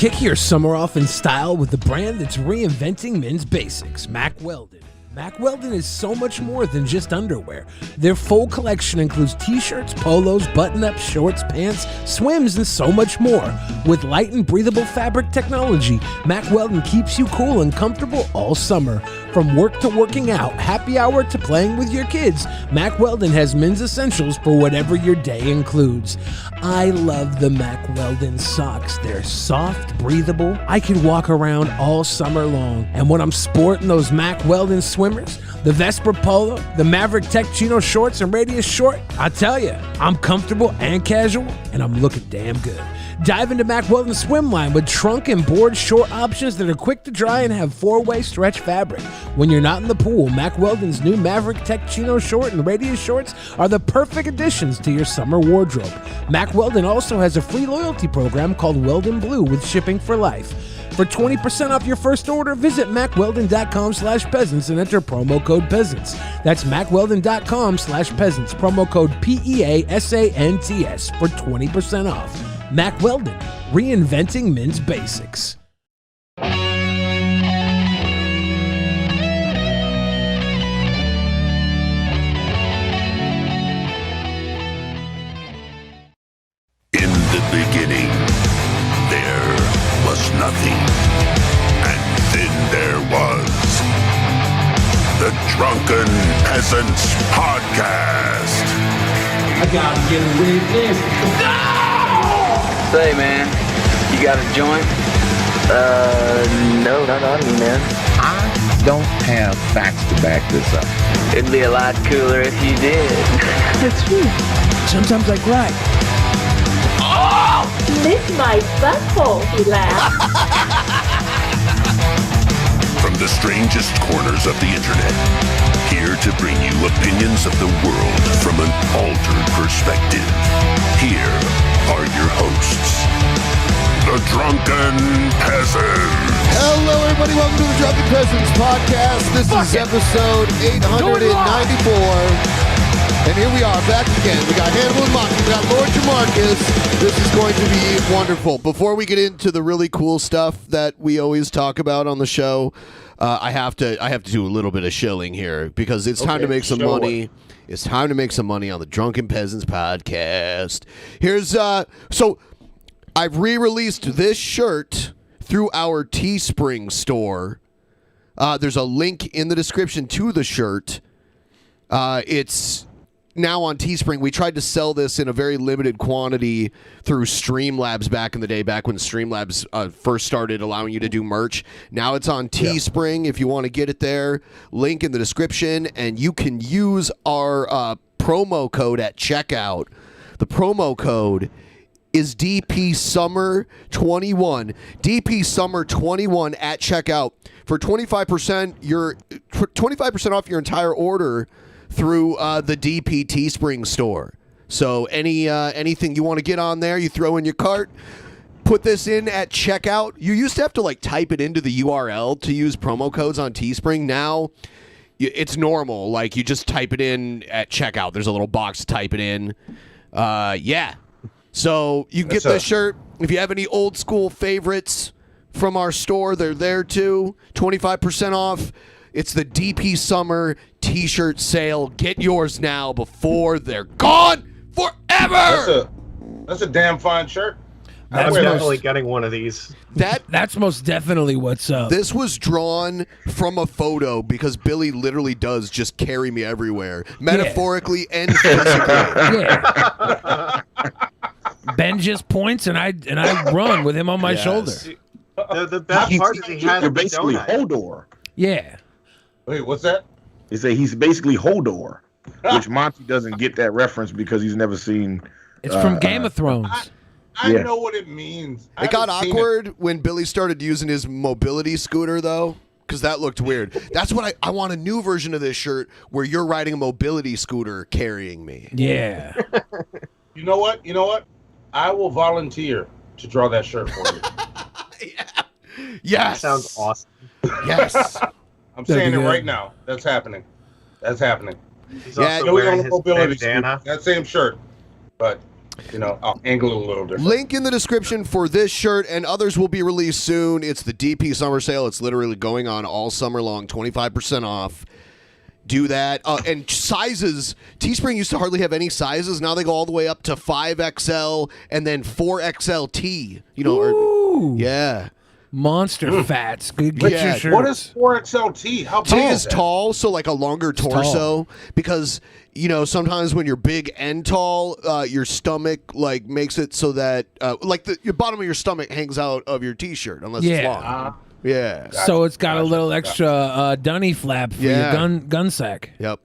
Kick your summer off in style with the brand that's reinventing men's basics, Mack Weldon. Mack Weldon is so much more than just underwear. Their full collection includes t-shirts, polos, button-ups, shorts, pants, swims, and so much more. With light and breathable fabric technology, Mack Weldon keeps you cool and comfortable all summer. From work to working out, happy hour to playing with your kids, Mack Weldon has men's essentials for whatever your day includes. I love the Mack Weldon socks. They're soft, breathable. I can walk around all summer long. And when I'm sporting those Mack Weldon swimmers, the Vesper Polo, the Maverick Tech Chino shorts, and Radius short, I tell you, I'm comfortable and casual, and I'm looking damn good. Dive into Mack Weldon's swim line with trunk and board short options that are quick to dry and have four-way stretch fabric. When you're not in the pool, Mack Weldon's new Maverick Tech Chino short and Radius shorts are the perfect additions to your summer wardrobe. Mack Weldon also has a free loyalty program called Weldon Blue with shipping for life. For 20% off your first order, visit MackWeldon.com/peasants and enter promo code peasants. That's MackWeldon.com/peasants, promo code PEASANTS for 20% off. Mack Weldon, reinventing men's basics. In the beginning, there was nothing, and then there was the Drunken Peasants Podcast. I gotta get away with this. No! Say, man, you got a joint? No, not on me, man. I don't have facts to back this up. It'd be a lot cooler if you did. That's true. Sometimes I cry. Oh! Lick my butthole, he laughed. From the strangest corners of the internet, here to bring you opinions of the world from an altered perspective. Here are your hosts, the Drunken Peasants. Hello, everybody. Welcome to the Drunken Peasants Podcast. This is episode 894. And here we are, back again. We got Hannibal Monty, we got Lord Jamarcus. This is going to be wonderful. Before we get into the really cool stuff that we always talk about on the show, I have to do a little bit of shilling here because it's time to make some money. It's time to make some money on the Drunken Peasants Podcast. Here's so I've re-released this shirt through our Teespring store. There's a link in the description to the shirt. It's now on Teespring. We tried to sell this in a very limited quantity through Streamlabs back in the day, back when Streamlabs first started allowing you to do merch. Now it's on Teespring if you want to get it there. Link in the description, and you can use our promo code at checkout. The promo code is DP Summer 21. DP Summer 21 at checkout for 25% off your entire order through the DP Teespring store. So anything you want to get on there, you throw in your cart, put this in at checkout. You used to have to type it into the URL to use promo codes on Teespring. Now it's normal. You just type it in at checkout. There's a little box to type it in. So you can get this shirt. If you have any old school favorites from our store, they're there too. 25% off. It's the DP Summer t-shirt sale. Get yours now before they're gone forever. That's a damn fine shirt. I'm definitely getting one of these. That's most definitely what's up. This was drawn from a photo because Billy literally does just carry me everywhere, metaphorically and physically. Yeah. Ben just points and I run with him on my shoulder. The best part is he has You're basically donut. Hodor. Yeah. Wait, what's that? They say he's basically Hodor, which Monty doesn't get that reference because he's never seen. It's from Game of Thrones. I know what it means. It got awkward when Billy started using his mobility scooter, though, because that looked weird. That's what I want a new version of this shirt where you're riding a mobility scooter carrying me. Yeah. You know what? I will volunteer to draw that shirt for you. Yeah. Yes. That sounds awesome. Yes. I'm saying it right now. That's happening. He's Yeah, also Billy wearing on the his mobility bandana. scooter. That same shirt. But I'll angle it a little different. Link in the description for this shirt, and others will be released soon. It's the DP Summer Sale. It's literally going on all summer long, 25% off. Do that. And sizes, Teespring used to hardly have any sizes. Now they go all the way up to 5XL and then 4XLT. Yeah. Monster fats. Get your shirts. What is 4XLT? How T tall is tall, so like a longer torso. Because, sometimes when you're big and tall, your stomach like makes it so that your bottom of your stomach hangs out of your T-shirt unless it's long. Yeah. So it's got a little extra dunny flap for your gun sack. Yep.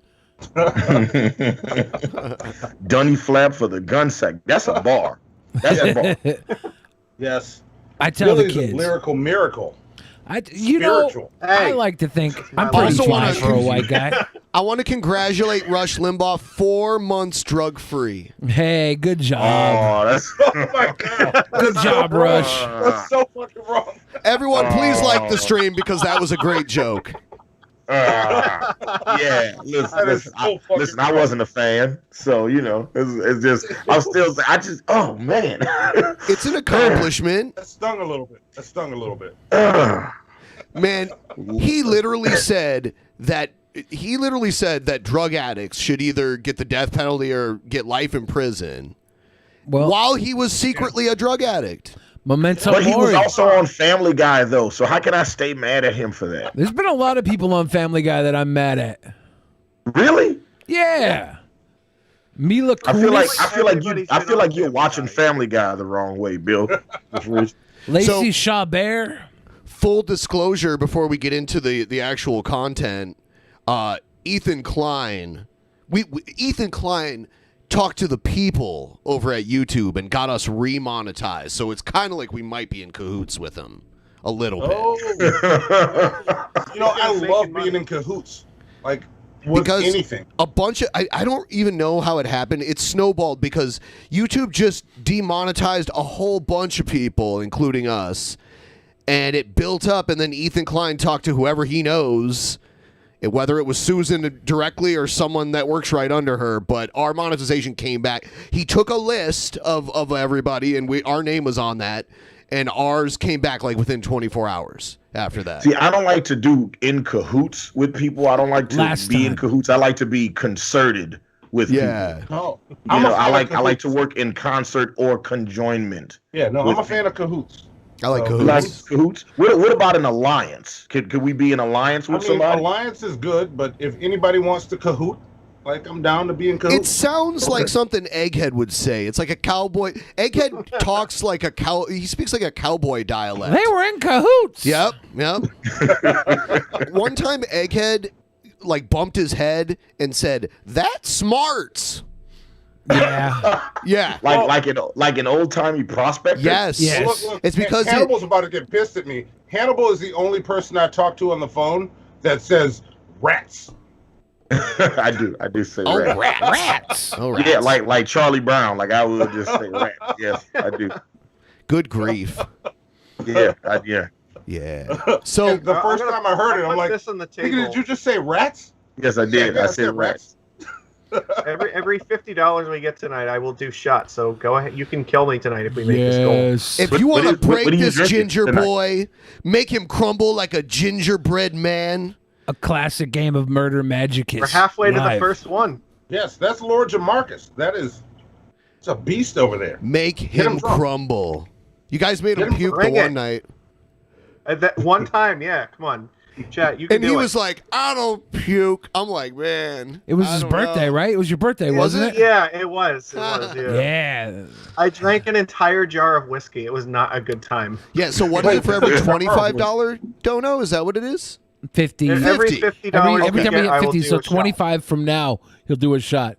Dunny flap for the gun sack. That's a bar. That's a bar. Yes. I tell Billy's the kids. A lyrical miracle. I Hey. like to think I'm pretty fly for a white guy. I want to congratulate Rush Limbaugh, 4 months drug-free. Hey, good job. Oh, that's Oh my God. Good job, Rush. That's so fucking wrong. Everyone, please like the stream because that was a great joke. yeah. That is so fucking Listen, I wasn't a fan, so it's just oh man, It's an accomplishment. That stung a little bit. Man, he literally said that drug addicts should either get the death penalty or get life in prison. Well, while he was secretly a drug addict. Memento But he was mori. also on Family Guy though, so how can I stay mad at him for that? There's been a lot of people on Family Guy that I'm mad at. Really? Yeah. Mila I feel Kunis. like you're watching Family Guy the wrong way, Bill. Lacey Chabert. Full disclosure before we get into the actual content, Ethan Klein. Ethan Klein talked to the people over at YouTube and got us remonetized. So it's kind of like we might be in cahoots with him a little bit. I love being in cahoots. Like, with anything. A bunch of I don't even know how it happened. It snowballed because YouTube just demonetized a whole bunch of people, including us. And it built up, and then Ethan Klein talked to whoever he knows, whether it was Susan directly or someone that works right under her, but our monetization came back. He took a list of everybody, and our name was on that, and ours came back like within 24 hours after that. See, I don't like to do in cahoots with people. I don't like to be in cahoots. I like to be concerted with people. No, I like to work in concert or conjoinment. Yeah, no, I'm a fan of cahoots. I like cahoots. Like cahoots. What about an alliance? Could we be an alliance with somebody? Alliance is good, but if anybody wants to cahoot, like I'm down to be in cahoots. It sounds like something Egghead would say. It's like a cowboy. Egghead talks like a cow. He speaks like a cowboy dialect. They were in cahoots. Yep. One time, Egghead bumped his head and said, "That's smarts." Yeah. Yeah. Like an old timey prospector. Yes. Look, it's because Hannibal's about to get pissed at me. Hannibal is the only person I talk to on the phone that says rats. I do say rats. Rats. Oh, rats. Yeah, like Charlie Brown. Like I would just say rats. Yes, I do. Good grief. Yeah. Yeah. So the first time I heard it, I'm like, this on the "Nigga, table. did you just say rats?" Yes, I did. Yeah, I said rats. Every $50 we get tonight, I will do shots. So go ahead. You can kill me tonight if we make this goal. If you want to what break are you this drinking ginger tonight? boy, make him crumble like a gingerbread man. A classic game of murder magicus. We're halfway to the live. first one. Yes, that's Lord Jamarcus. It's a beast over there. Make him drunk. crumble. You guys made him puke the bring one it. night. That one time, yeah. Come on, chat. You can And do he it. was like, I don't puke. I'm like, man. It was I his don't birthday, know. right? It was your birthday, wasn't it? Yeah, it was. It was. Yeah. Yeah. I drank an entire jar of whiskey. It was not a good time. Yeah, so what is it for every $25 dono? Is that what it is? 50. Every $50 Every you time we get, hit I will 50, do so a shot. 25 from now, he'll do a shot.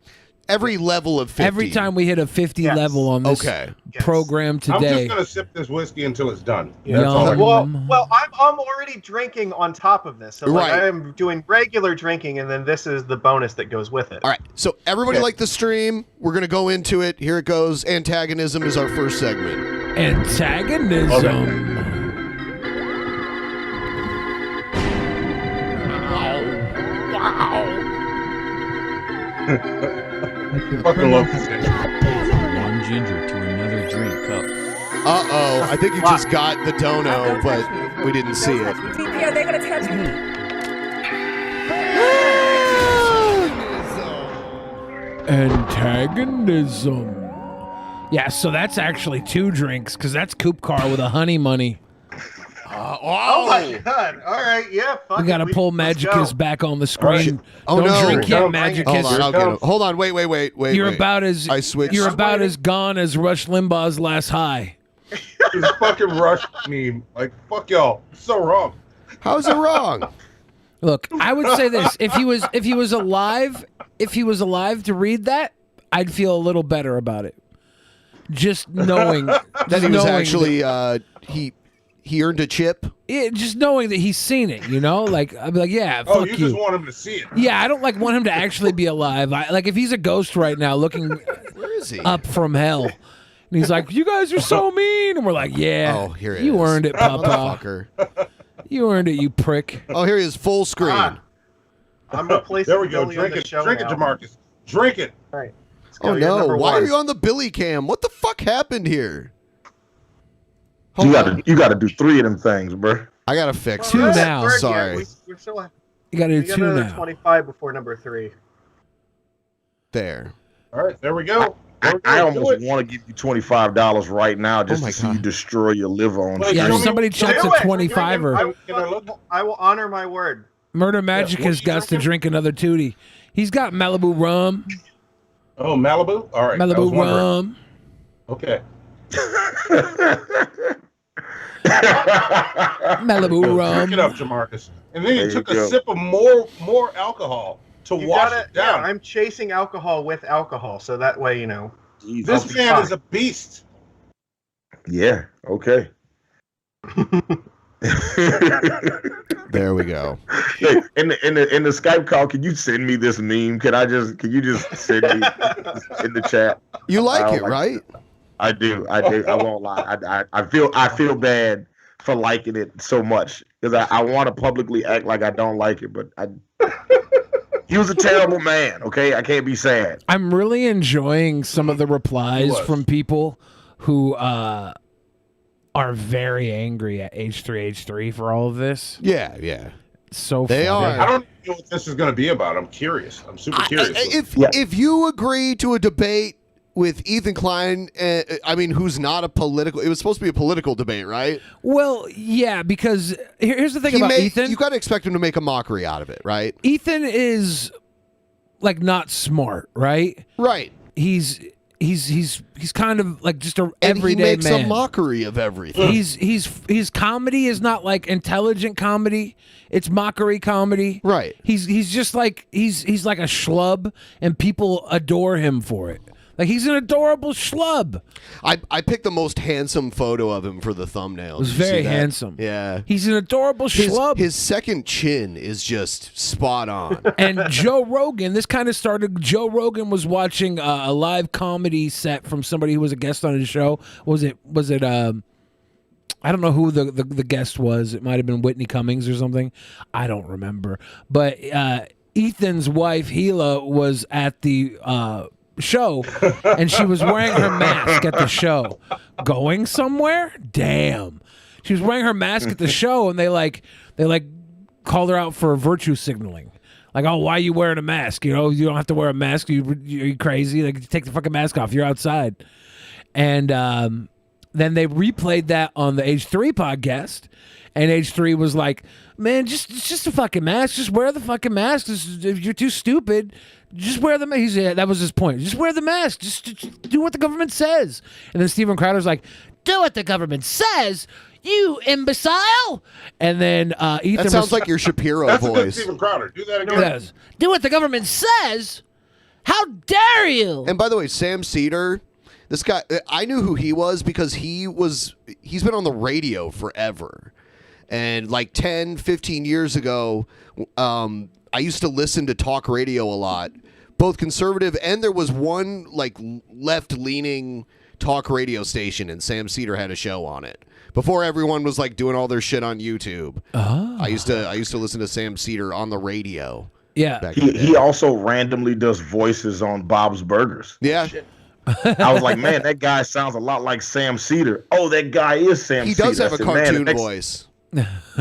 Every level of 50. Every time we hit a 50 Yes. level on this Okay. program I'm today. just gonna sip this whiskey until it's done. Yeah. That's all I Yum. Well, I'm already drinking on top of this. So like, Right. I am doing regular drinking, and then this is the bonus that goes with it. All right, so everybody Okay. like the stream. We're going to go into it. Here it goes. Antagonism is our first segment. Antagonism. fucking love this. One ginger Uh-oh. I think you just got the dono, but we didn't see it. Are they going to touch me? Antagonism. Yeah, so that's actually 2 drinks, because that's Coop Car with a honey money. Oh my god! All right, yeah. Fuck We got to pull Magicus back on the screen. Oh, Don't no. drink yet, Magicus. Hold on, I'll get him. Hold on, wait. You're about as I switched. You're about as gone as Rush Limbaugh's last high. This fucking Rush meme. Like, fuck y'all. It's so wrong. How's it wrong? Look, I would say this: if he was alive to read that, I'd feel a little better about it. Just knowing that he was actually he earned a chip. Just knowing that he's seen it, you know, like I'd be like, yeah, fuck you just want him to see it. Yeah, I don't want him to actually be alive. Like if he's a ghost right now, looking where is he? Up from hell, and he's like, you guys are so mean, and we're like, yeah, oh, here it you is. earned it, Papa. You earned it, you prick. Oh, here he is, full screen. I'm replacing. There we go. Billy on the show Drink it, now. Jamarcus. Drink it. All right. Oh no! Why are you on the Billy cam? What the fuck happened here? You got to do 3 of them things, bro. I gotta fix 2 this. now. Sorry. We're still. You got to We do got 2 another now. 25 before number 3. There. All right, there we go. I almost want to give you $25 right now just to see you destroy your liver on Yeah, stream. if somebody chucks a 25er. I will honor my word. Murder Magic has got to drink another tootie. He's got Malibu rum. Oh, Malibu? All right. I was Malibu wondering. rum. Okay. Malibu rum. Drink it up, Jamarcus. And then There you took you a go. sip of more alcohol to You wash gotta, it down. Yeah, I'm chasing alcohol with alcohol, so that way, you know. This I'll be man fine. is a beast. Yeah, okay. There we go. Hey, in the Skype call, can you send me this meme? Can you just send me in the chat? You like I it, don't right? I do. I won't lie. I feel bad for liking it so much because I want to publicly act like I don't like it, but he was a terrible man. Okay, I can't be sad. I'm really enjoying some of the replies from people who are very angry at H3 for all of this. Yeah. So they funny. are. I don't know what this is going to be about. I'm curious. I'm super curious. If you agree to a debate with Ethan Klein, who's not a political, it was supposed to be a political debate, right? Well, yeah, because here's the thing about Ethan. You got to expect him to make a mockery out of it, right? Ethan is like not smart, right? Right. He's kind of like just a And everyday he makes man. a mockery of everything. His comedy is not like intelligent comedy. It's mockery comedy. Right. He's just like he's like a schlub, and people adore him for it. Like he's an adorable schlub. I picked the most handsome photo of him for the thumbnail. It was Did you see very that? handsome. Yeah. He's an adorable schlub. His second chin is just spot on. And Joe Rogan, this kind of started. Joe Rogan was watching a live comedy set from somebody who was a guest on his show. Was it? I don't know who the guest was. It might have been Whitney Cummings or something. I don't remember. But Ethan's wife Hila was at the show, and she was wearing her mask at the show. Going somewhere? Damn. She was wearing her mask at the show, and they called her out for virtue signaling. Like, oh, why are you wearing a mask? You know, you don't have to wear a mask. Are you crazy? Like, take the fucking mask off. You're outside. And then they replayed that on the H3 podcast, and H3 was like, man, it's just a fucking mask. Just wear the fucking mask. If you're too stupid, just wear the mask. That was his point. Just wear the mask. Just do what the government says. And then Steven Crowder's like, do what the government says, you imbecile. And then Ethan That sounds like your Shapiro That's a good voice. Steven Crowder. Do that again. Yes. Do what the government says. How dare you? And by the way, Sam Seder, this guy, I knew who he was because he's been on the radio forever. And like 10, 15 years ago, I used to listen to talk radio a lot, both conservative and there was one like left-leaning talk radio station, and Sam Seder had a show on it. Before everyone was like doing all their shit on YouTube. Oh. I used to listen to Sam Seder on the radio. Yeah. back in the day. He also randomly does voices on Bob's Burgers. Yeah. I was like, man, that guy sounds a lot like Sam Seder. Oh, that guy is Sam Seder. He does have a cartoon man, voice.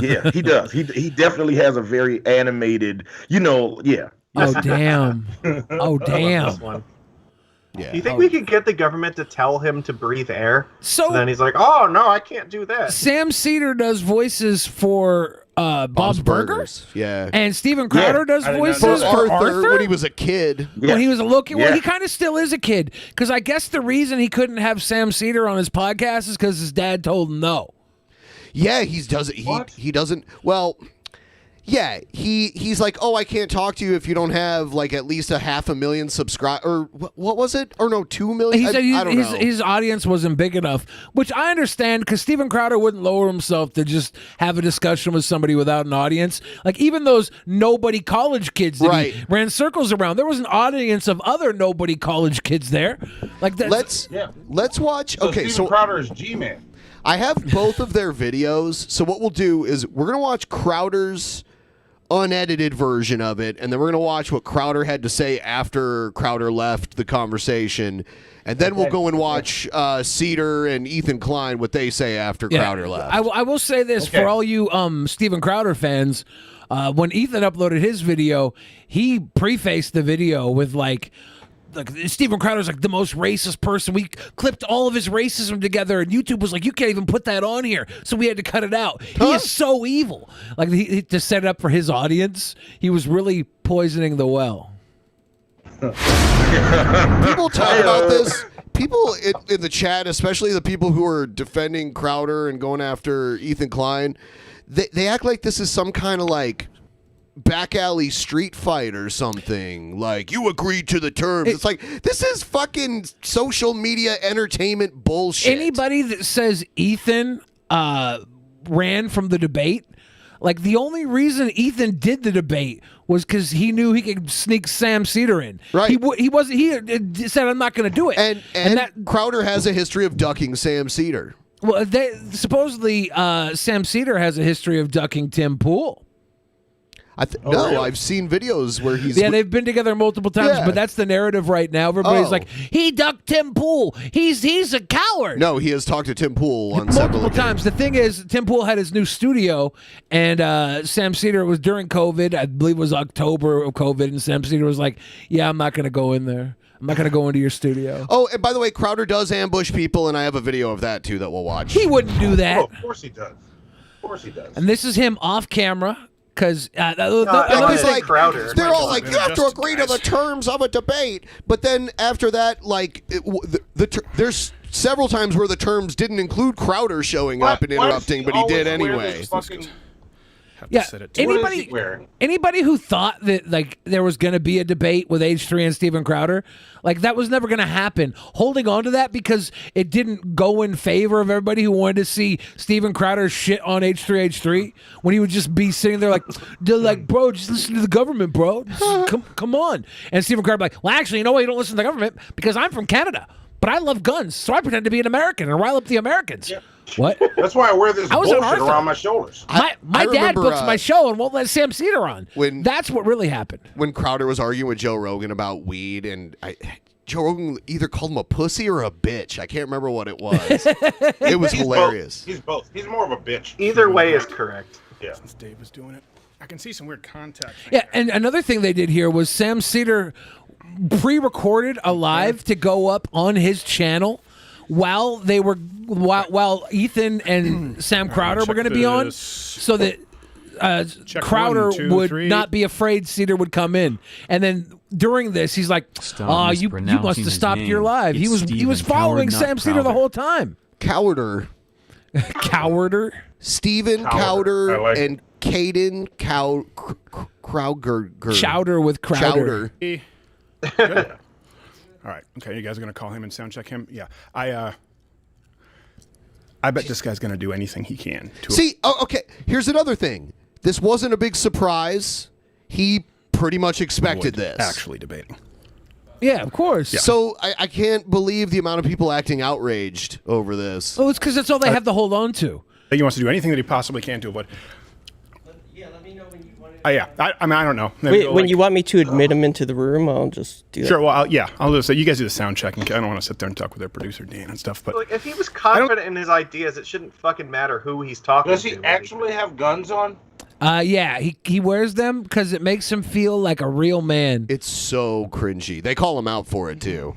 Yeah, he does. He definitely has a very animated, yeah. Oh, damn. Oh, damn. This one. Yeah. Do you think we could get the government to tell him to breathe air? So then he's like, oh, no, I can't do that. Sam Seder does voices for Bob's Burgers. Yeah. And Steven Crowder does voices for for Arthur when he was a kid. When he was a little kid. Yeah. Well, he kind of still is a kid. Because I guess the reason he couldn't have Sam Seder on his podcast is because his dad told him no. Yeah, he doesn't. Well, yeah, he's like, oh, I can't talk to you if you don't have like at least 500,000 subscribers. Or what was it? Or no, 2 million. He said I don't know. his audience wasn't big enough, which I understand because Steven Crowder wouldn't lower himself to just have a discussion with somebody without an audience. Like even those nobody college kids that he ran circles around, there was an audience of other nobody college kids there. Like let's watch. So Okay, Steven Crowder is G-Man. I have both of their videos. So what we'll do is we're gonna watch Crowder's unedited version of it, and then we're going to watch what Crowder had to say after Crowder left the conversation, and then we'll go and watch Seder and Ethan Klein, what they say after Crowder left. I will say this for all you Steven Crowder fans, when Ethan uploaded his video, he prefaced the video with like Steven Crowder's like the most racist person. We clipped all of his racism together, and YouTube was like, you can't even put that on here, so we had to cut it out. He is so evil. Like to set it up for his audience, he was really poisoning the well. People talk about this. People in the chat, especially the people who are defending Crowder and going after Ethan Klein, they act like this is some kind of like back alley street fight or something. Like, you agreed to the terms. It's like, this is fucking social media entertainment bullshit. Anybody that says Ethan ran from the debate, like the only reason Ethan did the debate was because he knew he could sneak Sam Seder in. Right. He said, I'm not going to do it. And that Crowder has a history of ducking Sam Seder. Well, supposedly Sam Seder has a history of ducking Tim Pool. Really? I've seen videos where he's... Yeah, they've been together multiple times, but that's the narrative right now. Everybody's like, he ducked Tim Pool. He's a coward. No, he has talked to Tim Pool on multiple times. The thing is, Tim Pool had his new studio, and Sam Seder was during COVID. I believe it was October of COVID, and Sam Seder was like, yeah, I'm not going to go in there. I'm not going to go into your studio. Oh, and by the way, Crowder does ambush people, and I have a video of that, too, that we'll watch. He wouldn't do that. Oh, of course he does. Of course he does. And this is him off camber. Because they're all like, you have to agree to the terms of a debate. But then after that, like, there's several times where the terms didn't include Crowder showing up and interrupting, but he did anyway. Yeah, anybody who thought that like there was going to be a debate with H3 and Steven Crowder, like that was never going to happen. Holding on to that because it didn't go in favor of everybody who wanted to see Steven Crowder shit on H3 when he would just be sitting there like, bro, just listen to the government, bro. Come on. And Steven Crowder like, well, actually, you know why you don't listen to the government? Because I'm from Canada, but I love guns, so I pretend to be an American and rile up the Americans. Yeah. What? That's why I wear this bullshit around my shoulders. My dad books my show and won't let Sam Seder on. That's what really happened. When Crowder was arguing with Joe Rogan about weed, and Joe Rogan either called him a pussy or a bitch. I can't remember what it was. It was hilarious. He's both. He's more of a bitch. Either way is correct. Yeah. Since Dave was doing it, I can see some weird contact. Yeah, and another thing they did here was Sam Seder pre-recorded a live to go up on his channel while Ethan and Sam Crowder were going to be on, so that Crowder would not be afraid Seder would come in. And then during this, he's like, "Oh, you must have stopped your live." He was following Sam Seder the whole time. Cowarder. Steven Cowder and Caden Crowder. Chowder with Crowder. Good. All right. Okay, you guys are going to call him and sound check him? Yeah. I bet this guy's going to do anything he can. Okay, here's another thing. This wasn't a big surprise. He pretty much expected this. Actually debating. Yeah, of course. Yeah. So I can't believe the amount of people acting outraged over this. Oh, it's because that's all they have to hold on to. He wants to do anything that he possibly can to avoid. Yeah, let me know when you want to Yeah. I mean, I don't know. Wait, when you want me to admit him into the room, I'll just do that. Sure. Well, I'll just say you guys do the sound check. I don't want to sit there and talk with their producer Dan and stuff. But like, if he was confident in his ideas, it shouldn't fucking matter who he's talking to. Does he actually have guns on? Yeah, he wears them because it makes him feel like a real man. It's so cringy. They call him out for it too.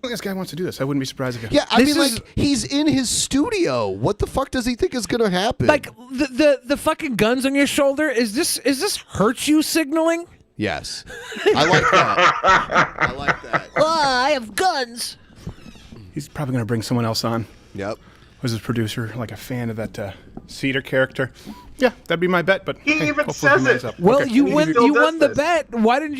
This guy wants to do this. I wouldn't be surprised if. Yeah, I mean, like, he's in his studio. What the fuck does he think is gonna happen? Like the fucking guns on your shoulder. Is this hurt you signaling? Yes, I like that. I like that. Oh, I have guns. He's probably going to bring someone else on. Yep. Was his producer like a fan of that Seder character? Yeah, that'd be my bet. But he even says it. Up. Well, Okay. you won the bet. Why didn't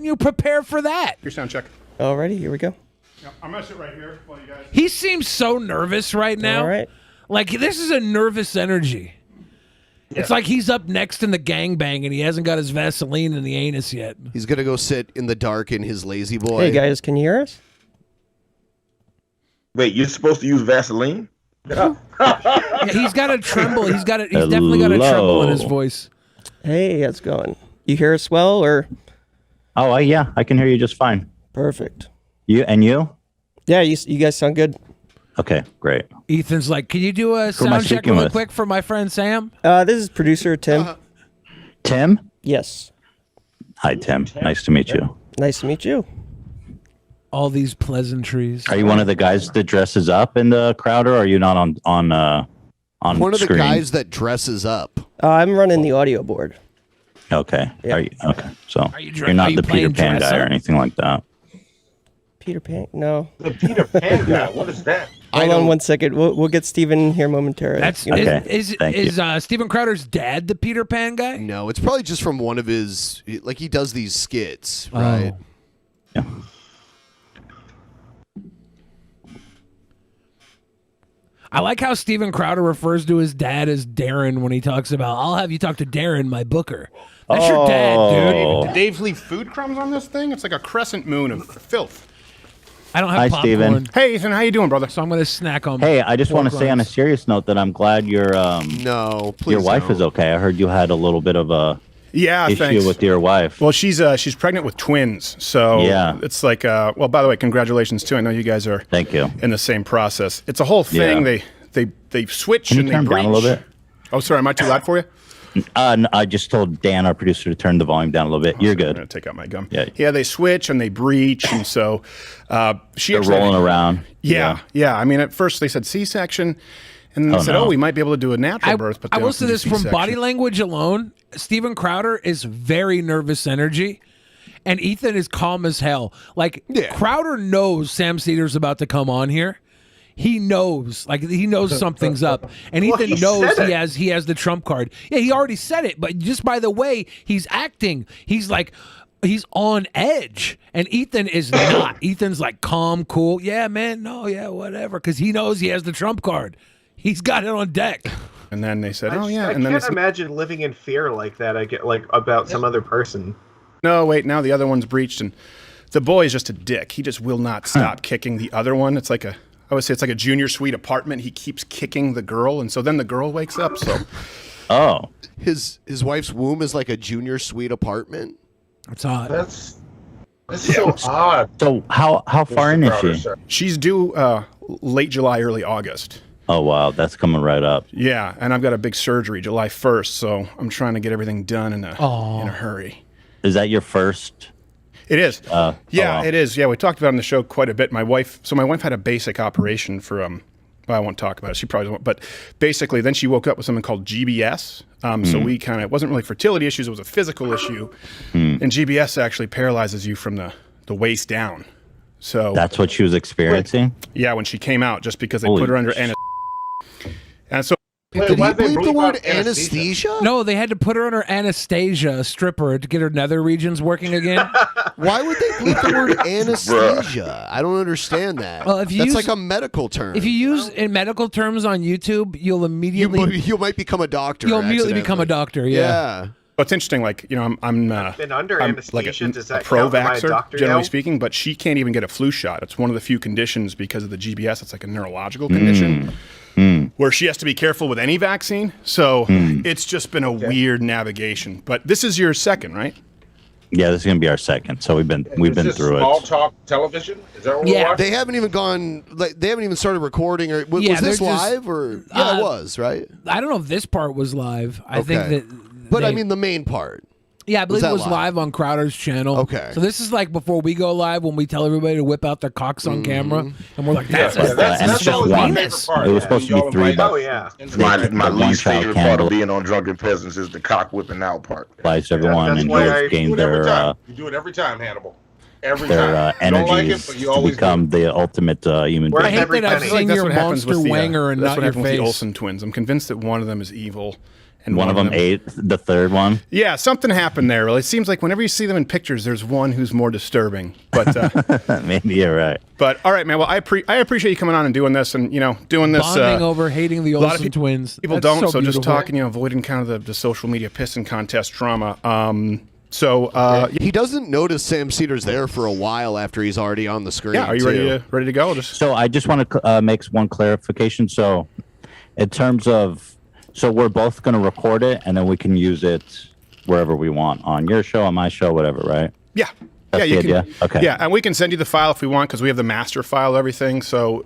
you prepare for that? Your sound check. Alrighty, here we go. Yeah, I'm gonna sit right here while you guys. He seems so nervous right now. All right. Like this is a nervous energy. Yeah. It's like he's up next in the gangbang and he hasn't got his Vaseline in the anus yet. He's gonna go sit in the dark in his lazy boy. Hey guys, can you hear us? Wait, you're supposed to use Vaseline? Yeah, he's got a tremble. He's definitely got a tremble in his voice. Hey, how's it going? You hear us well, or? Oh, yeah, I can hear you just fine. Perfect. You? Yeah, you guys sound good. Okay, great. Ethan's like, can you do a sound check really quick for my friend Sam? This is producer Tim. Tim? Yes. Hi, Tim. Nice to meet you. Nice to meet you. All these pleasantries. Are you one of the guys that dresses up in the crowd, or are you not on one of the screen? guys that dresses up? I'm running the audio board. Okay. Yeah. Okay. So Are you're not the Peter Pan guy or anything like that. Peter Pan? No. The Peter Pan guy. What is that? Hold on 1 second. We'll get Steven here momentarily. That's Okay. Is Steven Crowder's dad the Peter Pan guy? No, it's probably just from one of his. Like he does these skits, right? Yeah. I like how Steven Crowder refers to his dad as Darren when he talks about, I'll have you talk to Darren, my booker. That's your dad, dude. Did Dave leave food crumbs on this thing? It's like a crescent moon of filth. I don't have Hi, popcorn. Steven. Hey, Ethan, how you doing, brother? So I'm going to snack on Hey, I just want to pork say on a rinds. serious note that I'm glad your No, please your wife don't. is okay. I heard you had a little bit of a issue thanks. with your wife. Well, she's pregnant with twins, so Yeah. it's like well. By the way, congratulations too. I know you guys are Thank you. in the same process. It's a whole thing. Yeah. They switch Can you and they turn breach. down a little bit? Oh, sorry, am I too loud for you? No, I just told Dan, our producer, to turn the volume down a little bit. You're I'm good. gonna take out my gum. Yeah. They switch and they breach, and so she They're actually- rolling around. Yeah. I mean, at first they said C-section, and then they said, no. "Oh, we might be able to do a natural birth." But I they will also say do this from C-section. body language alone, Steven Crowder is very nervous energy, and Ethan is calm as hell. Like, Crowder knows Sam Seder's about to come on here. He knows something's up, and Well, Ethan he knows said it. he has the trump card. Yeah, he already said it, but just by the way he's acting, he's on edge, and Ethan is not. Ethan's like calm, cool. Yeah, man, no, yeah, whatever, because he knows he has the trump card. He's got it on deck. And then they said, "Oh yeah," I and then can't they said, imagine living in fear like that. I get like about some other person. "No, wait, now the other one's breached," and the boy is just a dick. He just will not stop kicking the other one. It's like I would say it's like a junior suite apartment. He keeps kicking the girl, and so then the girl wakes up. So, his wife's womb is like a junior suite apartment. That's odd. That's so odd. So how far in is she? She's due late July, early August. Oh wow, that's coming right up. Yeah, and I've got a big surgery July 1st, so I'm trying to get everything done in a hurry. Is that your first? It is. Oh, wow. It is. Yeah, we talked about it on the show quite a bit. My wife had a basic operation for well, I won't talk about it. She probably won't. But basically, then she woke up with something called GBS. So we it wasn't really fertility issues. It was a physical issue. And GBS actually paralyzes you from the waist down. So That's what she was experiencing? Yeah, when she came out, just because they Holy put her under anesthesia. And so Did he bleep the word anesthesia? No, they had to put her under Anastasia, a stripper, to get her nether regions working again. Why would they bleep the word anesthesia? I don't understand that. Well, if you That's use- like a medical term. If you use in medical terms on YouTube, you'll immediately you might become a doctor. You'll immediately become a doctor. Yeah. What's interesting, like, you know, I'm Been under I'm anesthesia. like Does a that pro count? Am I a vaxxer, doctor generally now? speaking, but she can't even get a flu shot. It's one of the few conditions because of the GBS. It's like a neurological condition. Where where she has to be careful with any vaccine. So it's just been a weird navigation. But this is your second, right? Yeah, this is gonna be our second. So we've been through Small it. talk television. Is that what we're watching? They haven't even gone. Like, they haven't even started recording. Or was Yeah, this they're just- live? Or yeah, it was right. I don't know if this part was live. I think Okay. that. But I they- mean, the main part. Yeah, I believe that it was live? live on Crowder's channel. Okay. So this is like before we go live when we tell everybody to whip out their cocks on camera, and we're like, Yeah, "That's that's just always one. my favorite part. It was supposed to be Y'all 3 invite- Oh yeah. My One least child favorite part candle. of being on Drunken Peasants is the cock whipping out part. Applies to everyone that's and why those I You gain do it every their time. You do it every time, Hannibal. Every their time. You don't like it, energies but you to always become the ultimate human Where's I being. hate every that I've penny? seen That's your what happens monster with the wanger and that's not what your happens with the face." Olsen twins. I'm convinced that one of them is evil, and One of them ate the third one. Yeah, something happened there. Well, it seems like whenever you see them in pictures, there's one who's more disturbing. But Maybe you're right. but all right, man. Well, I appreciate you coming on and doing this, and doing this. Bonding over hating the a lot of Olsen twins. People That's don't, so just beautiful. talking, avoiding kind of the social media pissing contest drama. He doesn't notice Sam Seder's there for a while after he's already on the screen. Yeah, are you ready to go? Just So I just want to make one clarification. So, in terms of, so we're both going to record it, and then we can use it wherever we want, on your show, on my show, whatever, right? yeah. That's Yeah, the you idea? can. Okay. Yeah, and we can send you the file if we want because we have the master file, of everything. So,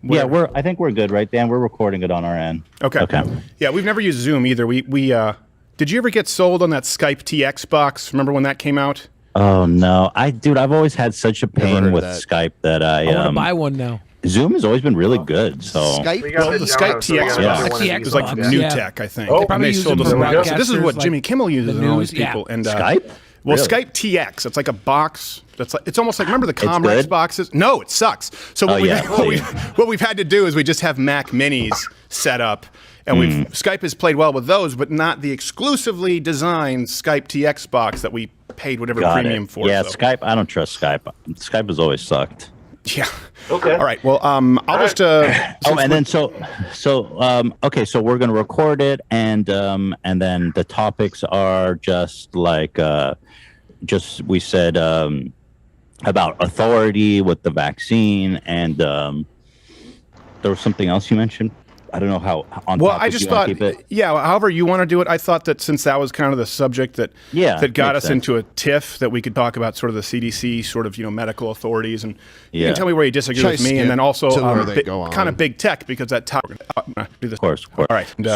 Yeah, I think we're good, right, Dan? We're recording it on our end. Okay. Okay. Yeah, we've never used Zoom either. We did you ever get sold on that Skype TX box? Remember when that came out? Oh no, I've always had such a pain with Skype that I want to buy one now. Zoom has always been really good. So Skype. We got Well, the this Skype down, so we TX gotta box do one of was these like ones. from Yeah. New Yeah. Tech, I think. Oh, and probably they use sold them us for on the- So this is broadcasters what like Jimmy Kimmel uses the and all news, these people. yeah. And Skype. well, Really? Skype TX. It's like a box. That's like, it's almost like, remember the It's Comrex good? boxes? No, it sucks. So Oh, yeah. what we've had to do is we just have Mac Minis set up, and Skype has played well with those, but not the exclusively designed Skype TX box that we paid whatever Got premium it. for. Yeah, so. Skype. I don't trust Skype. Skype has always sucked. Yeah. Okay. All right. Well, I'll just. And then okay, so we're gonna record it, and then the topics are just like we said about authority with the vaccine, and there was something else you mentioned. I don't know how on. Well, topic I just you wanna thought, keep it. yeah. However you want to do it, I thought that since that was kind of the subject that that got makes us into a tiff, that we could talk about sort of the CDC, sort of medical authorities, and you Yeah. can tell me where you disagree Should I with me, skip and then also to where they go on? kind of big tech because that topic. Do this. Of course. All right, and,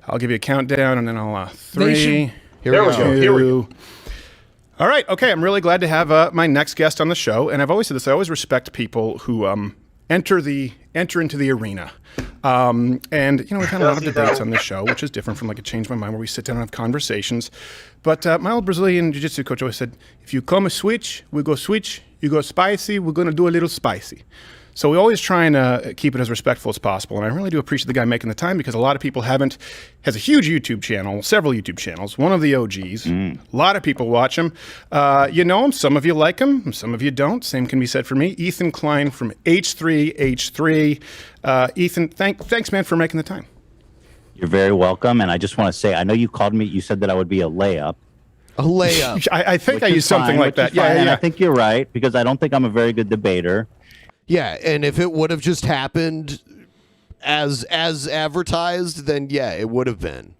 I'll give you a countdown, and then I'll They 3, should- Here we go. 2. All right. Okay. I'm really glad to have my next guest on the show, and I've always said this. I always respect people who enter into the arena. And we've had a lot of debates on this show, which is different from like a Change My Mind, where we sit down and have conversations. But my old Brazilian jiu-jitsu coach always said, if you come a switch, we go switch. You go spicy, we're going to do a little spicy. So we always try and keep it as respectful as possible. And I really do appreciate the guy making the time, because a lot of people has a huge YouTube channel, several YouTube channels, one of the OGs. A lot of people watch him. You know him, some of you like him, some of you don't. Same can be said for me. Ethan Klein from H3. Ethan, thanks, man, for making the time. You're very welcome, and I just want to say, I know you called me. You said that I would be a layup. A layup. I think Which I is used something fine, like which that. is fine, and Yeah. I think you're right, because I don't think I'm a very good debater. Yeah, and if it would have just happened as advertised, then yeah, it would have been.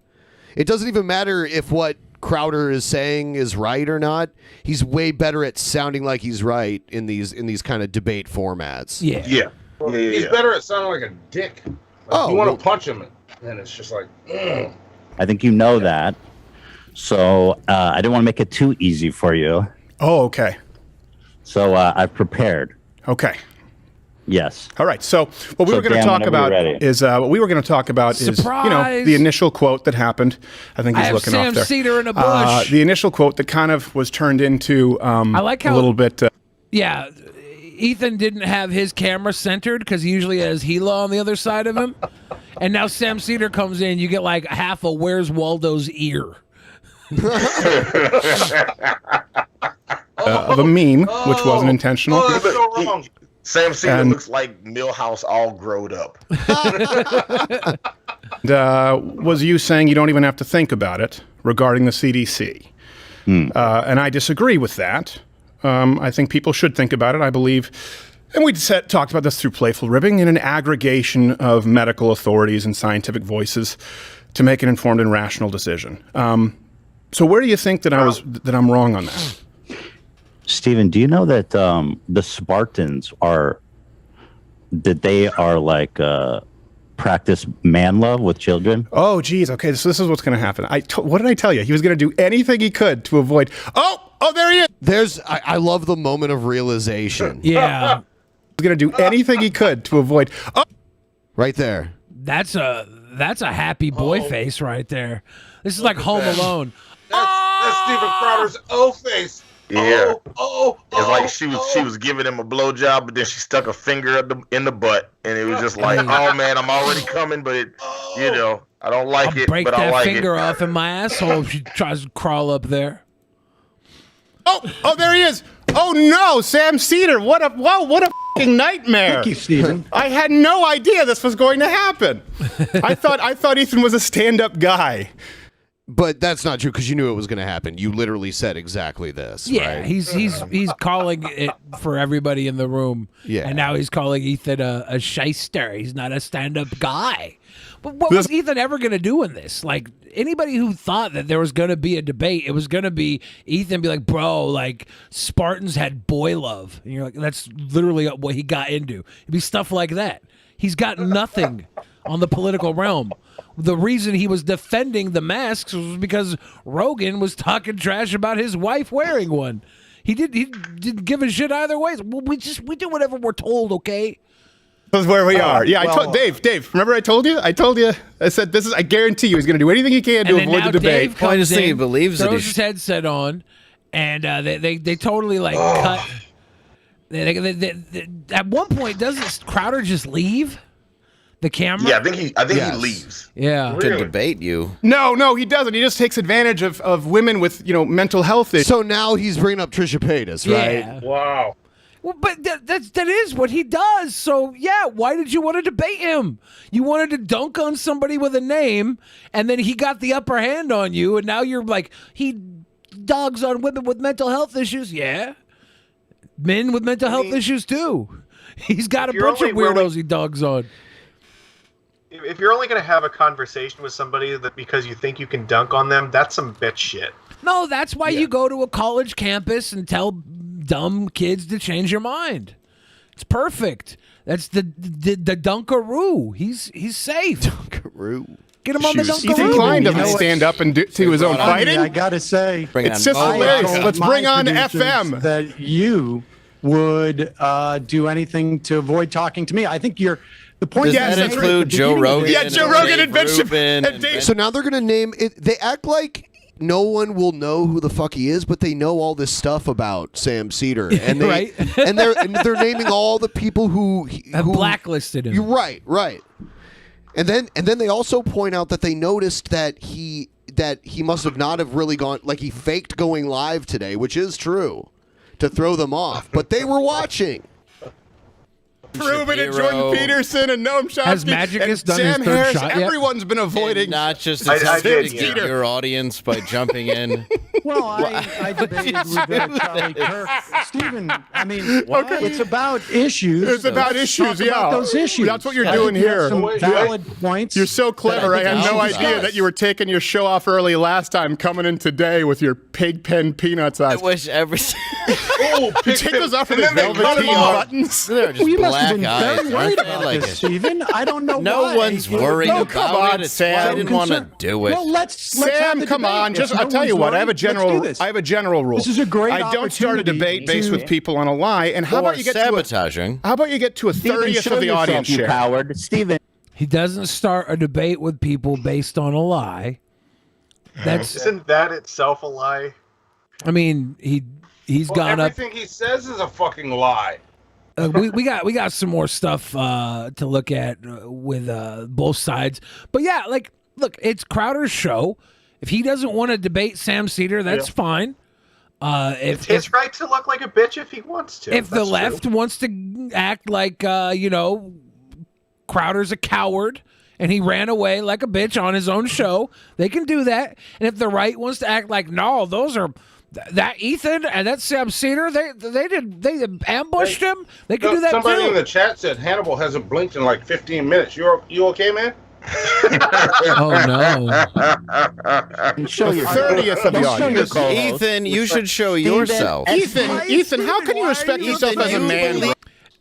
It doesn't even matter if what Crowder is saying is right or not. He's way better at sounding like he's right in these kind of debate formats. Yeah. He's better at sounding like a dick. Like, you want to punch him, and it's just like. Ugh. I think you know that. So I didn't want to make it too easy for you. Oh, okay. So I've prepared. Okay. Yes. All right. So what we were going to Dan, talk whenever you're about ready. is Surprise! the initial quote that happened. I think I he's have looking Sam off there. Seder in a bush. The initial quote that kind of was turned into I like how a little bit. Yeah, Ethan didn't have his camera centered because he usually has Gila on the other side of him. And now Sam Seder comes in, you get like half a Where's Waldo's ear. Of a meme, which wasn't intentional. Oh, that's so wrong. Sam Seder And- looks like Millhouse all growed up. Was you saying you don't even have to think about it regarding the CDC? And I disagree with that. I think people should think about it. I believe, And we talked about this through playful ribbing and an aggregation of medical authorities and scientific voices to make an informed and rational decision. So where do you think that I'm wrong on that? Stephen, do you know that the Spartans are like practice man love with children? Oh, geez. Okay, so this is what's going to happen. What did I tell you? He was going to do anything he could to avoid. Oh, there he is. I love the moment of realization. Yeah. He was going to do anything he could to avoid. Oh, right there. That's a happy boy face right there. This is like Home Alone. That's Steven Crowder's O face. Yeah. Oh. It's like she was giving him a blowjob, but then she stuck a finger in the butt, and it was just like, oh man, I'm already coming, but I don't like it. Break but I that like finger it. off in my asshole if she tries to crawl up there. Oh, there he is. Oh no, Sam Seder. What a fucking nightmare. Thank you, Stephen. I had no idea this was going to happen. I thought Ethan was a stand-up guy. But that's not true because you knew it was going to happen. You literally said exactly this. Yeah, right? he's calling it for everybody in the room. Yeah. And now he's calling Ethan a shyster. He's not a stand-up guy. But what was Ethan ever going to do in this? Like, anybody who thought that there was going to be a debate, it was going to be Ethan be like, bro, like, Spartans had boy love. And you're like, that's literally what he got into. It'd be stuff like that. He's got nothing on the political realm. The reason he was defending the masks was because Rogan was talking trash about his wife wearing one. He didn't give a shit either way. Well, we do whatever we're told, okay? That's where we are. Yeah, I told Dave. Remember I told you? I said this is. I guarantee you, he's going to do anything he can to avoid the debate. Dave comes in, throws his headset on, and they totally like cut. At one point, doesn't Crowder just leave the camera? Yeah, I think he leaves. Yeah, to debate you. No, he doesn't. He just takes advantage of women with mental health issues. So now he's bringing up Trisha Paytas, right? Yeah. Wow. Well, but that is what he does. So, yeah, why did you want to debate him? You wanted to dunk on somebody with a name, and then he got the upper hand on you, and now you're like, he dogs on women with mental health issues. Yeah. Men with mental health issues, too. He's got a bunch of weirdos he dogs on. If you're only going to have a conversation with somebody that because you think you can dunk on them, that's some bitch shit. No, that's why you go to a college campus and tell dumb kids to change your mind. It's perfect. That's the Dunkaroo. He's safe. Dunkaroo. Get him on the Dunkaroo. Ethan Klein doesn't stand up and do his own fighting. I gotta say, it's just hilarious. Let's bring on FM. That you would do anything to avoid talking to me. I think the point. Does that include Joe Rogan? Yeah, Joe Rogan and Dave. So now they're going to name it. They act like no one will know who the fuck he is, but they know all this stuff about Sam Seder, and they Right. and they're naming all the people who have blacklisted him. You're right. And then they also point out that they noticed that he must have not have really gone, like he faked going live today, which is true, to throw them off, but they were watching. Rubin and Jordan Peterson and Noam Chomsky Has Magicus done Sam his third Harris. shot yet? Everyone's been avoiding. And not just I attempting did, to get yeah. your audience by jumping in. Well, I debated with Charlie Kirk. Stephen, I mean, it's about issues. It's about Let's issues, talk about yeah. those issues. That's what you're I think doing you have here. Some valid points. You're so clever. I that I had think no we should idea discuss. that you were taking your show off early last time, coming in today with your pig pen peanuts I eyes. wish every. Oh, You take those off with and the then they cut velveteen him off. buttons. They're just Well, you must have black been eyes, very worried aren't they? about Like this, Stephen. I don't know no why. one's worried No, about come on, it. It's Sam. I didn't want to Concerned. do it. Well, let's have Sam, the come debate. on. If Just no I'll tell you one's what. I have a worried, let's general. do this. I have a general rule. This is a great I don't start a opportunity debate based to- with people on a lie. And how Or about you get sabotaging? how about you get to a Stephen, 30th show of the yourself, audience you share? coward. Stephen. He doesn't start a debate with people based on a lie. Isn't that itself a lie? I mean, he's gone up. Everything he says is a fucking lie. We got some more stuff to look at with both sides. But yeah, like, look, it's Crowder's show. If he doesn't want to debate Sam Seder, that's fine. It's his right to look like a bitch if he wants to. If the left wants to act like Crowder's a coward and he ran away like a bitch on his own show, they can do that. And if the right wants to act like, no, those are That Ethan and that Sam Seder, they ambushed him. They could do that Somebody too. in the chat said Hannibal hasn't blinked in like 15 minutes. You okay, man? Oh no! Show your 30th of the audience. Ethan, you should show yourself. Ethan, how can you respect yourself as a man?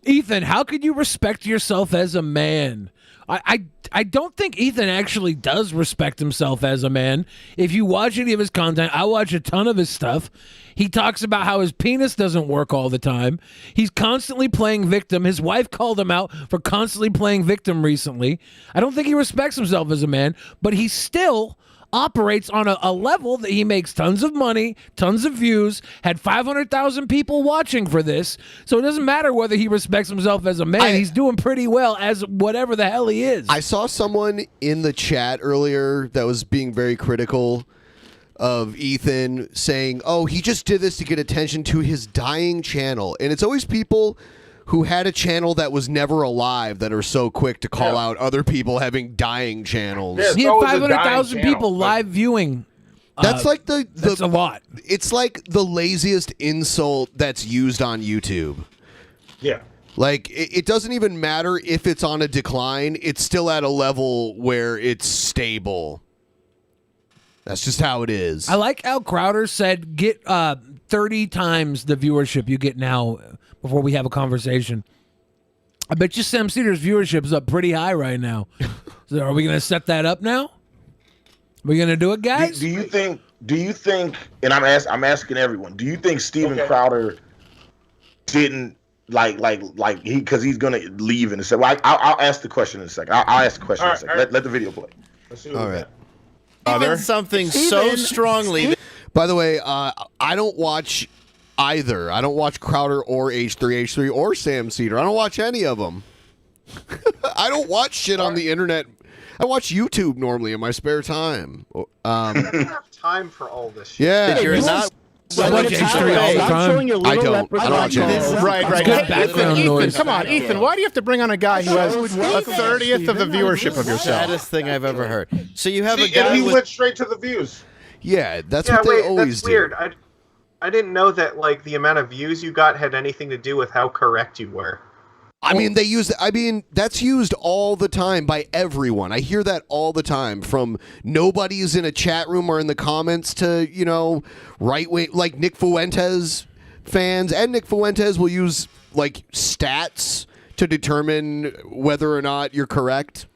Ethan, how can you respect yourself as a man? I don't think Ethan actually does respect himself as a man. If you watch any of his content, I watch a ton of his stuff. He talks about how his penis doesn't work all the time. He's constantly playing victim. His wife called him out for constantly playing victim recently. I don't think he respects himself as a man, but he still operates on a level that he makes tons of money, tons of views, had 500,000 people watching for this. So it doesn't matter whether he respects himself as a man. He's doing pretty well as whatever the hell he is. I saw someone in the chat earlier that was being very critical of Ethan, saying, oh, he just did this to get attention to his dying channel. And it's always people who had a channel that was never alive that are so quick to call out other people having dying channels. Yeah, he had 500,000 people live viewing. That's like that's a lot. It's like the laziest insult that's used on YouTube. Yeah. Like, it doesn't even matter if it's on a decline. It's still at a level where it's stable. That's just how it is. I like how Crowder said, get 30 times the viewership you get now before we have a conversation. I bet you Sam Seder's viewership is up pretty high right now. So are we going to set that up now? Are we going to do it, guys? Do you think, and I'm asking everyone, do you think Steven Crowder didn't, because he's going to leave in a second? Well, I'll ask the question in a second. I'll ask the question in a second. Let the video play. All right. Even something so strongly. By the way, I don't watch either. I don't watch Crowder or H3 or Sam Seder. I don't watch any of them. I don't watch shit on the internet. I watch YouTube normally in my spare time. I don't have time for all this shit. Yeah, you're not. I watch H3 all the time. I don't watch it. Right. Good background Ethan, noise. come on, Ethan. Why do you have to bring on a guy who has a 30th of the viewership of yourself? Saddest thing I've ever heard. So you have a And guy he with. went straight to the views. Yeah, that's what they always that's weird. I didn't know that like the amount of views you got had anything to do with how correct you were. I mean, that's used all the time by everyone. I hear that all the time from nobodies in a chat room or in the comments to, right wing, like Nick Fuentes fans. And Nick Fuentes will use, like, stats to determine whether or not you're correct.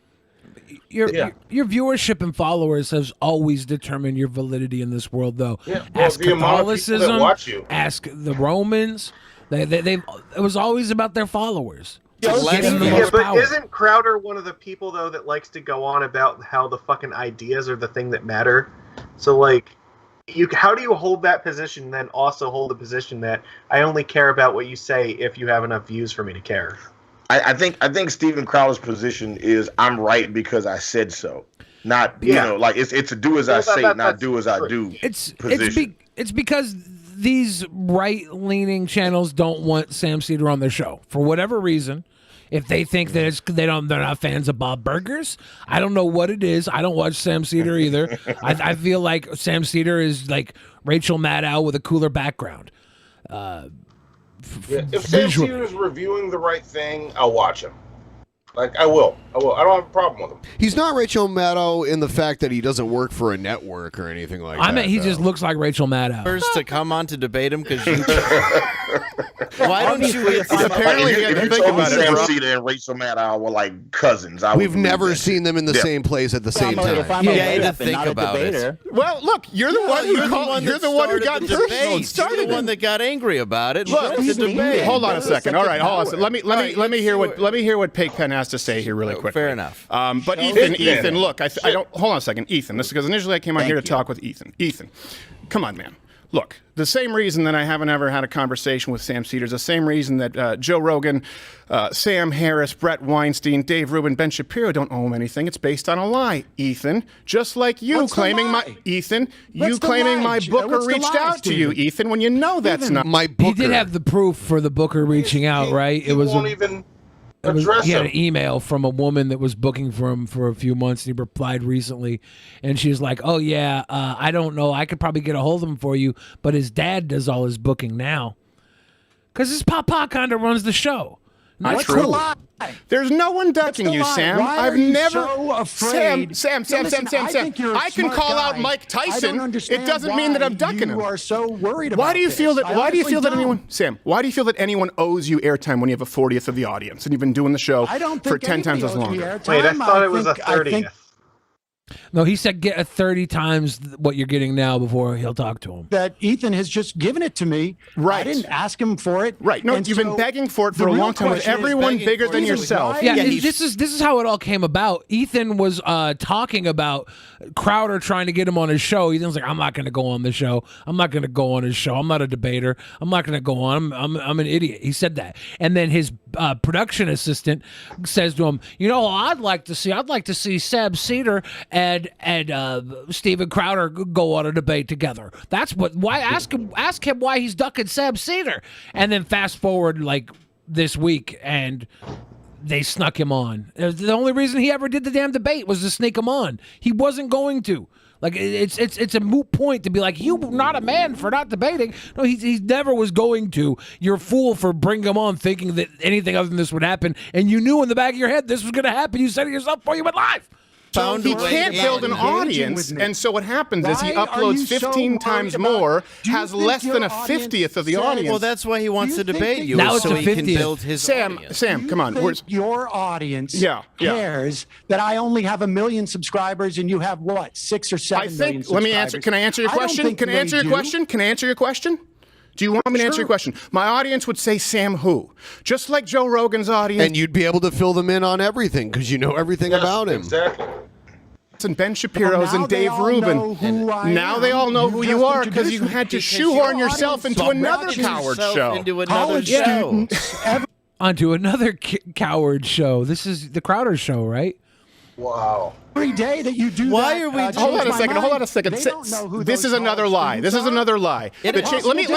Your viewership and followers has always determined your validity in this world, though. Yeah, well, ask the amount of people that Catholicism, watch you. ask the Romans. It was always about their followers. Yeah, most but power. isn't Crowder one of the people though that likes to go on about how the fucking ideas are the thing that matter? So like, how do you hold that position and then also hold the position that I only care about what you say if you have enough views for me to care? I think Steven Crowder's position is I'm right because I said so. Not it's a do as I say, not do as I do. It's because these right-leaning channels don't want Sam Seder on their show for whatever reason. If they think that they're not fans of Bob Burgers, I don't know what it is. I don't watch Sam Seder either. I feel like Sam Seder is like Rachel Maddow with a cooler background. If Sam Seder is reviewing the right thing, I'll watch him. Like, I will. I don't have a problem with him. He's not Rachel Maddow in the fact that he doesn't work for a network or anything like that. I mean, he just looks like Rachel Maddow. First to come on to debate him because you. Why don't you? Apparently, you if have to you think told me about it. Sam bro. Seder and Rachel Maddow were like cousins, We've never seen them in the same place at the same time. You had to think about it. Well, look, you're the one who called. You're the one who got personal. You're the one that got angry about it. Look, the debate. Hold on a second. All right, hold on. Let me hear what Pigpen has to say here really quick. Fair enough. But Ethan, look, I don't. Hold on a second, Ethan. This is because initially I came out here to talk with Ethan. Ethan, come on, man. Look, the same reason that I haven't ever had a conversation with Sam Seder is the same reason that Joe Rogan, Sam Harris, Brett Weinstein, Dave Rubin, Ben Shapiro don't owe him anything. It's based on a lie, Ethan. Just like you claiming my booker reached out to you, Ethan, when you know that's not my booker. He did have the proof for the booker reaching out, right? He won't even. he had an email from a woman that was booking for him for a few months, and he replied recently, and she was like, "Oh yeah, I don't know, I could probably get a hold of him for you, but his dad does all his booking now, because his papa kind of runs the show." Not true. There's no one ducking you, Sam. Why I've are you never. so afraid? Sam. I can call out Mike Tyson. It doesn't mean that I'm ducking him. You are so worried about Why do you feel this? that? Why do you feel that don't. anyone, Sam? Why do you feel that anyone owes you airtime when you have a 40th of the audience and you've been doing the show for 10 times as long? Wait, I thought it was a 30th. No, he said get a 30 times what you're getting now before he'll talk to him. That Ethan has just given it to me. Right. I didn't ask him for it. Right. No, And you've been so begging for it the for a real long time with question is everyone bigger than yourself. Yeah, this is how it all came about. Ethan was talking about Crowder trying to get him on his show. Ethan's like, I'm not going to go on the show. I'm not going to go on his show. I'm not a debater. I'm not going to go on. I'm an idiot. He said that. And then his production assistant says to him, you know, I'd like to see Sam Seder and Steven Crowder go on a debate together. Why ask him why he's ducking Sam Seder. And then fast forward like this week, and they snuck him on. The only reason he ever did the damn debate was to sneak him on. He wasn't going to. Like, it's a moot point to be like, you're not a man for not debating. No, he never was going to. You're a fool for bringing him on thinking that anything other than this would happen, and you knew in the back of your head this was going to happen. You said it yourself before you went live. He can't build an audience, and so what happens is he uploads 15 times more, has less than a 50th of the audience. Well, that's why he wants to debate you, Now it's so a he can 50th. build his audience. Sam, come on. Think your audience Yeah. cares that I only have 1 million subscribers and you have what, 6 or 7 million subscribers? Let me answer. Can I answer your question? Can I answer your question? Do you want me to answer your question? My audience would say Sam who? Just like Joe Rogan's audience. And you'd be able to fill them in on everything because you know everything about him. Exactly. And Ben Shapiro's and Dave Rubin. Now they all know who you are because you had to shoehorn yourself into another coward show. Into another show. Onto another coward show. This is the Crowder show, right? Wow. Every day that you do Why that, are we Hold on a second. Hold on a second. They don't know who This those is another lie. This is another lie. Let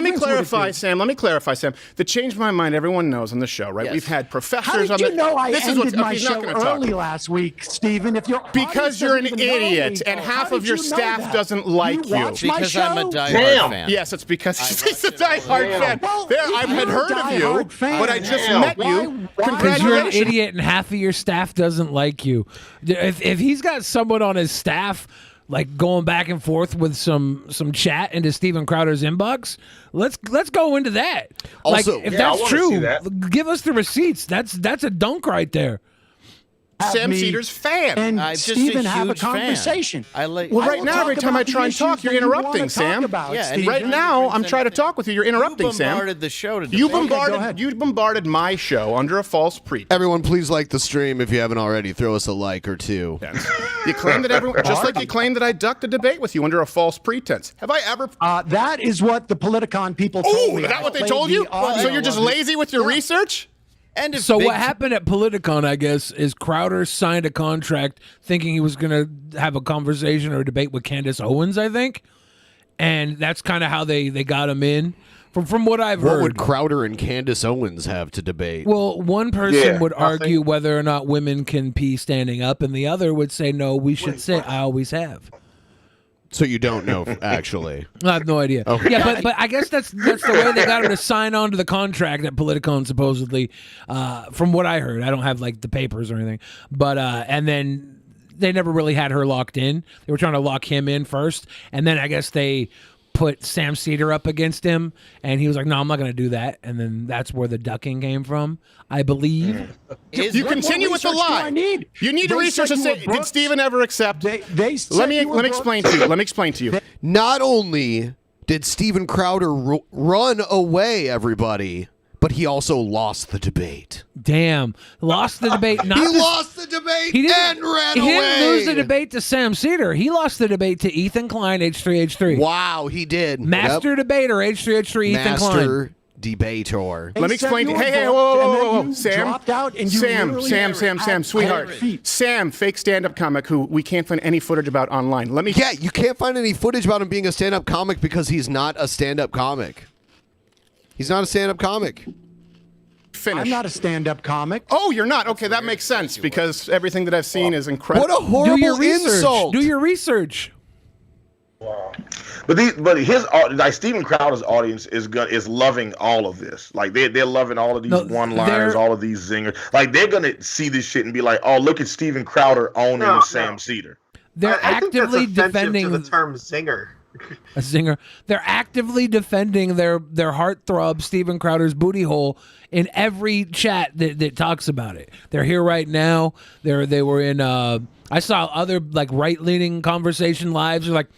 me clarify, Sam. Let me clarify, Sam. The change my mind. Everyone knows on the show, right? Yes. We've had How professors did on you the. know I This is ended what's my he's not show going to talk. early last week, Stephen? If you're Because you're an idiot, and half of your staff doesn't like you. watch my Because I'm a show? diehard fan. Yes, it's because he's a diehard fan. Well, There, if I had you're a heard of you, diehard fan, but I just met you. why- Because you're an Congratulations. idiot and half of your staff doesn't like you. If he's got someone on his staff like going back and forth with some chat into Steven Crowder's inbox, let's go into that. Also- like, if Yeah, I that's wanna see true, that. give us the receipts. That's a dunk right there. Sam me Seder's fan. And I'm just a Stephen have a huge fan. conversation. I like. Well, I right will now, talk every time I about try the and talk, issues you're that you wanna interrupting, talk Sam. about, Yeah, and Stephen. Right now, I'm trying to talk with you. You're interrupting, Sam. bombarded the show to You debate. go ahead. bombarded my show under a false pretense. Everyone, please like the stream if you haven't already. Throw us a like or two. You claim that everyone, just like you claim that I ducked a debate with you under a false pretense. Have I ever? That is what the Politicon people told Oh, me. is that I what they played told you? the audio So you're just of it. lazy with your research? And if So big what happened at Politicon, I guess, is Crowder signed a contract thinking he was going to have a conversation or a debate with Candace Owens, I think. And that's kind of how they got him in. From what I've What heard. would Crowder and Candace Owens have to debate? Well, one person would argue whether or not women can pee standing up, and the other would say, no, we should sit. I always have. So you don't know, actually. I have no idea. Okay. Yeah, but I guess that's the way they got him to sign on to the contract at Politicon, supposedly, from what I heard. I don't have, like, the papers or anything. But, and then they never really had her locked in. They were trying to lock him in first, and then I guess they put Sam Seder up against him, and he was like, no, I'm not going to do that. And then that's where the ducking came from, I believe. You continue with the lie. You need to research and say, did Stephen ever accept? Let me explain to you. Let me explain to you. Not only did Steven Crowder run away, everybody, but he also lost the debate. Damn. Lost the debate. He lost the debate and ran He away. didn't lose the debate to Sam Seder. He lost the debate to Ethan Klein, H3. Wow, he did. Master debater, H3, Ethan Klein. Master debater. Let me explain. Hey, whoa. Sam, dropped out and you literally Sam, sweetheart. Sam, fake stand-up comic who we can't find any footage about online. Yeah, you can't find any footage about him being a stand-up comic because he's not a stand-up comic. He's not a stand-up comic. finish. I'm not a stand-up comic. Oh, you're not? Okay, that makes sense because everything that I've seen is incredible. What a horrible Do your research. insult. Do your research. But his like Steven Crowder's audience is loving all of this. Like they're loving all of these one-liners, all of these zingers. Like they're gonna see this shit and be like, oh, look at Steven Crowder owning Sam Seder. They're I think actively that's offensive defending to the term zinger. a zinger. They're actively defending their heartthrob Steven Crowder's booty hole in every chat that talks about it. They're here right now. They were in. I saw other like right-leaning conversation lives. They're like,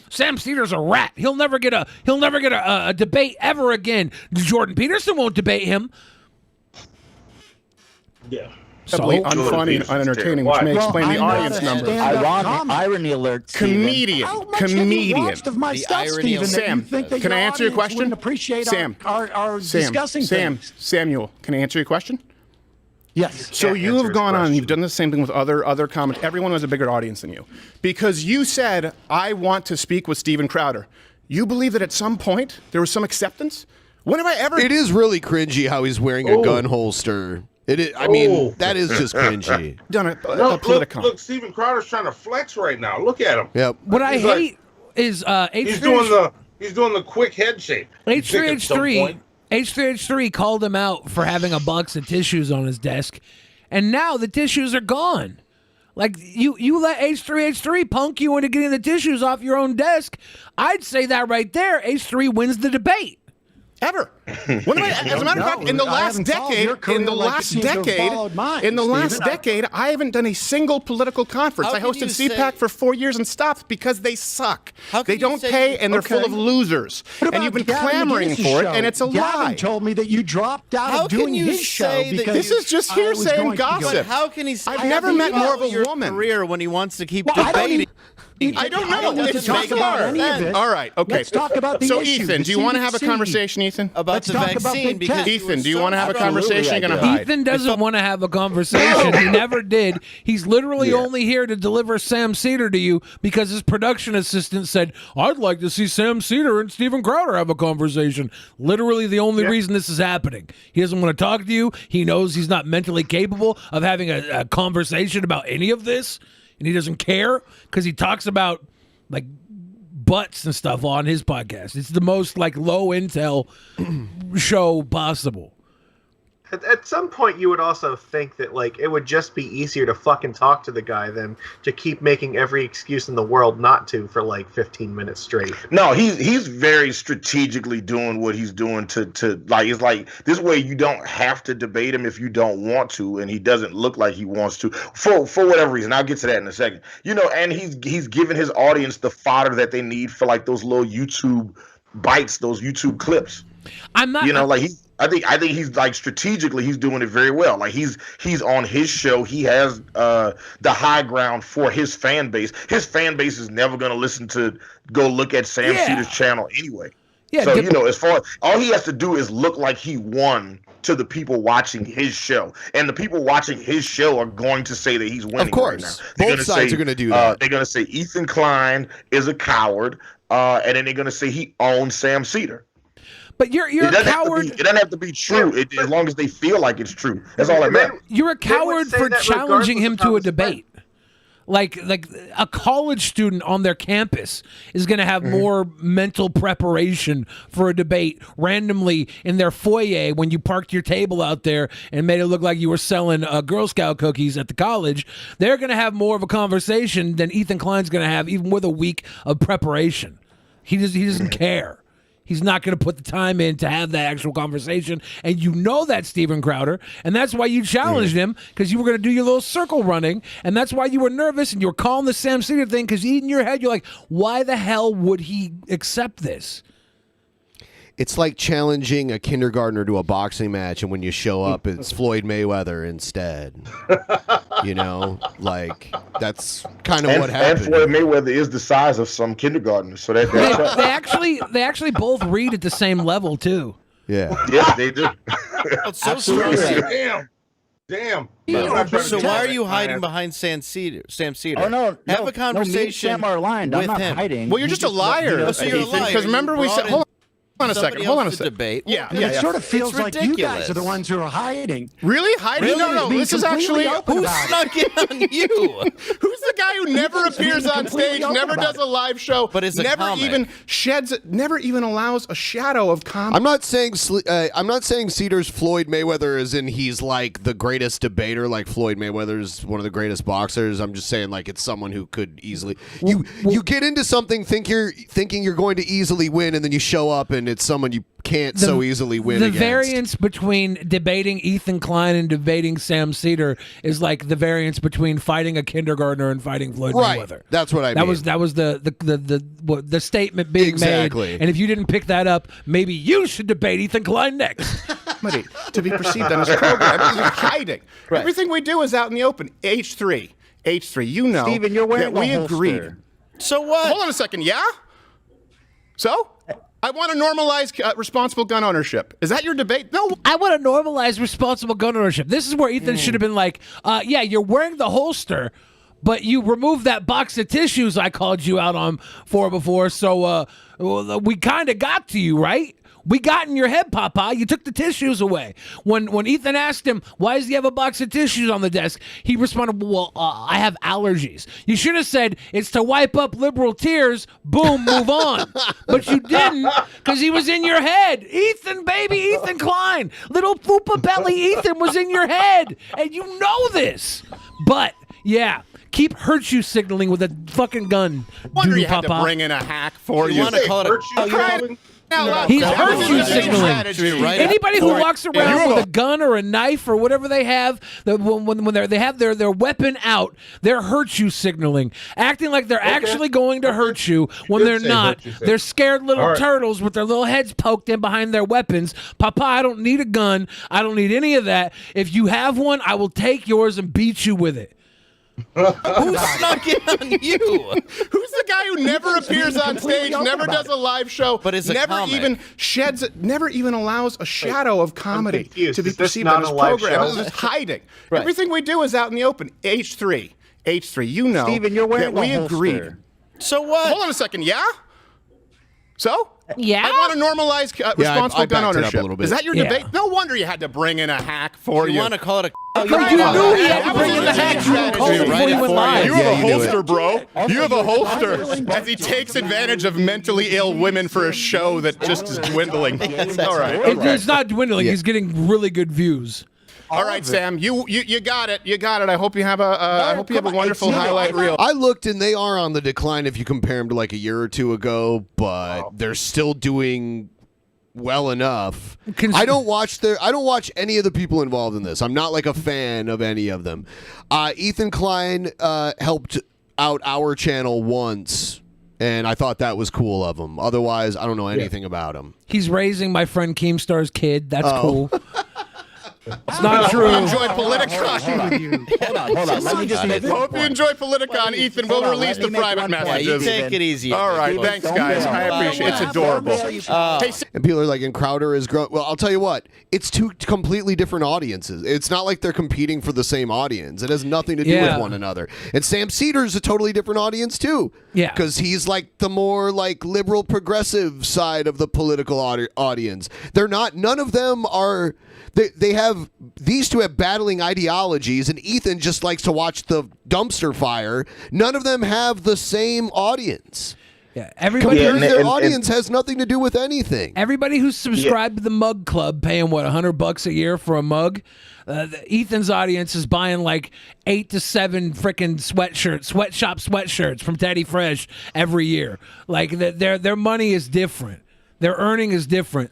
Sam Seder's a rat. He'll never get a debate ever again. Jordan Peterson won't debate him. Yeah. Simply unfunny and unentertaining, which may explain the audience numbers. Irony alert. Comedian. The irony. Sam, can I answer your question? Appreciate Sam, our discussing things. Samuel, can I answer your question? Yes. So you have gone on, you've done the same thing with other comments. Everyone has a bigger audience than you. Because you said, I want to speak with Steven Crowder. You believe that at some point there was some acceptance? When have I ever... It is really cringy how he's wearing a gun holster. It is, I mean, that is just cringy. Done it. Look, Steven Crowder's trying to flex right now. Look at him. Yep. What I hate is he's doing the quick head shape. H3 called him out for having a box of tissues on his desk, and now the tissues are gone. Like you let H3 punk you into getting the tissues off your own desk. I'd say that right there. H3 wins the debate. Ever. As a matter of fact, in the last decade, I haven't done a single political conference. I hosted CPAC for 4 years and stopped because they suck. They don't pay and they're full of losers. And you've been clamoring for it, and it's a lie. Gavin told me that you dropped out of doing his show because this is just hearsay and gossip. How can he say I've never met more of a woman career when he wants to keep debating? I don't know. Let's talk about any of it. All right. Okay. Let's talk about the So, issue, Ethan, the do you want to have a CDC. conversation, Ethan? About the vaccine? Because Ethan, do you want to have a conversation? You're going to hide. Ethan doesn't want to have a conversation. He never did. He's literally only here to deliver Sam Seder to you because his production assistant said, I'd like to see Sam Seder and Steven Crowder have a conversation. Literally the only reason this is happening. He doesn't want to talk to you. He knows he's not mentally capable of having a conversation about any of this. And he doesn't care because he talks about like butts and stuff on his podcast. It's the most like low intel show possible. At some point, you would also think that like it would just be easier to fucking talk to the guy than to keep making every excuse in the world not to for like 15 minutes straight. No, he's very strategically doing what he's doing to like it's like this way you don't have to debate him if you don't want to, and he doesn't look like he wants to for whatever reason. I'll get to that in a second. You know, and he's giving his audience the fodder that they need for like those little YouTube bites, those YouTube clips. I'm not, you know, like I think he's like strategically he's doing it very well. Like he's on his show. He has the high ground for his fan base. His fan base is never going to go look at Sam Seder's channel anyway. Yeah. So you know, as far all he has to do is look like he won to the people watching his show, and the people watching his show are going to say that he's winning. Of course, right now. both sides are going to do that. They're going to say Ethan Klein is a coward, and then they're going to say he owns Sam Seder. But you're a coward. It doesn't have to be true as long as they feel like it's true. That's all that matters. You're a coward for challenging him to a debate. Like a college student on their campus is going to have more mental preparation for a debate randomly in their foyer when you parked your table out there and made it look like you were selling Girl Scout cookies at the college. They're going to have more of a conversation than Ethan Klein's going to have, even with a week of preparation. He doesn't care. He's not going to put the time in to have that actual conversation. And you know that, Steven Crowder. And that's why you challenged him, because you were going to do your little circle running. And that's why you were nervous and you were calling the Sam Seder thing, because in your head, you're like, why the hell would he accept this? It's like challenging a kindergartner to a boxing match, and when you show up, it's Floyd Mayweather instead. You know, like that's kind of what happened. And Floyd Mayweather is the size of some kindergartners, so that they actually both read at the same level too. Yeah, yeah, they do. It's so strong. Damn. So why are you hiding behind Sam Seder? Oh no! Have a conversation Sam are aligned. I'm with not him. hiding. Well, you're just a liar. So you're a liar. Because remember we said, hold on. Hold on a second. Hold on a second. Debate. Yeah, And it sort of feels like you guys are the ones who are hiding. Really? Hiding? Really? No. Being This is completely actually open Who about it. snuck in on you? Who's the guy who never Ethan's appears being on completely stage, open never about does a live show, But is a never comic. even sheds, never even allows a shadow of comedy? I'm not saying Seder's Floyd Mayweather is in he's like the greatest debater, like Floyd Mayweather's one of the greatest boxers. I'm just saying like it's someone who could easily you get into something thinking you're going to easily win, and then you show up and it's someone you can't so easily win The against. variance between debating Ethan Klein and debating Sam Seder is like the variance between fighting a kindergartner and fighting Floyd Right. Mayweather. That's what I That mean. was the statement being Exactly. made. And if you didn't pick that up, maybe you should debate Ethan Klein next. Comedy to be perceived on this program. This is hiding. Right. Everything we do is out in the open. H3, you know Steven, you're wearing that we a holster. agreed. So what? Hold on a second. Yeah? So? I want to normalize responsible gun ownership. Is that your debate? No. I want to normalize responsible gun ownership. This is where Ethan should have been like, yeah, you're wearing the holster, but you removed that box of tissues I called you out on for before, so we kind of got to you, right? We got in your head, Papa. You took the tissues away. When Ethan asked him, why does he have a box of tissues on the desk? He responded, well, I have allergies. You should have said, it's to wipe up liberal tears. Boom, move on. But you didn't, because he was in your head. Ethan, baby, Ethan Klein. Little Fupa Belly Ethan was in your head. And you know this. But, yeah. Keep hurt you signaling with a fucking gun. Wonder you Papa. had to bring in a hack for You you. want to call it He's hurt you signaling. Anybody who walks around with a gun or a knife or whatever they have, when they have their weapon out, they're hurt you signaling, acting like they're actually going to hurt you when they're not. They're scared little turtles with their little heads poked in behind their weapons. Papa, I don't need a gun. I don't need any of that. If you have one, I will take yours and beat you with it. Who snuck in on you? Who's the guy who never appears on stage, never does a live show, but is a never comic. even sheds, never even allows a shadow of comedy to be Is this perceived not on this a live program? show? This is hiding. Right. Everything we do is out in the open. H3, you know Steven, you're wearing that we a holster. agreed. So what? Hold on a second. Yeah? So? Yeah? I want to normalize responsible I gun backed it up a ownership. little bit. Is that your Yeah. debate? No wonder you had to bring in a hack for You you. want to call it a? You knew he had to bring in the hack. You called it before you went live. You have a you knew holster, it. bro. You have a holster as he takes advantage of mentally ill women for a show that just is dwindling. All right. It's not dwindling. He's getting really good views. All right, Sam. You got it. You got it. I hope you have a wonderful highlight reel. I looked and they are on the decline if you compare them to like a year or two ago, but they're still doing well enough. I don't watch any of the people involved in this. I'm not like a fan of any of them. Ethan Klein helped out our channel once, and I thought that was cool of him. Otherwise, I don't know anything about him. He's raising my friend Keemstar's kid. That's cool. It's not true. Enjoy Politicon. Hold on. Let me just say Hope you enjoy Politicon, Ethan. We'll release the private messages. You take it easy. All right, thanks, guys. I appreciate it. It's adorable. Hey, And people are like, and Crowder is growing. Well, I'll tell you what. It's two completely different audiences. It's not like they're competing for the same audience. It has nothing to do with one another. And Sam Seder is a totally different audience too. Yeah, because he's like the more like liberal progressive side of the political audience. They're not. None of them are. They have these two have battling ideologies, and Ethan just likes to watch the dumpster fire. None of them have the same audience. Yeah, everybody. Their audience has nothing to do with anything. Everybody who's subscribed to the Mug Club, paying what $100 a year for a mug. Ethan's audience is buying like 8 to 7 freaking sweatshop sweatshirts from Teddy Fresh every year. Like their money is different. Their earning is different.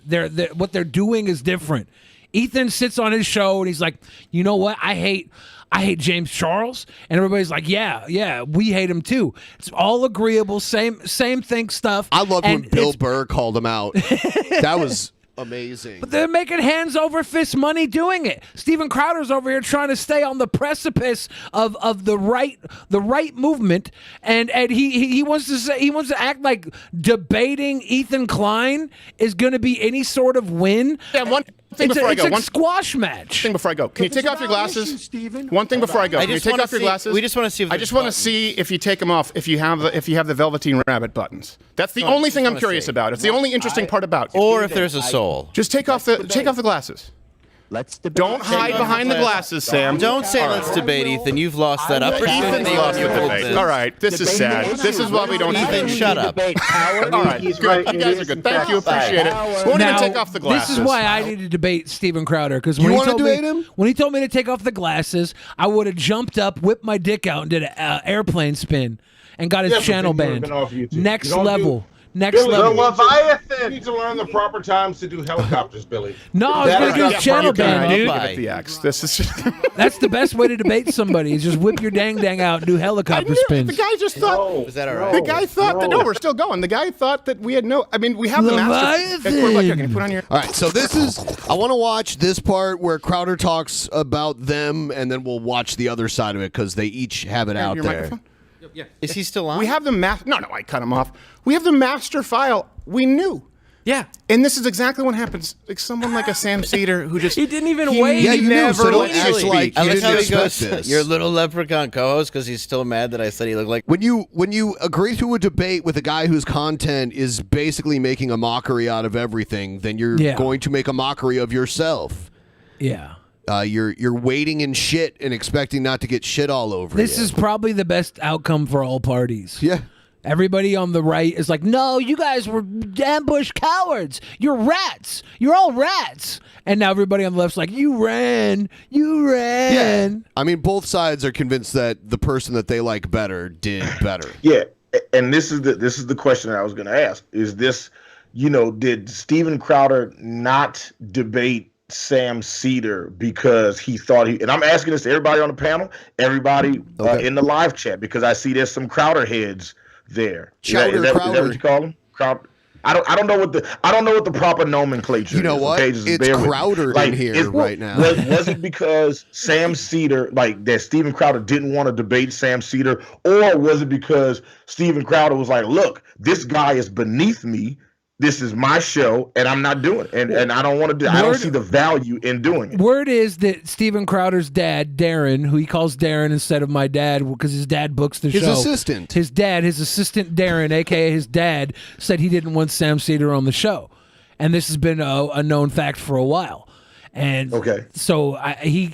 What they're doing is different. Ethan sits on his show and he's like, you know what? I hate James Charles, and everybody's like, yeah, we hate him too. It's all agreeable, same thing stuff. I loved when Bill Burr called him out. That was amazing. But they're making hands over fist money doing it. Steven Crowder's over here trying to stay on the precipice of the right movement, and he wants to act like debating Ethan Klein is going to be any sort of win. Yeah, It's before I go. a squash match. Thing before I go. Can you take off your glasses? One thing before I go. Can you take off your glasses? We just want to see. If I just want to see if you take them off. If you have the Velveteen Rabbit buttons. That's the only thing I'm curious about. It's the only interesting part about you. Or if there's a soul. Just take off the glasses. Let's debate. Don't hide behind the glasses, Sam. Don't say let's debate, Ethan. You've lost that opportunity. Ethan's lost the debate. All right, this is sad. This is why we don't. Ethan, shut up. All right, good. You guys are good. Thank you. Appreciate it. Won't even take off the glasses. This is why I need to debate Steven Crowder, because when he told me to take off the glasses, I would have jumped up, whipped my dick out, and did an airplane spin, and got his channel banned. Next level. Next Billy, level. The Leviathan. You need to learn the proper times to do helicopters, Billy. No, I was going to do his channel ban, dude. The X. This is just That's the best way to debate somebody, is just whip your dang out and do helicopter spins. The guy just thought. Is that all right? The guy thought that. No, we're still going. The guy thought that we had no. I mean, we have the master. Can you put on your? All right, so this is. I want to watch this part where Crowder talks about them, and then we'll watch the other side of it because they each have it out Your there. microphone? Yeah. Is he still on? We have the No, I cut him off. We have the master file. We knew. Yeah. And this is exactly what happens. Like someone like a Sam Seder who just he didn't even wait. Yeah, you knew. So don't actually act like I you like didn't how he expect goes, this. your little leprechaun co-host, because he's still mad that I said he looked like. When you agree to a debate with a guy whose content is basically making a mockery out of everything, then you're going to make a mockery of yourself. Yeah. You're waiting in shit and expecting not to get shit all over you. This is probably the best outcome for all parties. Yeah. Everybody on the right is like, no, you guys were ambush cowards. You're rats. You're all rats. And now everybody on the left's like, you ran. Yeah. I mean, both sides are convinced that the person that they like better did better. Yeah, and this is the question that I was going to ask. Is this, did Steven Crowder not debate Sam Seder because he thought and I'm asking this to everybody on the panel, everybody in the live chat, because I see there's some Crowder heads there. Is that what you call them? Crowder. I don't know what the proper nomenclature. You know is, what? okay? Just It's Crowder in here right now. Was it because Sam Seder, that Steven Crowder didn't want to debate Sam Seder, or was it because Steven Crowder was like, look, this guy is beneath me. This is my show, and I'm not doing it, and I don't want to do. I don't see the value in doing it. Word is that Steven Crowder's dad, Darren, who he calls Darren instead of my dad because his dad books the show. His assistant. His assistant Darren, a.k.a. his dad, said he didn't want Sam Seder on the show. And this has been a known fact for a while. And so he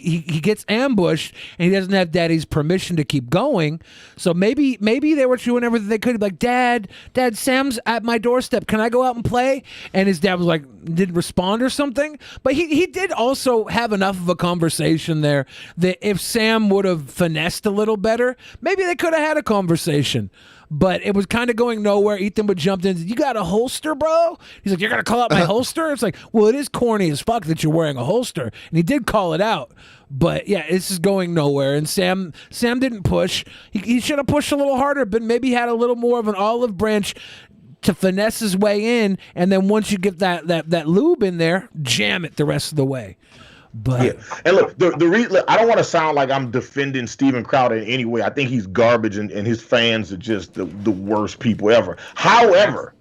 gets ambushed, and he doesn't have Daddy's permission to keep going. So maybe they were doing everything they could. Like, Dad, Sam's at my doorstep. Can I go out and play? And his dad was like, didn't respond or something. But he did also have enough of a conversation there that if Sam would have finessed a little better, maybe they could have had a conversation. But it was kind of going nowhere. Ethan would jump in. You got a holster, bro? He's like, you're going to call out my holster? It's like, well, it is corny as fuck that you're wearing a holster. And he did call it out. But, yeah, this is going nowhere. And Sam didn't push. He should have pushed a little harder, but maybe had a little more of an olive branch to finesse his way in. And then once you get that lube in there, jam it the rest of the way. But and look, the reason I don't want to sound like I'm defending Steven Crowder in any way. I think he's garbage, and his fans are just the worst people ever. However,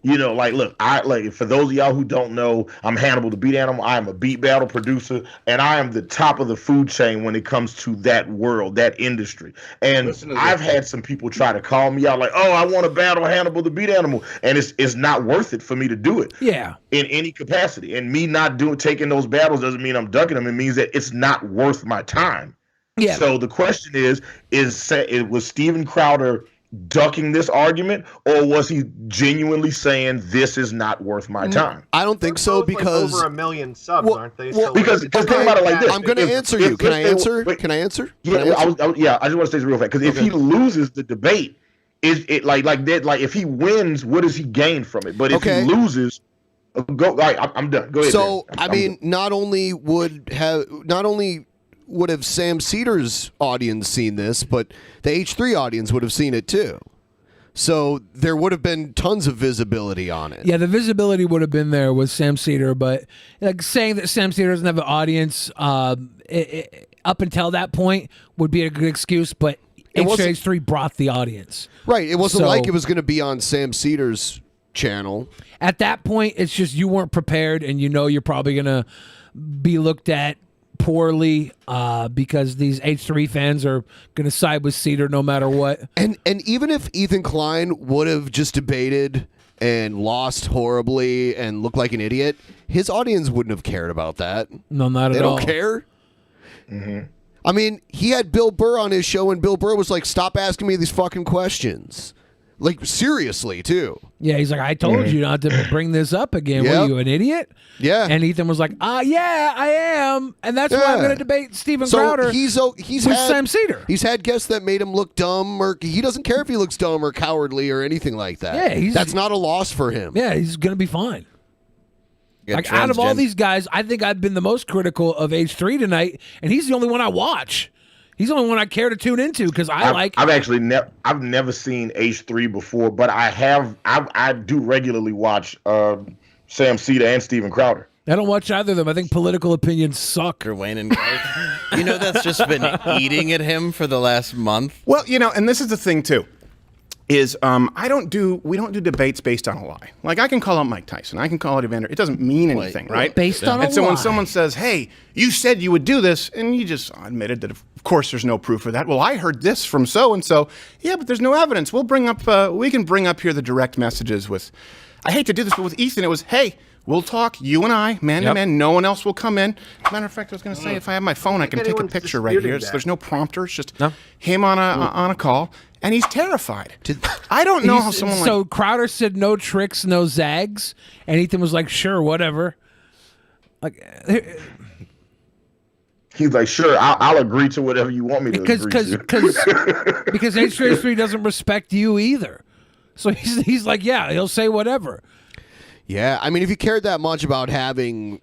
look, for those of y'all who don't know, I'm Hannibal the Beat Animal. I am a beat battle producer, and I am the top of the food chain when it comes to that world, that industry. And I've had some people try to call me out like, oh, I want to battle Hannibal the Beat Animal, and it's not worth it for me to do it. Yeah. In any capacity. And me not taking those battles doesn't mean I'm ducking them. It means that it's not worth my time. Yeah. So the question was Steven Crowder ducking this argument, or was he genuinely saying this is not worth my time? I don't think so, because over 1 million subs, aren't they? Well, because think about it like this. I'm going to answer you. Can I answer? Can I answer? Yeah, I just want to say this real fast, because if he loses the debate, if he wins, what does he gain from it? But if he loses, I'm done. Go ahead. So I mean, not only would have Sam Seder's audience seen this, but the H3 audience would have seen it too. So there would have been tons of visibility on it. Yeah, the visibility would have been there with Sam Seder, but like saying that Sam Seder doesn't have an audience up until that point would be a good excuse, but H3 brought the audience. Right. It wasn't like it was going to be on Sam Seder's channel. At that point, it's just you weren't prepared, and you know you're probably gonna be looked at poorly because these H3 fans are gonna side with Seder no matter what. And even if Ethan Klein would have just debated and lost horribly and looked like an idiot, his audience wouldn't have cared about that. No, not they at all. They don't care. I mean, he had Bill Burr on his show, and Bill Burr was like, "Stop asking me these fucking questions." Like, seriously, too. Yeah, he's like, I told you not to bring this up again. Yep. Were you an idiot? Yeah. And Ethan was like, yeah, I am. And that's why I'm going to debate Steven Crowder he's with had, Sam Seder. He's had guests that made him look dumb, or he doesn't care if he looks dumb or cowardly or anything like that. Yeah, that's not a loss for him. Yeah, he's going to be fine. Like, out of all these guys, I think I've been the most critical of H3 tonight, and he's the only one I watch. He's the only one I care to tune into because I've actually never seen H3 before, but I do regularly watch Sam Seder and Steven Crowder. I don't watch either of them. I think political opinions suck. Wayne and Clark. You know, that's just been eating at him for the last month. Well, you know, and this is the thing too, is we don't do debates based on a lie. Like, I can call out Mike Tyson, I can call out Evander. It doesn't mean anything, right? Based on a And so lie. when someone says, "Hey, you said you would do this," and you just admitted that, of course, there's no proof of that. Well, I heard this from so and so. Yeah, but there's no evidence. We'll bring up. We can bring up here the direct messages with. I hate to do this, but with Ethan, it was, "Hey, we'll talk, you and I, man to man. No one else will come in." Matter of fact, I was going to say, if I have my phone, I can take a picture right here. There's no prompter. It's just him on a call, and he's terrified. I don't know how someone like... So Crowder said no tricks, no zags, and Ethan was like, sure, whatever. Like... He's like, sure, I'll agree to whatever you want me to agree to. Because H3 doesn't respect you either. So he's like, yeah, he'll say whatever. Yeah, I mean, if you cared that much about having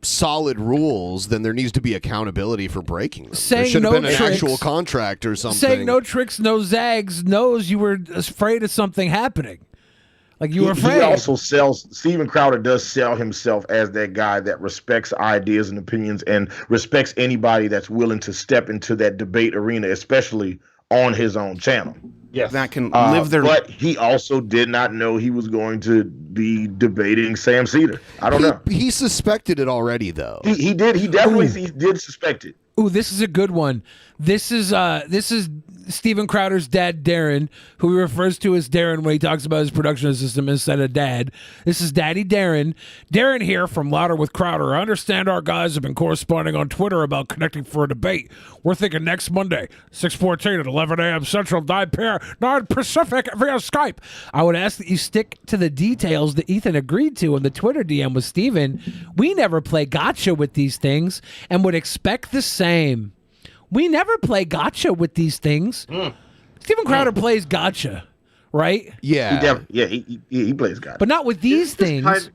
solid rules, then there needs to be accountability for breaking them. There should have been an actual contract or something. Saying no tricks, no zags knows you were afraid of something happening. Like you were afraid. He also Steven Crowder does sell himself as that guy that respects ideas and opinions and respects anybody that's willing to step into that debate arena, especially on his own channel. Yes. That can live their... But he also did not know he was going to be debating Sam Seder. I don't know. He suspected it already, though. He did. He definitely did suspect it. Ooh, this is a good one. This is Steven Crowder's dad, Darren, who he refers to as Darren when he talks about his production assistant instead of dad. This is Daddy Darren. Darren here from Louder with Crowder. I understand our guys have been corresponding on Twitter about connecting for a debate. We're thinking next Monday, 6/14 at 11 a.m. Central, 9 Pacific via Skype. I would ask that you stick to the details that Ethan agreed to in the Twitter DM with Steven. We never play gotcha with these things and would expect the same. We never play gotcha with these things. Steven Crowder plays gotcha, right? Yeah. He plays gotcha. But not with these things.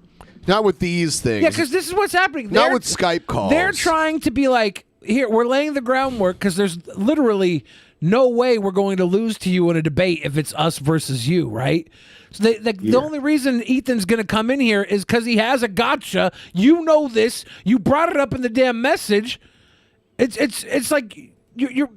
Not with these things. Yeah, because this is what's happening. Not with Skype calls. They're trying to be like, here, we're laying the groundwork because there's literally no way we're going to lose to you in a debate if it's us versus you, right? So the only reason Ethan's going to come in here is because he has a gotcha. You know this. You brought it up in the damn message. It's like you're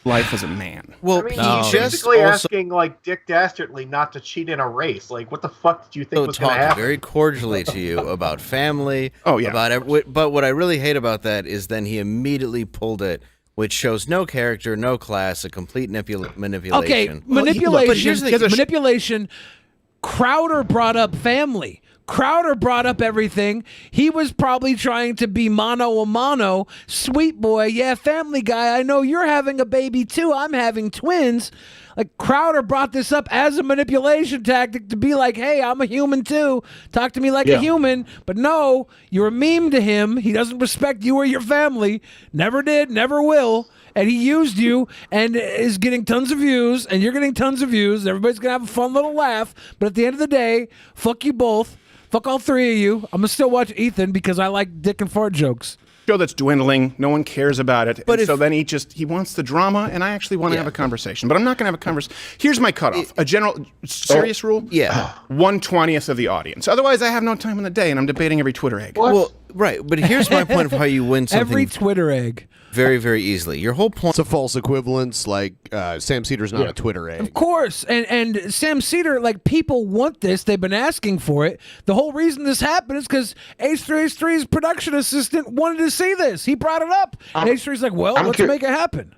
life as a man. Well, he's basically asking like Dick Dastardly not to cheat in a race. Like, what the fuck did you think was going to happen? Very cordially to you about family. Oh yeah. But what I really hate about that is then he immediately pulled it, which shows no character, no class, a complete manipulation. Okay, manipulation. Crowder brought up family. Crowder brought up everything. He was probably trying to be mano a mano. Sweet boy, yeah, family guy. I know you're having a baby too. I'm having twins. Like, Crowder brought this up as a manipulation tactic to be like, hey, I'm a human too. Talk to me like a human. But no, you're a meme to him. He doesn't respect you or your family. Never did, never will. And he used you and is getting tons of views, and you're getting tons of views. Everybody's going to have a fun little laugh. But at the end of the day, fuck you both. Fuck all three of you. I'm going to still watch Ethan because I like dick and fart jokes. Show that's dwindling. No one cares about it. But so then he wants the drama, and I actually want to have a conversation. But I'm not going to have a conversation. Here's my cutoff. A general, serious rule? Yeah. 1/20th of the audience. Otherwise, I have no time in the day, and I'm debating every Twitter egg. Well, Right, but here's my point of how you win something. Every Twitter egg. Very, very easily. Your whole point. It's a false equivalence. Like Sam Seder's not a Twitter egg. Of course, and Sam Seder, like, people want this. They've been asking for it. The whole reason this happened is because H3's production assistant wanted to see this. He brought it up. And H3's like, well, let's make it happen.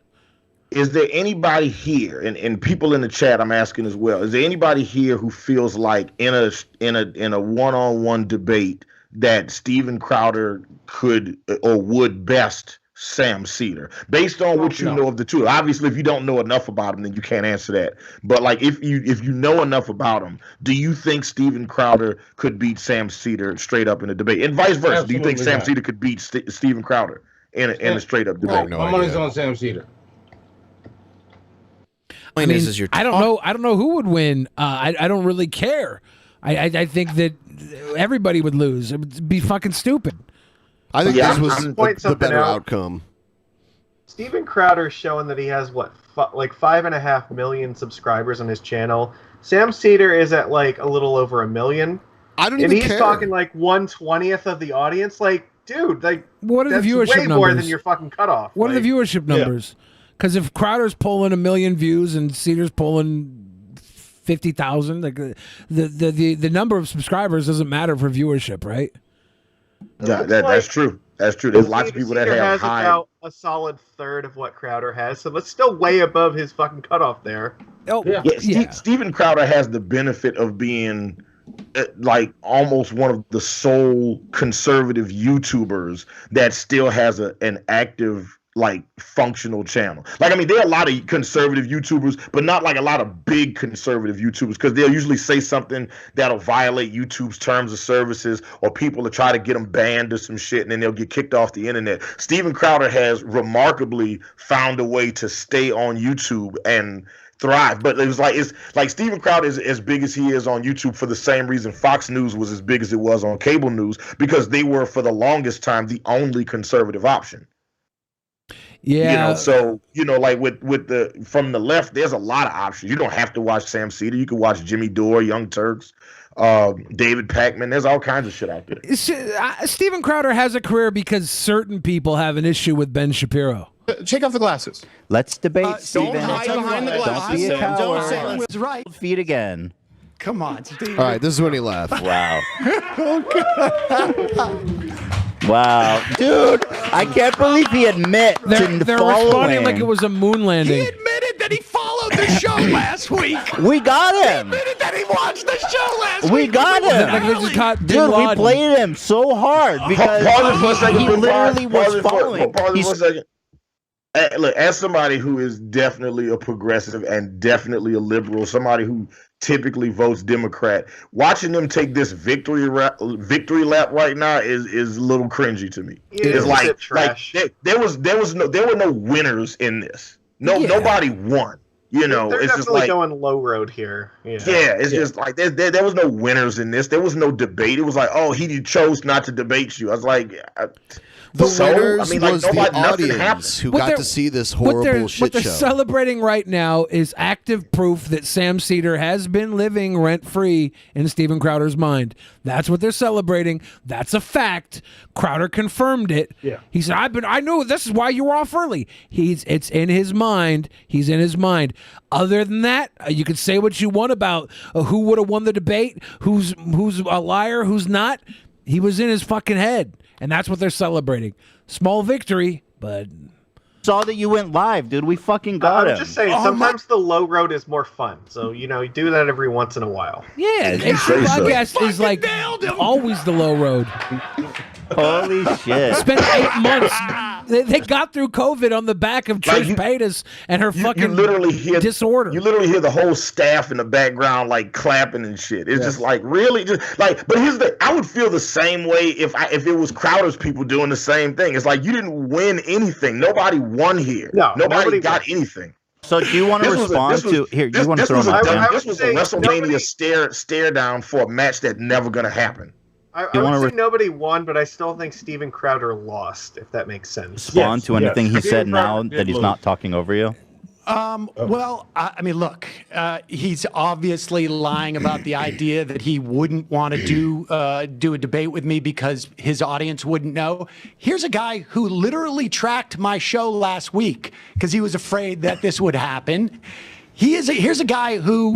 Is there anybody here, and people in the chat I'm asking as well, is there anybody here who feels like in a one-on-one debate that Steven Crowder could or would best Sam Seder, based on what you know of the two? Obviously, if you don't know enough about him, then you can't answer that. But like, if you know enough about him, do you think Steven Crowder could beat Sam Seder straight up in a debate, and vice versa? Absolutely. Do you think Sam Seder could beat Steven Crowder in a straight up debate? My money's on Sam Seder. I mean, I don't know who would win. I don't really care. I think that everybody would lose. It would be fucking stupid. I think this was the better outcome. Steven Crowder's showing that he has like 5.5 million subscribers on his channel. Sam Seder is at like a little over 1 million. I don't even care. And he's talking like 1/20th of the audience. Like, dude, like, what are the that's viewership way more numbers? than your fucking cutoff. What are the viewership numbers? Because if Crowder's pulling 1 million views and Seder's pulling 50,000, like the number of subscribers doesn't matter for viewership, right? Yeah, that's true. That's true. There's lots of people that have high. About a solid third of what Crowder has, so that's still way above his fucking cutoff there. Oh, Steven Crowder has the benefit of being like almost one of the sole conservative YouTubers that still has an active, like, functional channel. Like, I mean, there are a lot of conservative YouTubers, but not like a lot of big conservative YouTubers, because they'll usually say something that'll violate YouTube's terms of services, or people will try to get them banned or some shit, and then they'll get kicked off the internet. Steven Crowder has remarkably found a way to stay on YouTube and thrive. But it's like Steven Crowder is as big as he is on YouTube for the same reason Fox News was as big as it was on cable news, because they were for the longest time the only conservative option. Yeah. So like with the from the left, there's a lot of options. You don't have to watch Sam Seder. You can watch Jimmy Dore, Young Turks, David Pakman. There's all kinds of shit out there. Steven Crowder has a career because certain people have an issue with Ben Shapiro. Take off the glasses. Let's debate, Steven. Don't hide behind the glasses. Don't be a coward. Don't say it was right. Feet again. Come on, Steve. All right, this is when he laughed. Wow. Wow, dude! I can't believe he admit They're responding like it was a moon landing. He admitted that he followed the show last week. We got him. He admitted that he watched the show last week. We got him. Like they just caught Bin Dude, we Laden. played him so hard because he literally was following. Pause it for a second. Look, as somebody who is definitely a progressive and definitely a liberal, somebody who typically votes Democrat, watching them take this victory lap right now is a little cringy to me. It's like trash. There were no winners in this. Nobody won. They're it's just definitely like going low road here. It's just like there was no winners in this. There was no debate. It was like, oh, he chose not to debate you. I was like, the winners was the audience who got to see this horrible shit What they're show. celebrating right now is active proof that Sam Seder has been living rent-free in Steven Crowder's mind. That's what they're celebrating. That's a fact. Crowder confirmed it. Yeah. He said, I knew this is why you were off early. It's in his mind. He's in his mind. Other than that, you can say what you want about who would have won the debate, who's a liar, who's not. He was in his fucking head. And that's what they're celebrating. Small victory, but... Saw that you went live, dude. We fucking got him. I'm just saying, sometimes the low road is more fun. So, you do that every once in a while. Yeah, podcast is like always the low road. Holy shit. Spent 8 months. They got through COVID on the back of Trish Paytas and her fucking disorder. You literally hear the whole staff in the background like clapping and shit. It's just like, really? Just like, but here's I would feel the same way if it was Crowder's people doing the same thing. It's like, you didn't win anything. Nobody won here. Nobody got anything. So do you want to respond to here? You want to throw him This was a WrestleMania stare down for a match that never gonna happen. I would say nobody won, but I still think Steven Crowder lost, if that makes sense. Respond to anything he said now that he's not talking over you? Well, I mean, look, he's obviously lying about the idea that he wouldn't want to do a debate with me because his audience wouldn't know. Here's a guy who literally tracked my show last week because he was afraid that this would happen. Here's a guy who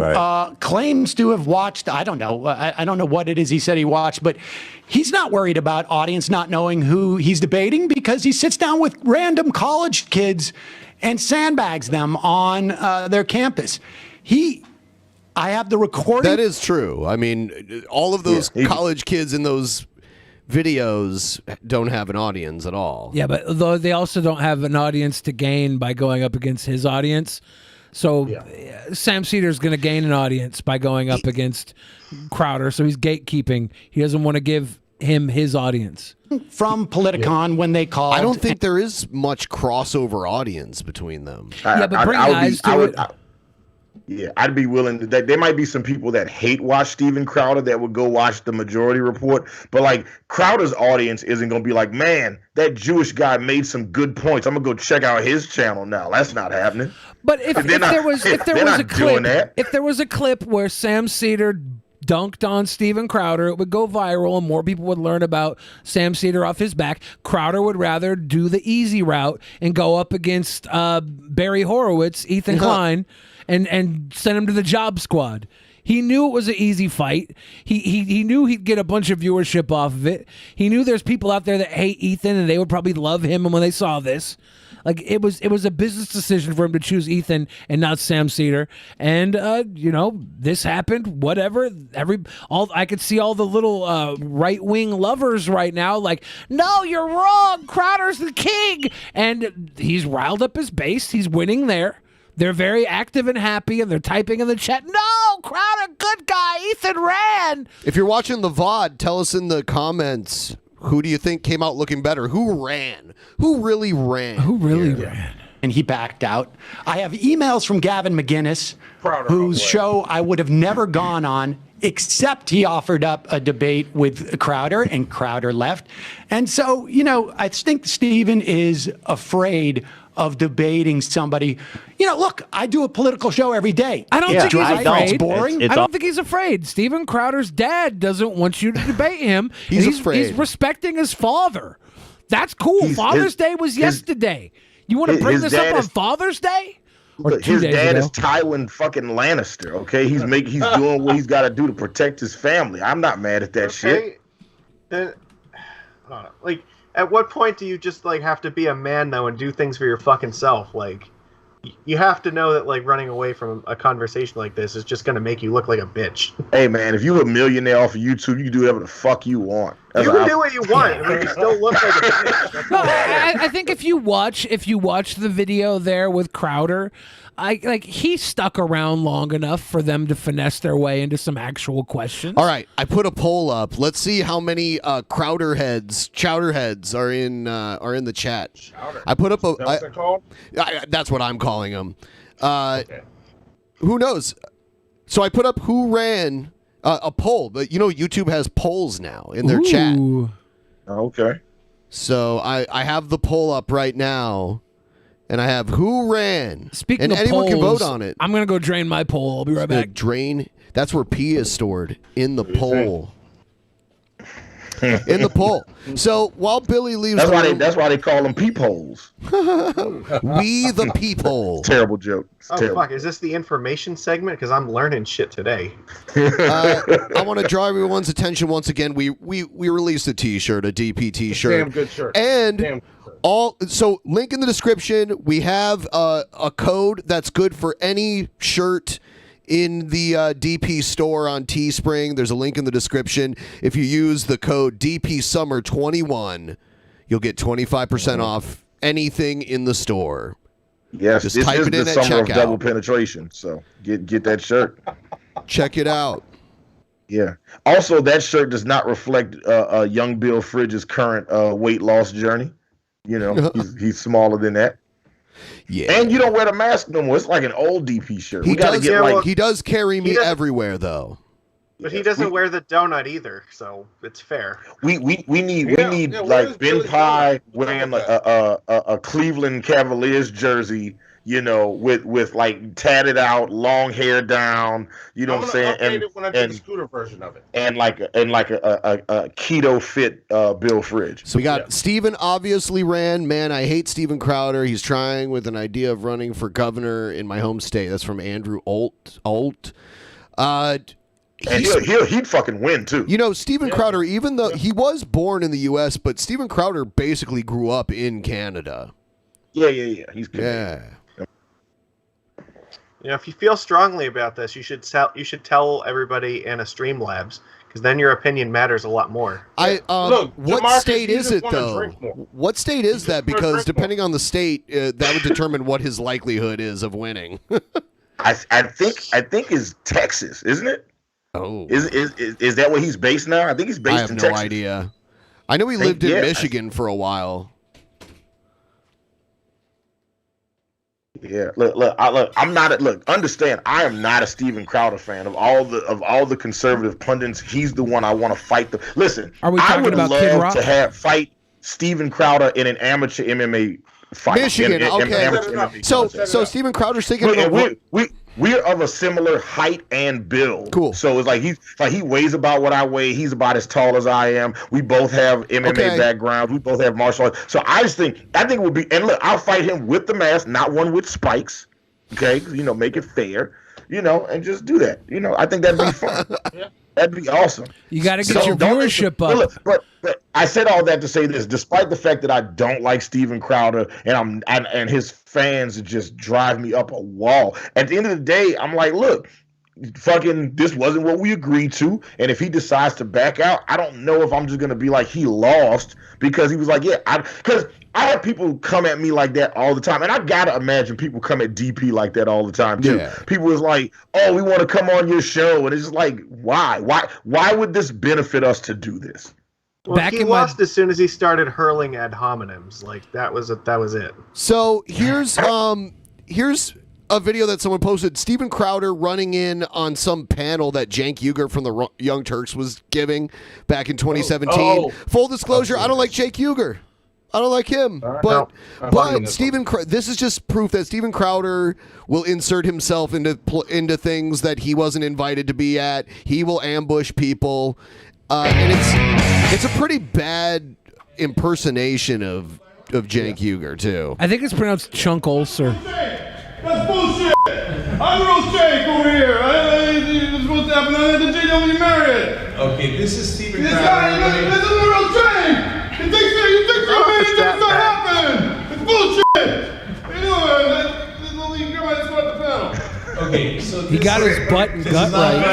claims to have watched, I don't know what it is he said he watched, but he's not worried about audience not knowing who he's debating because he sits down with random college kids and sandbags them on their campus. I have the recording. That is true. I mean, all of those college kids in those videos don't have an audience at all. Yeah, but though they also don't have an audience to gain by going up against his audience. So Sam Seder is going to gain an audience by going up against Crowder. So he's gatekeeping. He doesn't want to give him his audience. From Politicon when they called. I don't think there is much crossover audience between them. But bring eyes to it. Yeah, I'd be willing to. There might be some people that hate watch Steven Crowder that would go watch the Majority Report, but like Crowder's audience isn't going to be like, man, that Jewish guy made some good points. I'm gonna go check out his channel now. That's not happening. But if there was a clip where Sam Seder dunked on Steven Crowder, it would go viral and more people would learn about Sam Seder off his back. Crowder would rather do the easy route and go up against Barry Horowitz, Ethan Klein, and send him to the job squad. He knew it was an easy fight. He knew he'd get a bunch of viewership off of it. He knew there's people out there that hate Ethan and they would probably love him when they saw this. Like it was a business decision for him to choose Ethan and not Sam Seder. And this happened. Whatever. I could see all the little right wing lovers right now. Like, no, you're wrong. Crowder's the king, and he's riled up his base. He's winning there. They're very active and happy, and they're typing in the chat, no, Crowder, good guy, Ethan ran. If you're watching the VOD, tell us in the comments, who do you think came out looking better? Who ran? Who really ran? Who really ran? And he backed out. I have emails from Gavin McGinnis, whose show I would have never gone on, except he offered up a debate with Crowder, and Crowder left. And so, I think Steven is afraid of debating somebody. Look, I do a political show every day. I don't think he's afraid. It's boring. I don't think he's afraid. Steven Crowder's dad doesn't want you to debate him. He's afraid. He's respecting his father. That's cool. Father's Day was yesterday. You want to bring this up on Father's Day? His dad is Tywin fucking Lannister. Okay, he's doing what he's got to do to protect his family. I'm not mad at that shit. Then, at what point do you just have to be a man though and do things for your fucking self? You have to know that running away from a conversation like this is just going to make you look like a bitch. Hey man, if you're a millionaire off of YouTube, you can do whatever the fuck you want. You can do what you want. I mean, you still look like a bitch. No, I think if you watch the video there with Crowder, he stuck around long enough for them to finesse their way into some actual questions. All right, I put a poll up. Let's see how many chowder heads are in the chat. Chowder. I put up a. What's that called? That's what I'm calling them. Okay. Who knows? So I put up who ran a poll, but YouTube has polls now in their chat. Okay. So I have the poll up right now. And I have who ran. Speaking of anyone polls, can vote on it. I'm going to go drain my poll. I'll be right back. Drain. That's where pee is stored, in the poll. In the poll. So while Billy leaves that's why they call them peepholes. We the peephole. Terrible joke. Fuck, is this the information segment? Because I'm learning shit today. I want to draw everyone's attention once again. We released a t-shirt, a DP t-shirt. Damn good shirt. And so link in the description. We have a code that's good for any shirt in the DP store on Teespring. There's a link in the description. If you use the code DPSummer21, you'll get 25% off anything in the store. Yes, just this type is it in the at summer of checkout. double penetration. So get that shirt. Check it out. Yeah. Also, that shirt does not reflect young Bill Fridge's current weight loss journey. He's smaller than that. Yeah. And you don't wear the mask no more. It's like an old DP shirt. He does carry me everywhere though. But he doesn't wear the donut either, so it's fair. We need BENPAI wearing a Cleveland Cavaliers jersey, you know, with like tatted out, long hair down, you know what I'm saying? And when I do the scooter version of it. And like a keto fit Bill Fridge. So we got Steven obviously ran. Man, I hate Steven Crowder. He's trying with an idea of running for governor in my home state. That's from Andrew Alt. And he'd fucking win too. You know, Steven Crowder, even though he was born in the U.S., but Steven Crowder basically grew up in Canada. Yeah. He's Canadian. You know, if you feel strongly about this, you should tell everybody in a Streamlabs, because then your opinion matters a lot more. Look, what state is it though? What state is that? Because depending on the state, that would determine what his likelihood is of winning. I think it's Texas, isn't it? Oh, is that where he's based now? I think he's based in Texas. I have no idea. I know he lived in Michigan for a while. Yeah, understand, I am not a Steven Crowder fan. Of all the conservative pundits, he's the one I want to fight. Listen, are we talking about Kid Rock? To fight Steven Crowder in an amateur MMA fight. Michigan, okay. So Steven Crowder's thinking we're of a similar height and build. Cool. So it's like he weighs about what I weigh. He's about as tall as I am. We both have MMA backgrounds. We both have martial arts. So I think it would be. And look, I'll fight him with the mask, not one with spikes. Okay, you know, make it fair. You know, and just do that. You know, I think that'd be fun. That'd be awesome. You got to get your viewership up. But I said all that to say this: despite the fact that I don't like Steven Crowder and his fans just drive me up a wall, at the end of the day, I'm like, look, fucking, this wasn't what we agreed to, and if he decides to back out, I don't know if I'm just gonna be like he lost because he was like, because I have people come at me like that all the time, and I gotta imagine people come at DP like that all the time too. Yeah. People is like, "Oh, we want to come on your show," and it's just like, why would this benefit us to do this? Well, he lost as soon as he started hurling ad hominems. Like that was it. So here's a video that someone posted. Steven Crowder running in on some panel that Cenk Uygur from the Young Turks was giving back in 2017. Full disclosure, I don't like Cenk Uygur. I don't like him, but this is just proof that Steven Crowder will insert himself into things that he wasn't invited to be at. He will ambush people, and it's a pretty bad impersonation of Cenk Uygur too. I think it's pronounced Chunk Ulcer. That's bullshit! I'm real Cenk over here. This is supposed to happen. I had the JW Marriott. Okay, this is Steven This Crowder. isn't the real Cenk! You think so many things that happen! It's bullshit! You know, you can come out and sweat the panel. Okay, so He got his butt and gut right.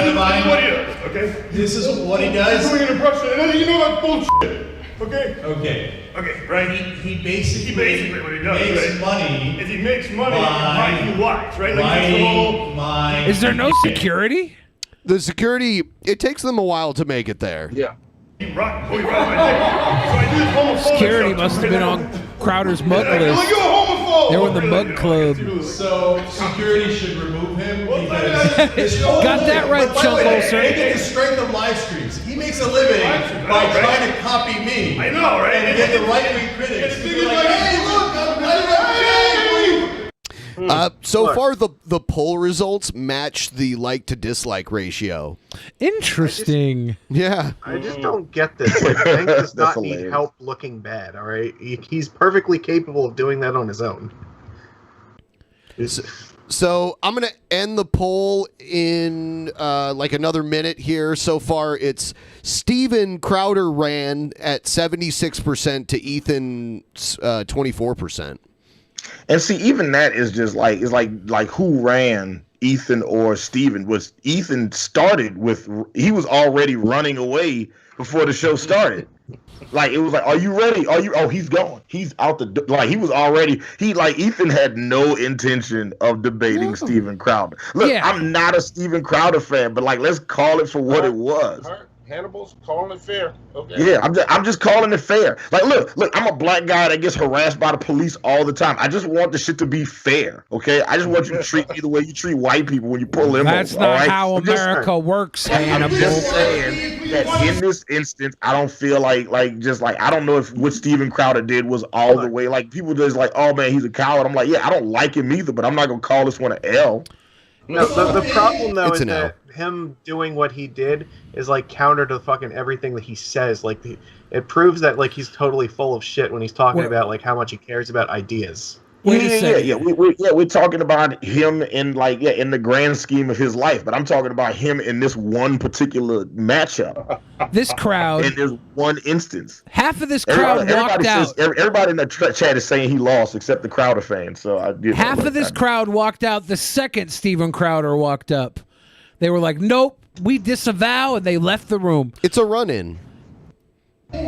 This is what he does. He's doing an impression, and then you know that's bullshit. Okay, right. He basically what he does makes money. Is he makes money by he lies, right? Like Is there no security? The security, it takes them a while to make it there. Yeah. Security must have been on Crowder's mug list. They were in the mug club. So security should remove him because Got that right, Chunk Ulcer. Look at the strength of live streams. He makes a living by trying to copy me. I know, right? And get the right-wing critics. Like, hey, look, I'm So far, the poll results match the like to dislike ratio. Interesting. Yeah. I just don't get this. Like, Cenk does not need help looking bad, all right? He's perfectly capable of doing that on his own. So I'm going to end the poll in like another minute here. So far, it's Steven Crowder ran at 76% to Ethan's 24%. And see, even that is just like, it's like who ran, Ethan or Steven? Was Ethan started with, he was already running away before the show started. Like, it was like, are you ready? Oh, he's gone. He's out the door. Like, he was already, Ethan had no intention of debating Steven Crowder. Look, I'm not a Steven Crowder fan, but like, let's call it for what it was. Hannibal's calling it fair. Okay. Yeah, I'm just calling it fair. Like, look, I'm a black guy that gets harassed by the police all the time. I just want the shit to be fair, okay? I just want you to treat me the way you treat white people when you pull limos. That's not how America works, Hannibal. I'm just saying that in this instance, I don't feel like I don't know if what Steven Crowder did was all the way. Like, people just like, oh man, he's a coward. I'm like, yeah, I don't like him either, but I'm not gonna call this one an L. No, the problem though is that him doing what he did is like counter to fucking everything that he says. Like it proves that like he's totally full of shit when he's talking about like how much he cares about ideas. We're talking about him in in the grand scheme of his life, but I'm talking about him in this one particular matchup. This crowd in this one instance. Half of this crowd walked out. Everybody in the chat is saying he lost, except the Crowder fans. So I did. Half of this crowd walked out the second Steven Crowder walked up. They were like, "Nope, we disavow," and they left the room. It's a run-in. I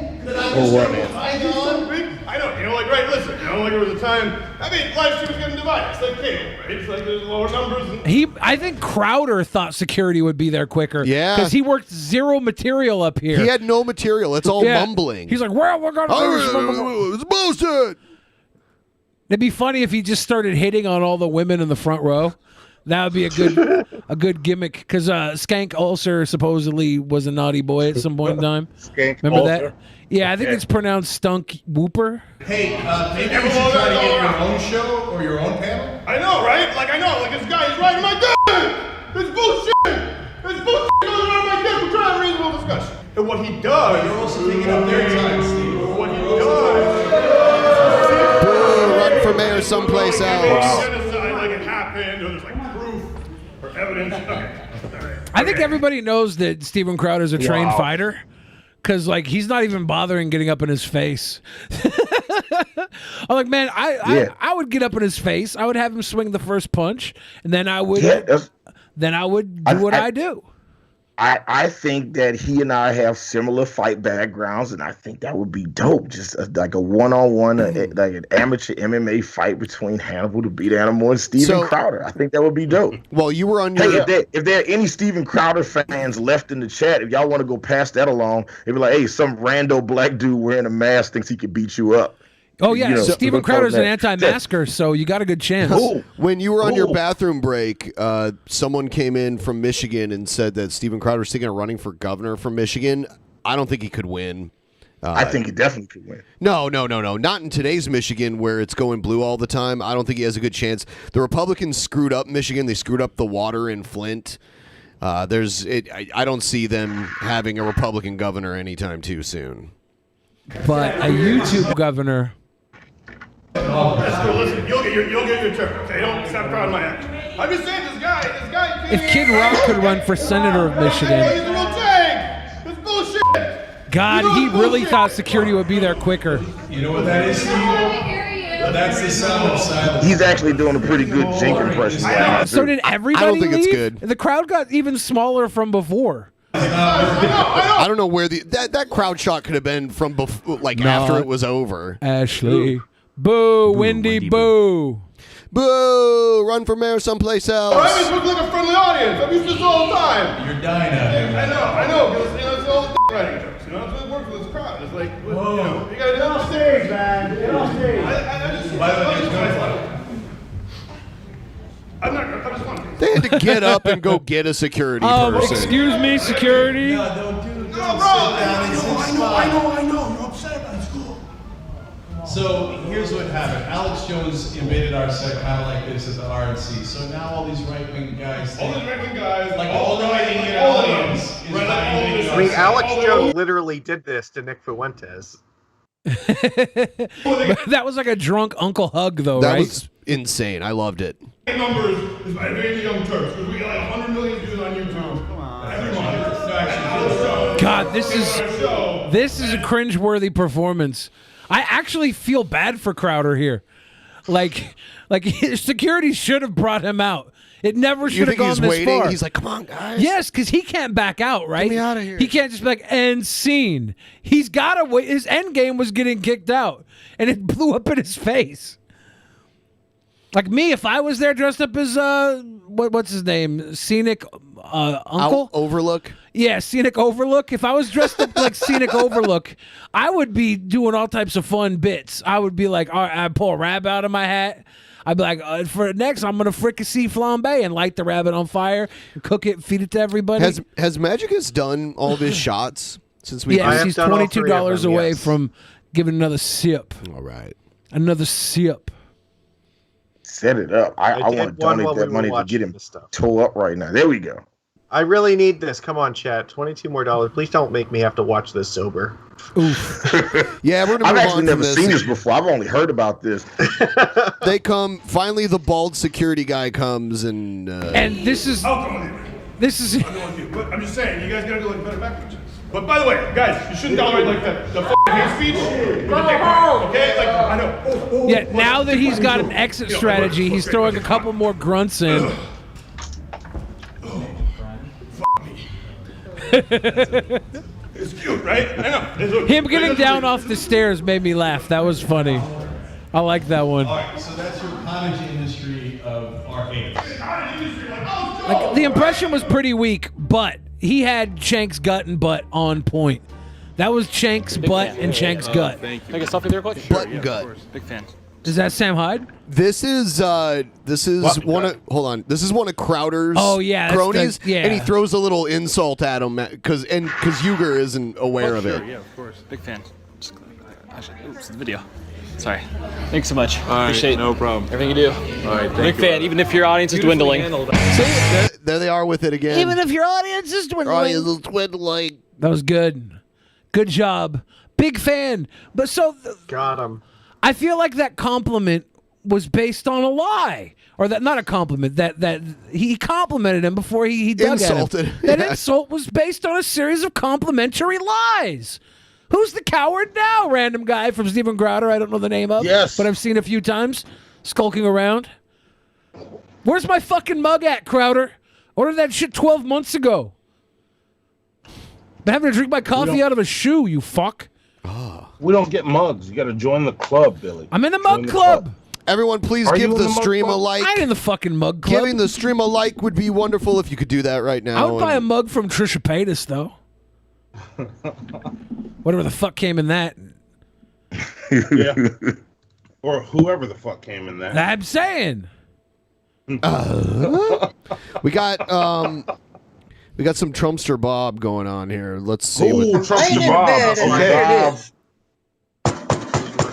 know, like, right, listen, like, there was a time, I mean, live stream was getting divided. It's like cable, right? It's like there's lower numbers. I think Crowder thought security would be there quicker. Yeah. Because he worked zero material up here. He had no material. It's all mumbling. He's like, well, we're going to it's bullshit. It'd be funny if he just started hitting on all the women in the front row. That would be a good gimmick. Because Cenk also supposedly was a naughty boy at some point in time. Cenk Remember Ulcer? that? Yeah, I think it's pronounced Stunk Whooper. Hey, maybe you should try to get your own show or your own panel? I know, right? Like, this guy is right in my god! It's bullshit! It's bullshit going around my dick. We're trying to have a reasonable discussion. And what he does... You're also taking up their time, Steve. What he does... Boo, run for mayor someplace else. Genocide like it happened, or there's like proof or evidence. Okay. I think everybody knows that Steven Crowder's a trained fighter. Because, like, he's not even bothering getting up in his face. I'm like, man, I would get up in his face. I would have him swing the first punch, and then I would do what I do. I think that he and I have similar fight backgrounds, and I think that would be dope. Just like a one-on-one, like an amateur MMA fight between Hannibal the Beat Animal and Steven Crowder. I think that would be dope. Well, you were on your... Hey, if there are any Steven Crowder fans left in the chat, if y'all want to go pass that along, it'd be like, hey, some rando black dude wearing a mask thinks he could beat you up. Oh, yeah. Steven Crowder's an anti-masker, so you got a good chance. When you were on your bathroom break, someone came in from Michigan and said that Steven Crowder's thinking of running for governor from Michigan. I don't think he could win. I think he definitely could win. No. Not in today's Michigan where it's going blue all the time. I don't think he has a good chance. The Republicans screwed up Michigan. They screwed up the water in Flint. I don't see them having a Republican governor anytime too soon. But a YouTube governor... That's cool. Listen, you'll get your turn. Okay, don't stop crowding my act. I'm just saying, this guy. If Kid Rock could run for senator of Michigan... He's a real tank. It's bullshit. God, he really thought security would be there quicker. You know what that is, Steve? That's the sound of silence. He's actually doing a pretty good Cenk impression. So did everybody I don't think leave? it's good. The crowd got even smaller from before. I don't know where that crowd shot could have been from after it was over. Ashley. Boo, Wendy, boo. Boo, run for mayor someplace else. I'm supposed to look like a friendly audience. I'm used to this all the time. You're dying out here. I know, because it's all the writing jokes. That's what it works with this crowd. It's like, you gotta get off stage, man. Get off stage. I just want to. They had to get up and go get a security person. Excuse me, security. No, don't do it. No, bro. I know. You're upset about it. It's cool. So here's what happened. Alex Jones invaded our set kind of like this at the RNC. So now all these right-wing guys, All these right-wing guys, like all the right-wing audience, is I mean, Alex Jones literally did this to Nick Fuentes. That was like a drunk uncle hug, though, That right? was insane. I loved it. numbers is by invading the Young Turks, because we got like 100 million views on YouTube. Every month. God, this is a cringeworthy performance. I actually feel bad for Crowder here. Like security should have brought him out. It never should have gone this waiting? far. He's like, come on, guys. Yes, because he can't back out, right? Get me out of here. He can't just be like, end scene. He's got to wait. His end game was getting kicked out, and it blew up in his face. I just want to say, they had to get up and go get a security person. His end game was getting kicked out, and it blew up in his face. He got to wait. His end game was getting kicked out, and it blew up in his face. Like me, if I was there dressed up as what's his name, Scenic Uncle Overlook. Yeah, Scenic Overlook. If I was dressed up like Scenic Overlook, I would be doing all types of fun bits. I would be like, all right, I'd pull a rabbit out of my hat. I'd be like, for next, I'm gonna fricassee flambe and light the rabbit on fire, cook it, feed it to everybody. Has Magicus done all of his shots since we? Yes, he's $22 away from giving another sip. All right, another sip. Set it up. I want to donate that money to get him towed up right now. There we go. I really need this. Come on, chat. $22 more. Please don't make me have to watch this sober. Oof. Yeah, we're gonna I've move actually on never from seen this before. I've only heard about this. They come. Finally, the bald security guy comes and. And this is. This is. I'm just saying, you guys gotta do like better background checks. But by the way, guys, you shouldn't tolerate like the hate speech. Okay, like I know. Yeah, now that he's got an exit strategy, he's throwing a couple more grunts in. It's cute, right? I know. Him getting down off the stairs made me laugh. That was funny. I like that one. All right, so that's your cottage industry of our age. Like, the impression was pretty weak, but he had Cenk's gut and butt on point. That was Cenk's butt and Cenk's gut. Thank you. Can I get a selfie there, quick? Butt and gut. Big fan. Is that Sam Hyde? This is one of hold on. This is one of Crowder's cronies, yeah. and he throws a little insult at him because Uger isn't aware of it. Yeah, of course. Big fan. Oops, the video. Sorry. Thanks so much. All right, Appreciate no problem. everything you do. All right, thank Big you. fan, even if your audience is dwindling. See, there they are with it again. Even if your audience is dwindling. That was good. Good job. Big fan. But so... Got him. I feel like that compliment was based on a lie. Or that, not a compliment, that he complimented him before he dug Insulted. at him. That Yeah. insult was based on a series of complimentary lies. Who's the coward now? Random guy from Steven Crowder, I don't know the name of. Yes. But I've seen a few times, skulking around. Where's my fucking mug at, Crowder? Ordered that shit 12 months ago. Been having to drink my coffee out of a shoe, you fuck. We don't get mugs. You got to join the club, Billy. I'm in the Join mug club. Everyone, please Are give you in the the mug stream a club? like. I ain't in the fucking mug club. Giving the stream a like would be wonderful if you could do that right now. I would buy a mug from Trisha Paytas, though. Whatever the fuck came in that. Yeah. Or whoever the fuck came in that. I'm saying. We got some Trumpster Bob going on here. Let's see. Ooh, what Trumpster Bob. Okay.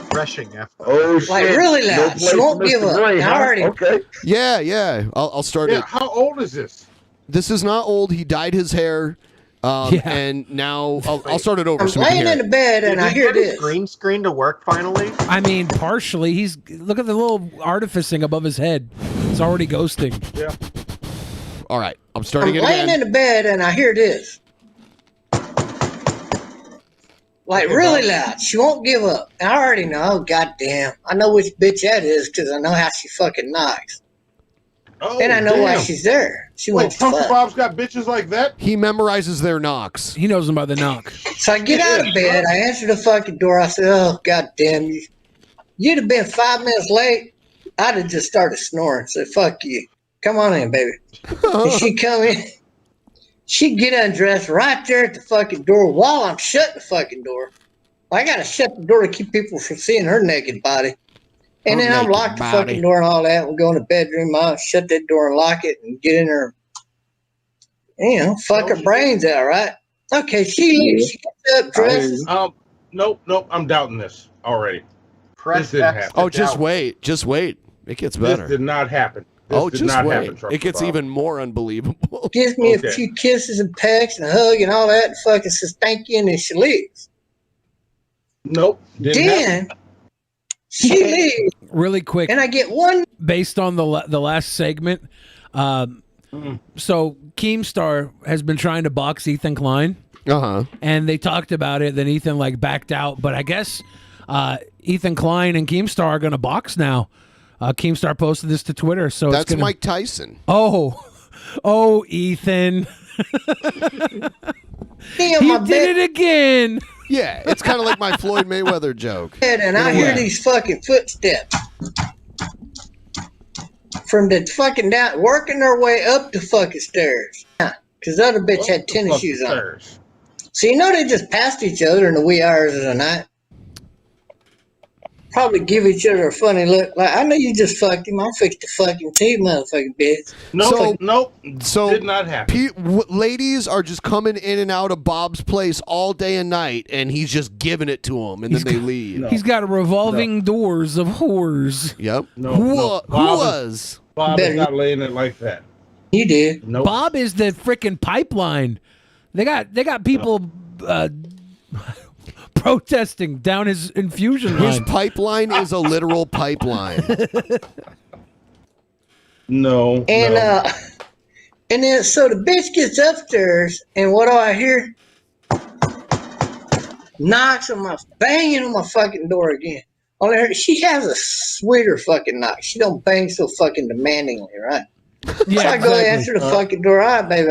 Refreshing after. Oh shit! Like, really loud. No She place won't for give Mr. up. Gray, I huh? already- Okay. Yeah. I'll start Yeah, it. how old is this? This is not old. He dyed his hair, and now I'll start it over. I'm so we can laying hear in it. the bed and I Did he hear get his this. green screen to work finally? I mean, partially. Look at the little artificing above his head. It's already ghosting. Yeah. All right, I'm starting I'm it laying again. in the bed and I hear this. Like really loud. She won't give up. I already know. Oh, goddamn. I know which bitch that is because I know how she fucking knocks. Oh, And I know why damn. she's there. She Wait, wants Trumpster fuck. Bob's got bitches like that? He memorizes their knocks. He knows them by the knock. So I get out of bed. I answer the fucking door. I said, oh, goddamn you. You'd have been 5 minutes late. I'd have just started snoring. Said, fuck you. Come on in, baby. And she come in. She'd get undressed right there at the fucking door while I'm shutting the fucking door. I got to shut the door to keep people from seeing her naked body. And Her then I'm naked locked the body. fucking door and all that. We'll go in the bedroom. I'll shut that door and lock it and get in there. Fuck her brains out, right? Okay, she leaves. She gets up, dresses. Nope. I'm doubting this already. Press This didn't X happen. to Oh, just doubt. wait. Just wait. It gets This better. did not happen. This Oh, did just not wait. happen, Trumpster It gets Bob. even more unbelievable. Gives me Okay. a few kisses and pecks and a hug and all that. And fucking says thank you, and then she leaves. Nope. Didn't happen. Then she leaves, Really quick, and I get one. based on the last segment. So Keemstar has been trying to box Ethan Klein. And they talked about it. Then Ethan backed out. But I guess Ethan Klein and Keemstar are going to box now. Keemstar posted this to Twitter. So That's it's gonna... Mike Tyson. Oh, Ethan. He He did it again. Yeah, it's kind of like my Floyd Mayweather joke. And I hear these fucking footsteps. from the fucking down, working their way up the fucking stairs. Because the other bitch had tennis shoes on. So you know they just passed each other in the wee hours of the night. Probably give each other a funny look. Like, I know you just fucked him. I'll fix the fucking tea, motherfucking bitch. So did not happen. Ladies are just coming in and out of Bob's place all day and night, and he's just giving it to them, and then they leave. He's got revolving doors of whores. Yep. Who was? Bob is not laying it like that. You did. Nope. Bob is the freaking pipeline. They got people protesting down his infusion line. His pipeline is a literal pipeline. No. And and then so the bitch gets upstairs, and what do I hear? Banging on my fucking door again. Only her, she has a sweeter fucking knock. She don't bang so fucking demandingly, right? Yeah, so I go exactly. answer the fucking door. All right, baby.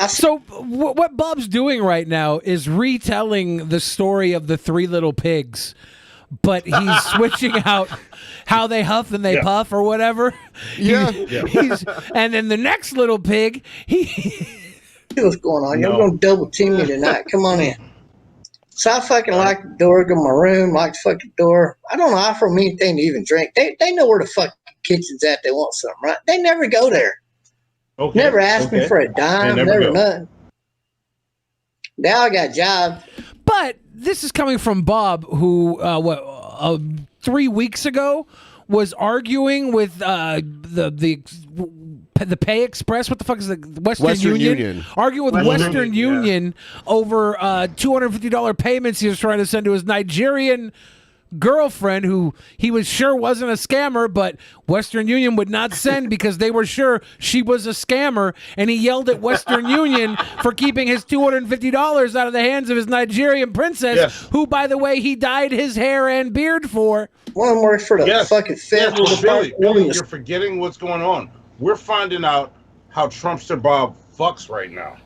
So what Bob's doing right now is retelling the story of the Three Little Pigs, but he's switching out how they huff and they puff or whatever. Yeah. And then the next little pig, what's going on? You're going to double team me tonight. Come on in. So I fucking lock the door, go to my room, lock the fucking door. I don't offer them anything to even drink. They know where the fucking kitchen's at. They want something, right? They never go there. Okay. Never ask me for a dime, never nothing. Now I got a job. But this is coming from Bob, who 3 weeks ago was arguing with the Pay Express. What the fuck is the Western Union? Arguing with Western Union over $250 payments he was trying to send to his Nigerian girlfriend, who he was sure wasn't a scammer, but Western Union would not send because they were sure she was a scammer, and he yelled at Western Union for keeping his $250 out of the hands of his Nigerian princess, who, by the way, he dyed his hair and beard for. One works for the fucking federal department. Billy, you're forgetting what's going on. We're finding out how Trumpster Bob fucks right now.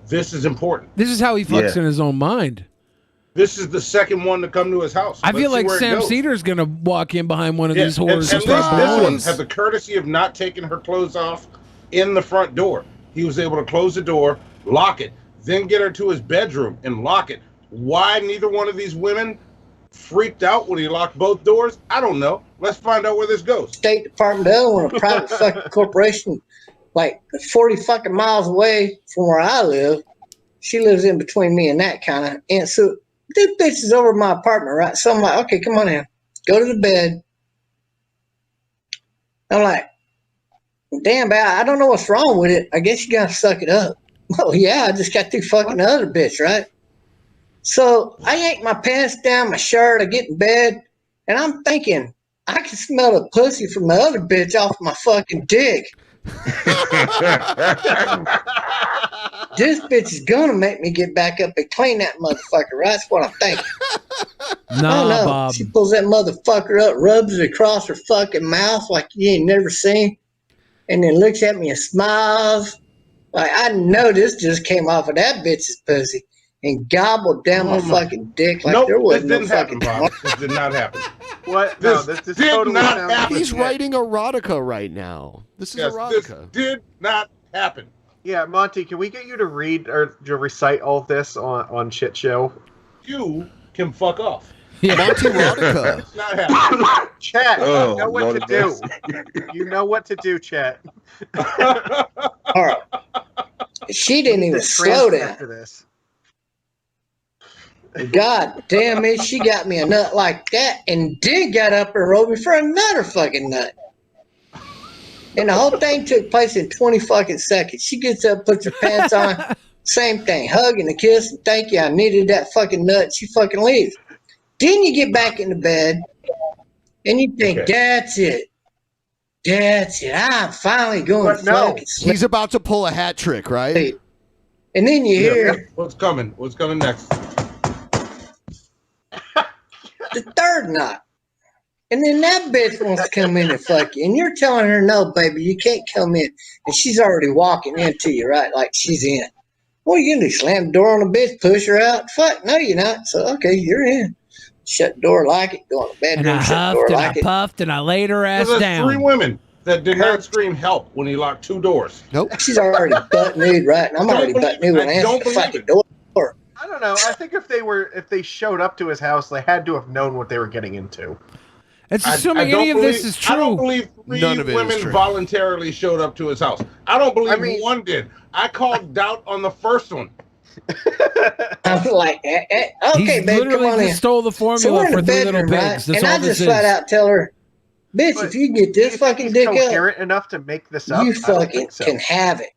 This is important. This is how he fucks in his own mind. This is the second one to come to his house. I feel like Sam Seder's going to walk in behind one of these whores. And this one had the courtesy of not taking her clothes off in the front door. He was able to close the door, lock it, then get her to his bedroom and lock it. Why neither one of these women freaked out when he locked both doors? I don't know. Let's find out where this goes. State Department, the other one, a private fucking corporation, like 40 fucking miles away from where I live. She lives in between me and that kind of. And so this bitch is over at my apartment, right? So I'm like, okay, come on in. Go to the bed. I'm like, damn, babe, I don't know what's wrong with it. I guess you gotta suck it up. Oh, yeah, I just got through fucking the other bitch, right? So I yank my pants down, my shirt, I get in bed, and I'm thinking, I can smell the pussy from the other bitch off my fucking dick. This bitch is gonna make me get back up and clean that motherfucker, right? That's what I'm thinking. Nah, Bob. She pulls that motherfucker up, rubs it across her fucking mouth like you ain't never seen, and then looks at me and smiles. Like, I know this just came off of that bitch's pussy and gobbled down my fucking dick like there wasn't no fucking Bob. This did not happen. What? This This did totally not sounds- happen. He's writing erotica right now. This is erotica. This did not happen. Yeah, Monty, can we get you to read or to recite all of this on Shit Show? You can fuck off. Monty erotica. It's not happening. Chat, Oh, you know what Lord to do. You know what to do, chat. All right. She didn't even slow down. After this. God damn it, she got me a nut like that and then got up and rolled me for another fucking nut. And the whole thing took place in 20 fucking seconds. She gets up, puts her pants on, same thing, hug and a kiss, and thank you, I needed that fucking nut. She fucking leaves. Then you get back into bed and you think, that's it. That's it. I'm finally going to fucking sleep. He's about to pull a hat trick, right? And then you hear What's coming? What's coming next? the third knot. And then that bitch wants to come in and fuck you. And you're telling her, no, baby, you can't come in. And she's already walking into you, right? Like she's in. What are you going to do? Slam the door on the bitch, push her out? Fuck, no, you're not. So, okay, you're in. Shut the door, like it, go in the bedroom, And I shut the huffed door, and like I it. puffed and I laid her ass There's down. three women. that did not scream help when he locked 2 doors. Nope. She's already butt nude, right? And I'm already butt nude when I answer the fucking door. I don't know. I think if they showed up to his house, they had to have known what they were getting into. It's assuming any of this is true. I don't believe 3 women voluntarily showed up to his house. I don't believe one did. I called doubt on the first one. I'm like, okay, He's babe, literally come on in. just stole the formula So we're in for the 3 Little bedroom, right? Pigs. That's And all I this just is. flat out tell her, bitch, if you get this fucking dick up, Coherent enough to make this up? you I don't fucking think so. can have it.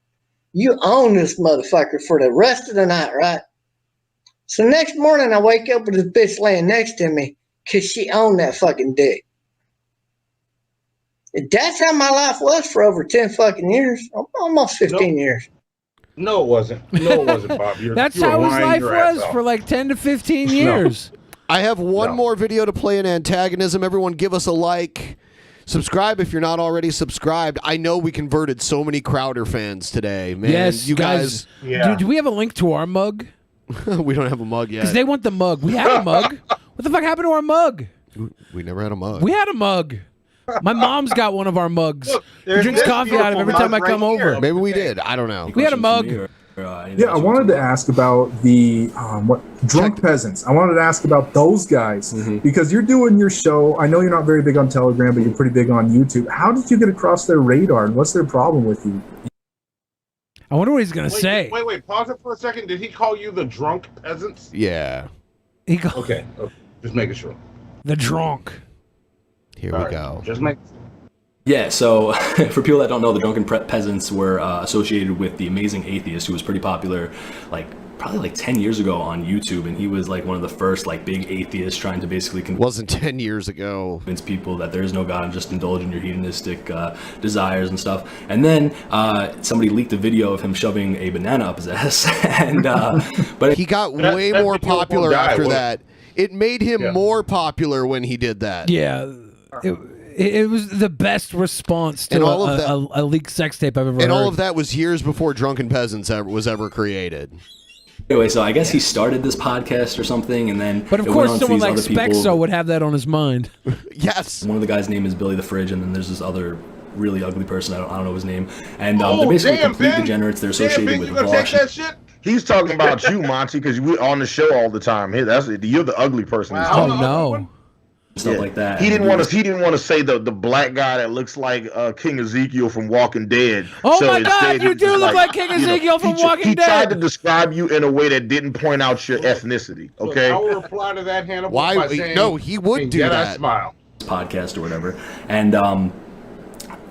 You own this motherfucker for the rest of the night, right? So next morning, I wake up with this bitch laying next to me because she owned that fucking dick. That's how my life was for over 10 fucking years, almost 15 years. No, it wasn't. No, it wasn't, Bob. That's how his life was for like 10 to 15 years. I have one more video to play in Antagonism. Everyone give us a like. Subscribe if you're not already subscribed. I know we converted so many Crowder fans today, man. Yes, you guys. Do we have a link to our mug? We don't have a mug yet. Because they want the mug. We had a mug. What the fuck happened to our mug? We never had a mug. We had a mug. My mom's got one of our mugs. She there's drinks this coffee out of it every time I come over. Maybe we did. I don't know. We had a mug. Yeah, I wanted to ask about the drunk peasants. I wanted to ask about those guys because you're doing your show. I know you're not very big on Telegram, but you're pretty big on YouTube. How did you get across their radar, and what's their problem with you? I wonder what he's gonna say. Wait. Pause it for a second. Did he call you the drunk peasants? Yeah. Okay. Just making sure. The drunk. Here we go. Just make. Yeah, so for people that don't know, the Drunken Peasants were associated with the Amazing Atheist, who was pretty popular, probably 10 years ago on YouTube, and he was like one of the first big atheists trying to basically wasn't 10 years ago convince people that there is no God and just indulge in your hedonistic desires and stuff. And then somebody leaked a video of him shoving a banana up his ass, and but he got way more popular after that. It made him more popular when he did that. Yeah. It was the best response to And all of that- a leaked sex tape I've ever heard. And all of that was years before Drunken Peasants was ever created. Anyway, so I guess he started this podcast or something, and then But of it course, went on to someone these like other people. Speckzo would have that on his mind. Yes. One of the guys' name is Billy the Fridge, and then there's this other really ugly person. I don't know his name. And they're basically complete degenerates. They're associated with abortion. He's talking about you, Monty, because we're on the show all the time. You're the ugly person. he's talking about. Stuff like that. He didn't want to say the black guy that looks like King Ezekiel from Walking Dead. Oh So my instead, God, he you was do just look like King Ezekiel from Walking He Dead. tried to describe you in a way that didn't point out your ethnicity. Okay. I will reply to that, Hannibal. Why- by saying, no, he would "And do yet that." I smile. Podcast or whatever, and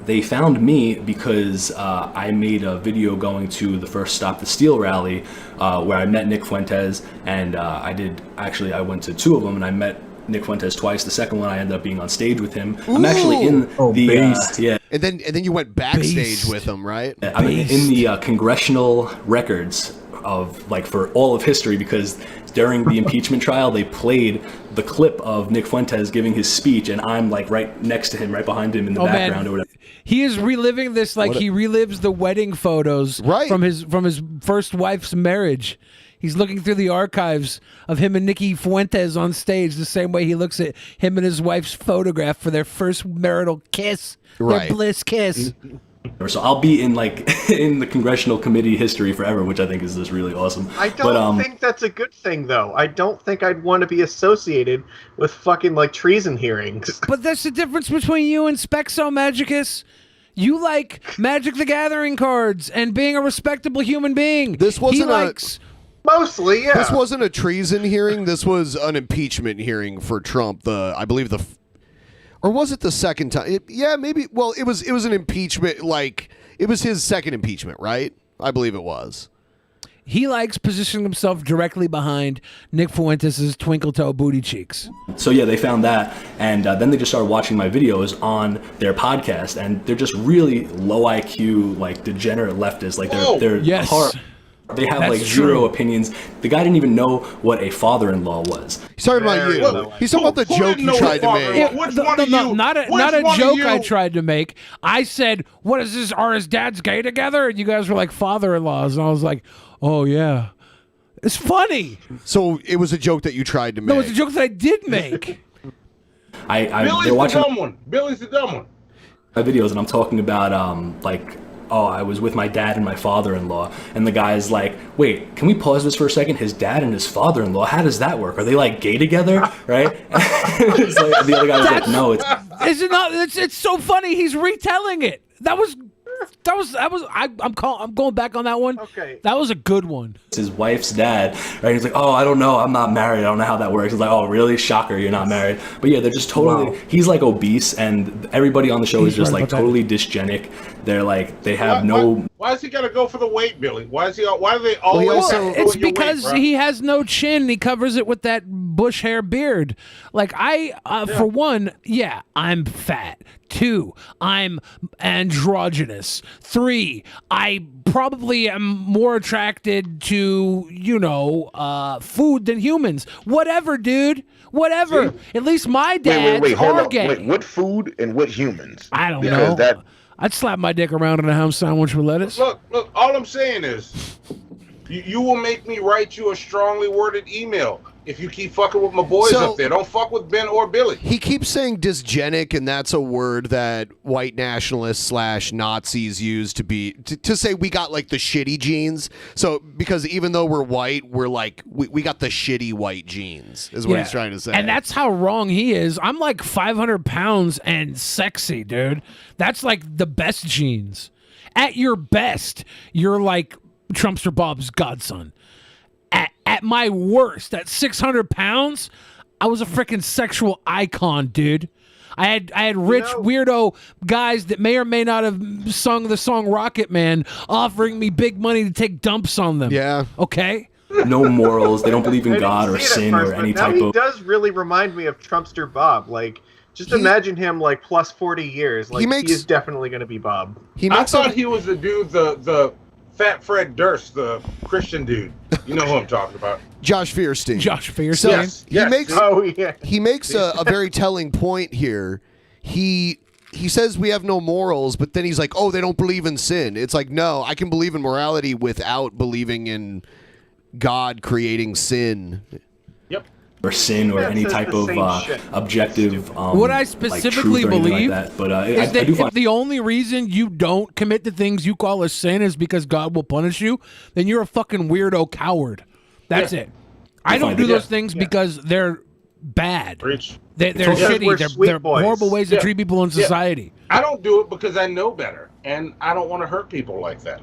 they found me because I made a video going to the first Stop the Steal rally where I met Nick Fuentes, and I went to 2 of them, and I met Nick Fuentes twice. The second one I ended up being on stage with him. I'm actually in the And then you went backstage with him, right? I'm in the congressional records of for all of history, because during the impeachment trial they played the clip of Nick Fuentes giving his speech, and I'm right next to him, right behind him in the background or whatever. He is reliving this like What a- he relives the wedding photos from his first wife's marriage. He's looking through the archives of him and Nicky Fuentes on stage the same way he looks at him and his wife's photograph for their first marital kiss, Right. their bliss kiss. So I'll be in in the congressional committee history forever, which I think is just really awesome. I don't think that's a good thing, though. I don't think I'd want to be associated with fucking treason hearings. But that's the difference between you and Speckzo Magicus. You like Magic the Gathering cards and being a respectable human being. This wasn't mostly, yeah. This wasn't a treason hearing. This was an impeachment hearing for Trump. I believe or was it the second time? Maybe. Well, it was an impeachment. It was his second impeachment, right? I believe it was. He likes positioning himself directly behind Nick Fuentes' twinkle toe booty cheeks. So yeah, they found that, and then they just started watching my videos on their podcast, and they're just really low IQ, degenerate leftists. They're Yes. They have That's zero true. opinions. The guy didn't even know what a father-in-law was. He's talking about you. He's talking about the joke you tried to make. Not a joke I tried to make. I said, "What is this? Are his dads gay together?" And you guys were like father-in-laws, and I was like, "Oh yeah, it's funny." So it was a joke that you tried to make. No, it's a joke that I did make. Billy's they're watching. the dumb one. Billy's the dumb one. my videos and I'm talking about like, oh, I was with my dad and my father-in-law, and the guy's like, wait, can we pause this for a second? His dad and his father-in-law, how does that work? Are they like gay together, right? It's like, the other guy was like, no, it's Is it not? It's so funny. He's retelling it. I'm going back on that one. Okay. That was a good one. his wife's dad, right? He's like, oh, I don't know, I'm not married, I don't know how that works. He's like, oh, really? Shocker, you're not married. But yeah, they're just totally, he's like obese, and everybody on the show is just like totally dysgenic. They're like, they have Why is he gotta go for the weight, Billy? Why do they always? It's because he has no chin. And he covers it with that bush hair beard. Like for one, yeah, I'm fat. 2, I'm androgynous. 3, I probably am more attracted to, food than humans. Whatever, dude. Whatever. See? At least my dad's hold are on. gay. Wait, what food and what humans? I don't Because know. I'd slap my dick around in a ham sandwich with lettuce. Look, all I'm saying is, you will make me write you a strongly worded email if you keep fucking with my boys up there. Don't fuck with Ben or Billy. He keeps saying dysgenic, and that's a word that white nationalists / Nazis use to say we got like the shitty genes. So because even though we're white, we're like we got the shitty white genes is what he's trying to say. And that's how wrong he is. I'm like 500 pounds and sexy, dude. That's like the best genes. At your best, you're like Trumpster Bob's godson. At my worst, at 600 pounds, I was a freaking sexual icon, dude. I had rich weirdo guys that may or may not have sung the song Rocket Man offering me big money to take dumps on them. Yeah. Okay? no morals. They don't believe in I didn't God or see it at sin first, or but any now type he of. does really remind me of Trumpster Bob. Like, just imagine him like plus 40 years. Like, he is definitely going to be Bob. I thought he was the dude, the Fat Fred Durst, the Christian dude. You know who I'm talking about. Josh Fierstein. Josh Fierstein. So Yes, he makes a very telling point here. He says we have no morals, but then he's like, oh, they don't believe in sin. It's like, no, I can believe in morality without believing in God creating sin. Yep. Or sin or any type of objective. What I specifically like truth or anything believe like that. But is I that do if find the only reason you don't commit the things you call a sin is because God will punish you, then you're a fucking weirdo coward. That's it. I don't do those things because they're bad. They're shitty. They're horrible ways to treat people in society. I don't do it because I know better, and I don't want to hurt people like that.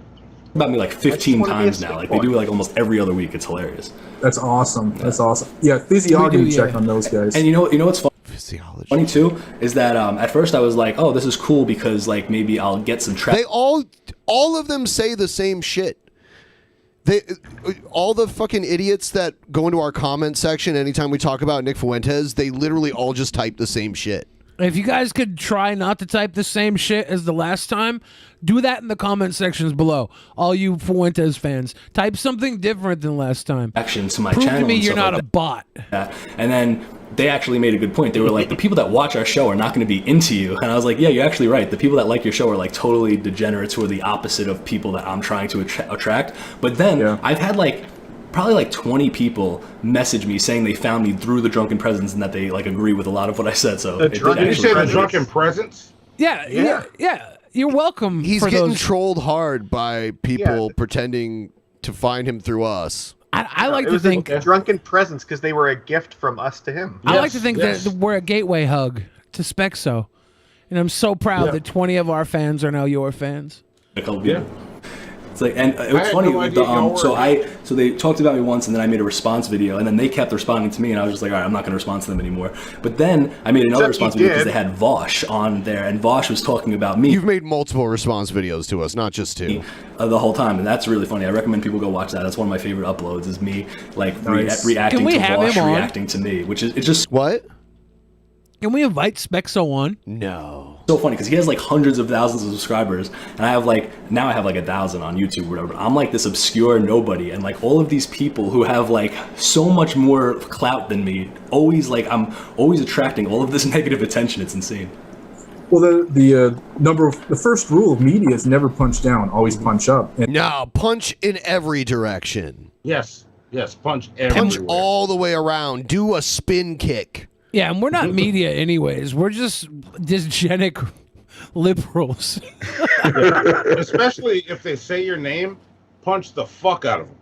about me like 15 times now. Like they do like almost every other week. It's hilarious. That's awesome. That's awesome. Yeah, physiology check on those guys. And you know what's fun? Physiology. Funny too is that at first I was like, oh, this is cool because like maybe I'll get some traction. They all of them say the same shit. All the fucking idiots that go into our comment section anytime we talk about Nick Fuentes, they literally all just type the same shit. If you guys could try not to type the same shit as the last time, do that in the comment sections below. All you Fuentes fans, type something different than last time. Action to my Prove channel. to me and you're stuff not like a bot. that. And then they actually made a good point. They were like, the people that watch our show are not going to be into you. And I was like, yeah, you're actually right. The people that like your show are like totally degenerates who are the opposite of people that I'm trying to attract. But then I've had probably like 20 people message me saying they found me through the Drunken Peasants and that they like agree with a lot of what I said. So Did you say the Drunken Peasants? Yeah. You're welcome. He's for getting those. trolled hard by people pretending to find him through us. I like to think Drunken Presents because they were a gift from us to him. I like to think that we're a gateway hug to Speckzo, and I'm so proud that 20 of our fans are now your fans. It's like, and it was funny. So they talked about me once, and then I made a response video, and then they kept responding to me, and I was just like, all right, I'm not going to respond to them anymore. But then I made another response video because they had Vosh on there, and Vosh was talking about me. You've made multiple response videos to us, not just two. The whole time, and that's really funny. I recommend people go watch that. That's one of my favorite uploads. Is me like reacting to Vosh reacting to me, which is it's just what. Can we invite Speckzo on? No. So funny because he has like hundreds of thousands of subscribers, and I have like 1,000 on YouTube or whatever. But I'm like this obscure nobody, and like all of these people who have like so much more clout than me, I'm always attracting all of this negative attention. It's insane. Well, the first rule of media is never punch down, always punch up. No, punch in every direction. Yes, punch everywhere. Punch all the way around. Do a spin kick. Yeah, and we're not media anyways. We're just dysgenic liberals. Especially if they say your name, punch the fuck out of them.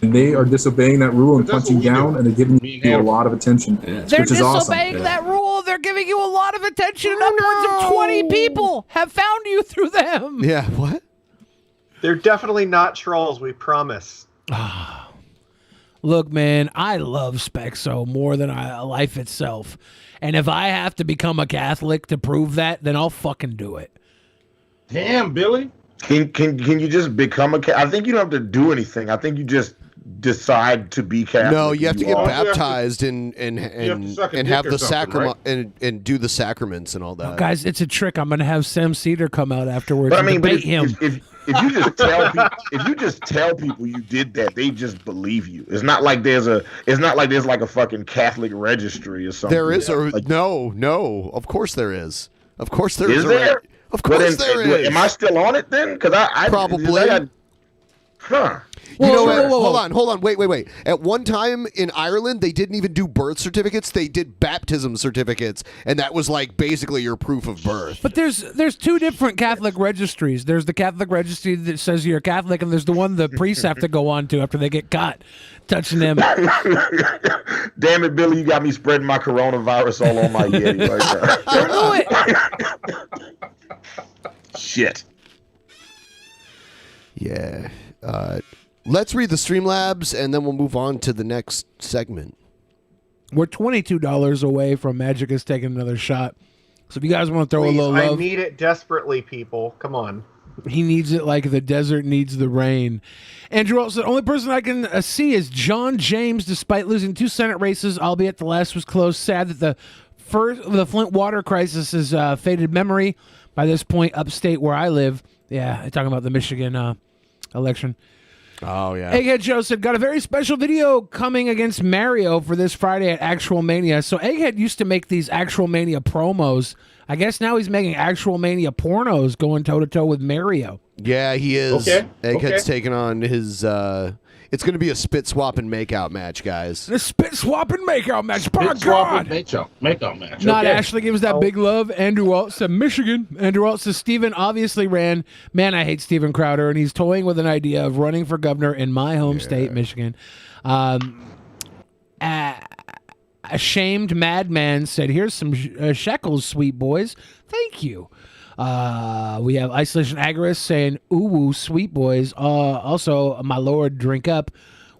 And they are disobeying that rule and But that's punching what we down, do. and they're giving Me and you a Hannibal. lot of attention, They're which is awesome. disobeying that rule. They're giving you a lot of attention. Upwards of 20 people have found you through them. Yeah, what? They're definitely not trolls, we promise. Look, man, I love Speckzo more than life itself. And if I have to become a Catholic to prove that, then I'll fucking do it. Damn, Billy. Can you just become a Catholic? I think you don't have to do anything. I think you just decide to be Catholic. No, you have to get are. baptized and have to suck a dick have or the something, sacrament and do the sacraments and all that. Guys, it's a trick. I'm going to have Sam Seder come out afterwards But I and mean, debate him. If you just tell people, if you just tell people you did that, they just believe you. It's not like there's like a fucking Catholic registry or something. There is like, no. Of course there is. Of course there is is. there? Of course there is. Am I still on it then? Because I Probably. Huh. You know what? Hold on. Wait. At one time in Ireland, they didn't even do birth certificates. They did baptism certificates, and that was like basically your proof of birth. But there's two different Catholic registries. There's the Catholic registry that says you're a Catholic, and there's the one the priests have to go on to after they get caught touching them. Damn it, Billy! You got me spreading my coronavirus all on my Yeti right now. Don't do it. Shit. Yeah. Let's read the Streamlabs, and then we'll move on to the next segment. We're $22 away from Magic is taking another shot. So if you guys want to throw Please, a little I love, need it desperately, people. Come on. he needs it like the desert needs the rain. Andrew also, the only person I can see is John James, despite losing 2 Senate races, albeit the last was close. Sad that the Flint water crisis is faded memory by this point upstate where I live. Yeah, talking about the Michigan election. Oh, yeah. Egghead Joe said, got a very special video coming against Mario for this Friday at Actual Mania. So Egghead used to make these Actual Mania promos. I guess now he's making Actual Mania pornos going toe-to-toe with Mario. Yeah, he is. Okay. Egghead's taking on his... it's going to be a spit swap and makeout match, guys. The spit swap and makeout match. By Spit swap God. and makeout match. Not Okay. Ashley gives that big love. Andrew Walt said Michigan. Andrew Walt says Steven obviously ran. Man, I hate Steven Crowder, and he's toying with an idea of running for governor in my home state, Michigan. Ashamed Madman said, here's some shekels, sweet boys. Thank you. We have Isolation Agorist saying, ooh, sweet boys. Also, my lord, drink up.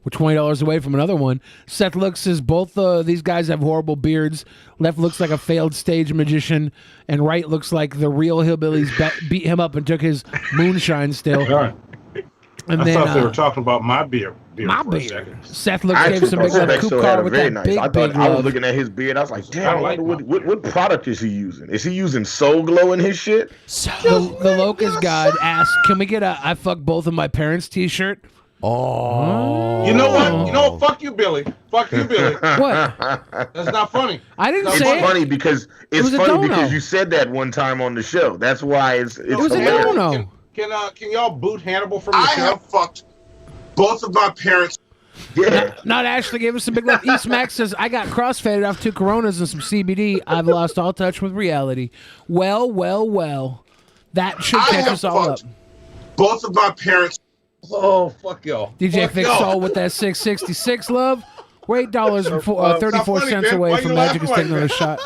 We're $20 away from another one. Seth looks says both these guys have horrible beards. Left looks like a failed stage magician, and right looks like the real hillbillies beat him up and took his moonshine still. And I then, thought they were talking about my beard my for a beard. second. Seth looks gave some big love. Coop car with that big, I big thought I was love. looking at his beard. I was like, damn, what product is he using? Is he using Soul Glow in his shit? The Locust God asked, can we get a I fuck both of my parents t-shirt? Oh. You know what? You know what? Fuck you, Billy. Fuck you, Billy. What? That's not funny. I didn't It's say funny because was a dono. you said that one time on the show. That's why it's was a hilarious. dono. Can y'all boot Hannibal from the show? I have fucked both of my parents. Yeah. Not Ashley gave us some big love. East Max says, I got crossfaded off 2 Coronas and some CBD. I've lost all touch with reality. Well. That should catch us all up. Both of my parents. Oh, fuck y'all. DJ Fuck Fix y'all. Soul with that 666 love. We're $8 and 34 funny, cents man. away Why from you Magic is laughing taking like another that?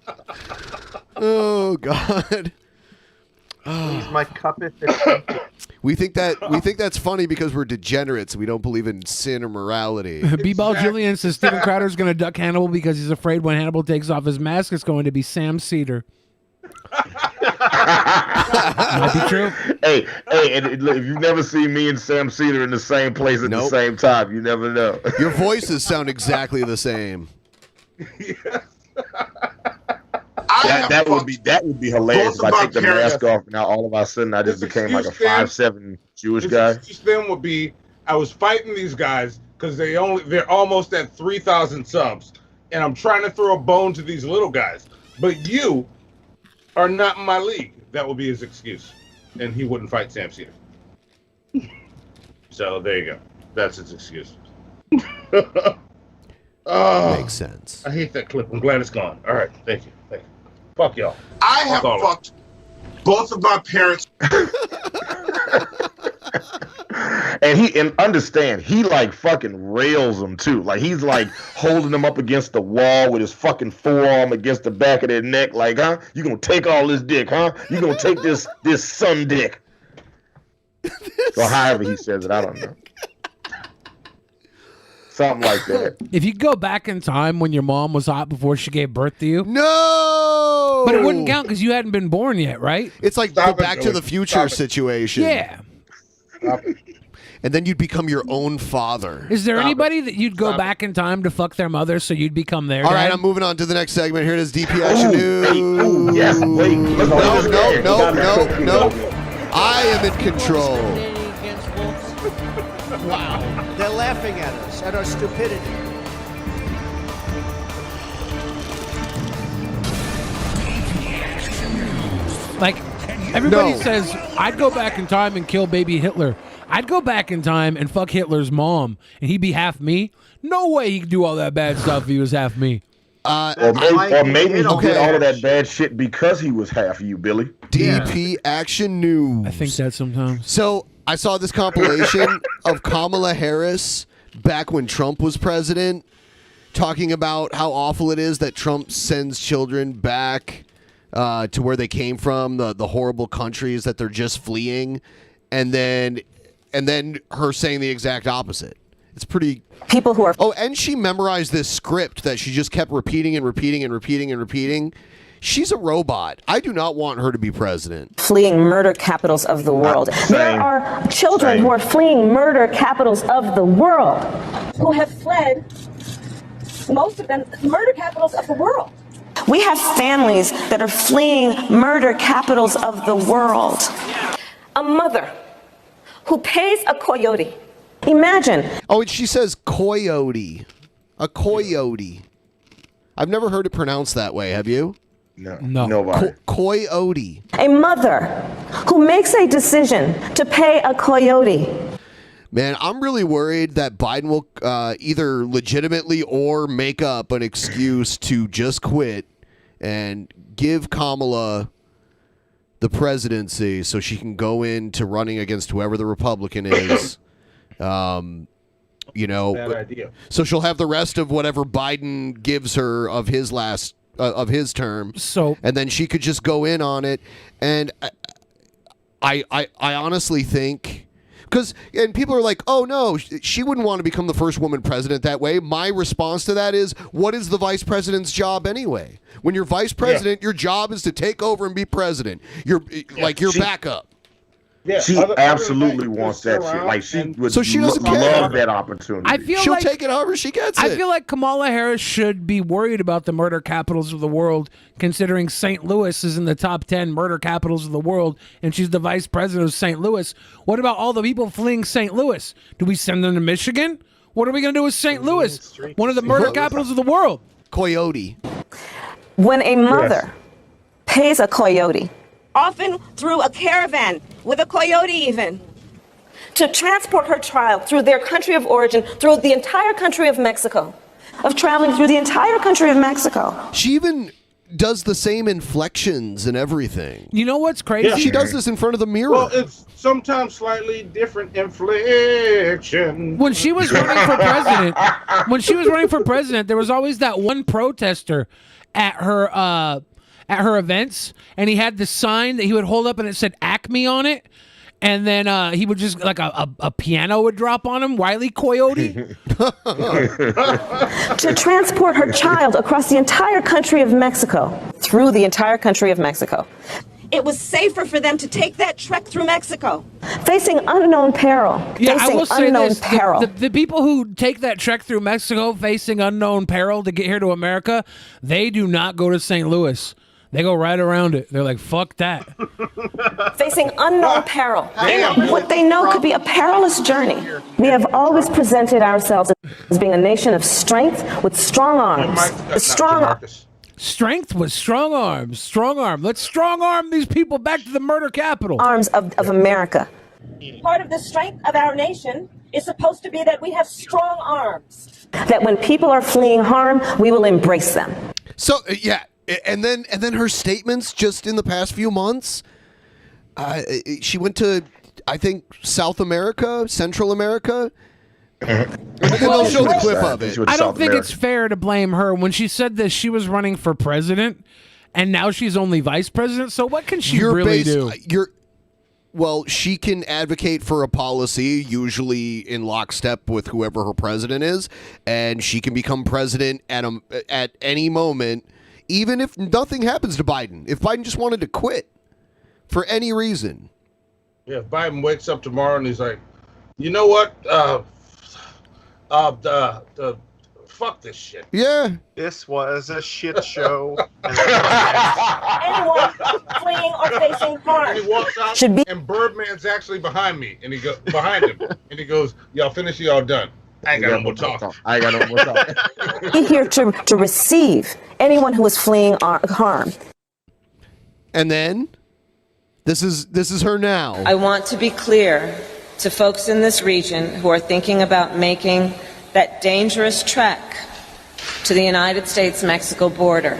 shot. Oh, God. Please, my cup is empty. We think that's funny because we're degenerates. We don't believe in sin or morality. B-Ball Julian says Steven Crowder's going to duck Hannibal because he's afraid when Hannibal takes off his mask, it's going to be Sam Seder. Might be true. Hey, and if you've never seen me and Sam Seder in the same place at the same time, you never know. Your voices sound exactly the same. That would be hilarious if I take the mask off and now all of a sudden I just became like a 5'7" Jewish guy. Excuse them would be I was fighting these guys because they're almost at 3,000 subs, and I'm trying to throw a bone to these little guys. But you are not in my league. That would be his excuse, and he wouldn't fight Sam Seder. So there you go. That's his excuse. Makes sense. I hate that clip. I'm glad it's gone. All right, thank you. Fuck y'all. I have fucked both of my parents. And understand, he like fucking rails them too. Like he's like holding them up against the wall with his fucking forearm against the back of their neck. Like, huh? You gonna take all this dick, huh? You gonna take this son dick? Or however he says it, I don't know. Something like that. If you go back in time when your mom was hot before she gave birth to you, no, but it wouldn't count because you hadn't been born yet, right? It's like the Back to the Future situation. Yeah. And then you'd become your own father. Is there anybody that you'd go back in time to fuck their mother so you'd become their All right, dad? I'm moving on to the next segment. Here it is, DP Action News. Yes, wait. No. I am in control. Wow. They're laughing at us, at our stupidity. Like, everybody says, I'd go back in time and kill baby Hitler. I'd go back in time and fuck Hitler's mom, and he'd be half me. No way he could do all that bad stuff if he was half me. Or maybe he did all of that bad shit because he was half you, Billy. DP Action News. I think that sometimes. So I saw this compilation of Kamala Harris back when Trump was president, talking about how awful it is that Trump sends children back to where they came from, the horrible countries that they're just fleeing, and then her saying the exact opposite. It's pretty. People who are. Oh, and she memorized this script that she just kept repeating and repeating and repeating and repeating. She's a robot. I do not want her to be president. Fleeing murder capitals of the world. There are children who are fleeing murder capitals of the world, who have fled, most of them, murder capitals of the world. We have families that are fleeing murder capitals of the world. A mother who pays a coyote. Imagine. Oh, and she says coyote. A coyote. I've never heard it pronounced that way. Have you? No. Nobody. Coyote. A mother who makes a decision to pay a coyote. Man, I'm really worried that Biden will either legitimately or make up an excuse to just quit and give Kamala the presidency so she can go into running against whoever the Republican is. Bad idea. So she'll have the rest of whatever Biden gives her of his last of his term. So, and then she could just go in on it. And I honestly think, and people are like, oh no, she wouldn't want to become the first woman president that way. My response to that is, what is the vice president's job anyway? When you're vice president, your job is to take over and be president. You're your backup. Yeah, she absolutely wants that shit. Like she would doesn't love that opportunity. I feel she'll like, take it however she gets it. I feel like Kamala Harris should be worried about the murder capitals of the world, considering St. Louis is in the top 10 murder capitals of the world, and she's the vice president of St. Louis. What about all the people fleeing St. Louis? Do we send them to Michigan? What are we going to do with St. Louis, one of the murder capitals of the world? Coyote. When a mother pays a coyote, often through a caravan with a coyote even, to transport her child through their country of origin, through the entire country of Mexico, of traveling through the entire country of Mexico. She even does the same inflections and everything. You know what's crazy? Yeah. She does this in front of the mirror. Well, it's sometimes slightly different inflection. When she was running for president, there was always that one protester at her events, and he had this sign that he would hold up and it said Acme on it, and then he would just, like a piano would drop on him, Wile E. Coyote. To transport her child across the entire country of Mexico, through the entire country of Mexico. It was safer for them to take that trek through Mexico, facing unknown peril. Yeah, facing I will say unknown this: peril. the people who take that trek through Mexico, facing unknown peril to get here to America, they do not go to St. Louis. They go right around it. They're like, fuck that. Facing unknown peril. What they know could be a perilous journey. We have always presented ourselves as being a nation of strength with strong arms. Strength with strong arms. Strong arm. Let's strong arm these people back to the murder capital. Arms of America. Part of the strength of our nation is supposed to be that we have strong arms. That when people are fleeing harm, we will embrace them. So, yeah. And then her statements just in the past few months. She went to, I think, South America, Central America. And then they'll show the clip of it. I don't think it's fair to blame her when she said that she was running for president, and now she's only vice president. So what can she really do? Well, she can advocate for a policy, usually in lockstep with whoever her president is, and she can become president at any moment, even if nothing happens to Biden. If Biden just wanted to quit for any reason. Yeah, if Biden wakes up tomorrow and he's like, you know what? Fuck this shit. Yeah. This was a shit show. Anyone fleeing or facing harm And he walks out, should be and Birdman's actually behind me, and he go behind him, and he goes, "Y'all finished? Y'all done? I ain't got no more talk. I ain't got no more talk." here to receive anyone who is fleeing harm. And then this is her now. I want to be clear to folks in this region who are thinking about making that dangerous trek to the United States-Mexico border.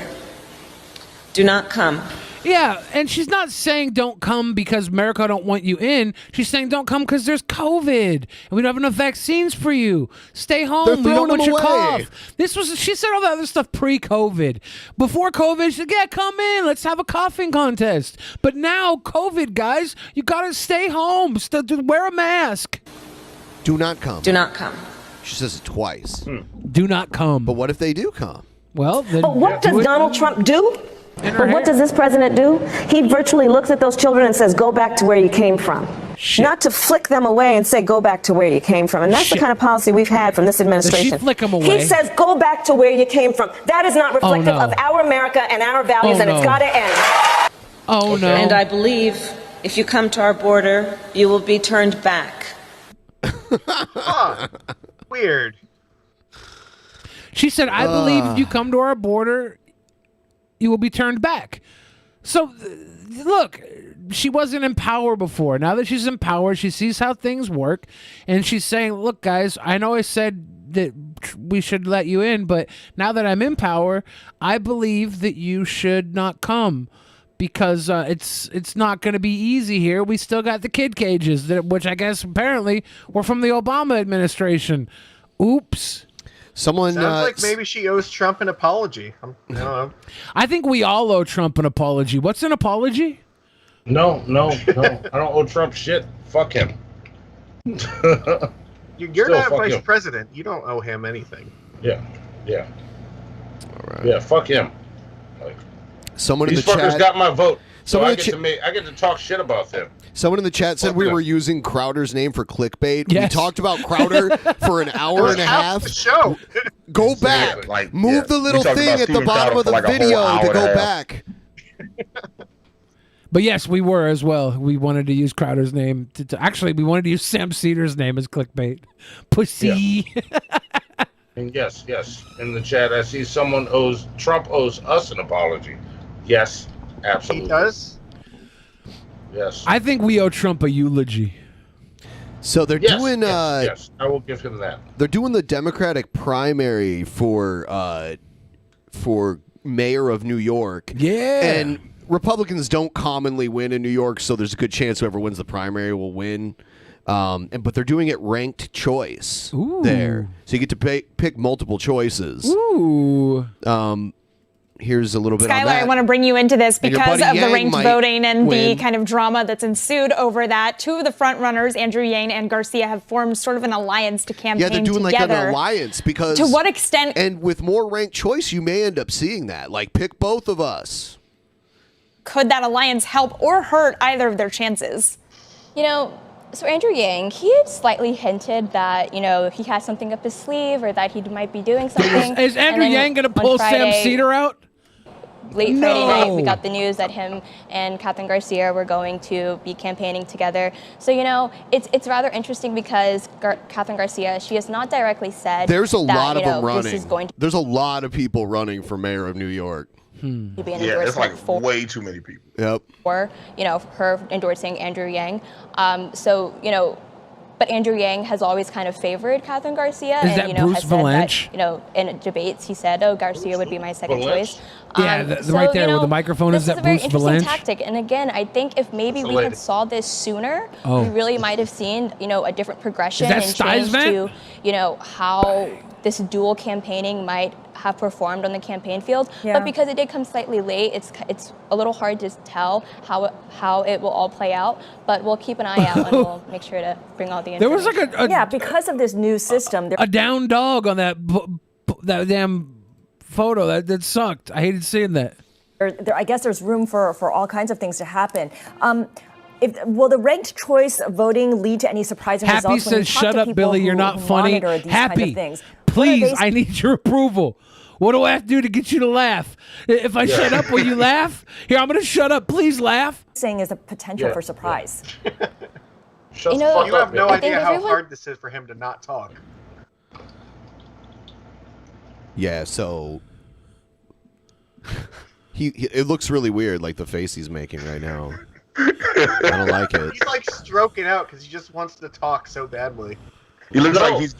Do not come. Yeah, and she's not saying don't come because America don't want you in. She's saying don't come because there's COVID and we don't have enough vaccines for you. Stay home. We don't want your cough. She said all that other stuff pre-COVID. Before COVID, she said, yeah, come in. Let's have a coughing contest. But now, COVID, guys, you got to stay home. Wear a mask. Do not come. Do not come. She says it twice. Do not come. But what if they do come? Well, then But what does Donald Trump do? her But what does this president do? He virtually looks at those children and says, go back to where you came from. Not to flick them away and say, go back to where you came from. And that's the kind of policy we've had from this administration. Does she flick them away? He says, go back to where you came from. That is not reflective of our America and our values, and it's got to end. Oh, no. And I believe if you come to our border, you will be turned back. Weird. She said, I believe if you come to our border, you will be turned back. So, look, she wasn't in power before. Now that she's in power, she sees how things work. And she's saying, look, guys, I know I said that we should let you in, but now that I'm in power, I believe that you should not come. Because it's not going to be easy here. We still got the kid cages, which I guess apparently were from the Obama administration. Oops. Someone Sounds like maybe she owes Trump an apology. I don't know. I think we all owe Trump an apology. What's an apology? No. I don't owe Trump shit. Fuck him. You're not vice president. You don't owe him anything. Yeah. All right. Yeah, fuck him. Someone These in the fuckers chat. got my vote. So Someone I in get, I get to talk shit about them. Someone in the chat said we were using Crowder's name for clickbait. Yes. We talked about Crowder for an hour and a half. The show. Go back. Move the little thing at the bottom of the video to go back. But yes, we were as well. We wanted to use Crowder's name. Actually, we wanted to use Sam Seder's name as clickbait. Pussy. Yeah. And yes. In the chat, I see Trump owes us an apology. Yes, absolutely. He does? Yes. I think we owe Trump a eulogy. So they're doing. Yes, I will give him that. They're doing the Democratic primary for mayor of New York. Yeah. And Republicans don't commonly win in New York, so there's a good chance whoever wins the primary will win. But they're doing it ranked choice there, so you get to pick multiple choices. Ooh. Here's a little bit on Skylar, that. I want to bring you into this And your because buddy of the Yang ranked might voting and win. the kind of drama that's ensued over that. Two of the front runners, Andrew Yang and Garcia, have formed sort of an alliance to campaign Yeah, they're doing together. like an alliance because To what extent? And with more ranked choice, you may end up seeing that. Like, pick both of us. Could that alliance help or hurt either of their chances? You know, so Andrew Yang, he had slightly hinted that, you know, he has something up his sleeve or that he might be doing something. Is Andrew Yang going to pull Sam Seder out? Late Friday night, we got the news that him and Catherine Garcia were going to be campaigning together. So, you know, it's rather interesting because Catherine Garcia, she has not directly said There's a that, lot of you know, them this running. is going to There's a lot of people running for mayor of New York. be an Yeah, it's like endorsement for. way too many people. Yep. Or, you know, her endorsing Andrew Yang. So, you know, but Andrew Yang has always kind of favored Catherine Garcia, Is and that you know Bruce has said Valanche? that, you know, in debates he said, "Oh, Garcia would be my second choice." Yeah, right there where the microphone is. This That is a very Bruce interesting Valanche. tactic, and again, I think if maybe we had saw this sooner, Oh. we really might have seen, you know, a different progression that and change Steisman? to, you know, how this dual campaigning might have performed on the campaign field. Yeah. But because it did come slightly late, it's a little hard to tell how it will all play out. But we'll keep an eye out and we'll make sure to bring all the information. There was like yeah, because of this new system. a down dog on that damn photo. That sucked. I hated seeing that. I guess there's room for all kinds of things to happen. Will the ranked choice voting lead to any surprising Happy results? When you says, talk "Shut to up, people Billy. You're who not funny." monitor these kinds Happy, of things, please, I need your approval. What do I have to do to get you to laugh? If I shut up, will you laugh? Here, I'm going to shut up. Please laugh. Saying is a potential for surprise. You know, You have no I think idea how everyone- hard this is for him to not talk. Yeah, so he it looks really weird, like the face he's making right now. I don't like it. He's like stroking out because he just wants to talk so badly. He looks like he's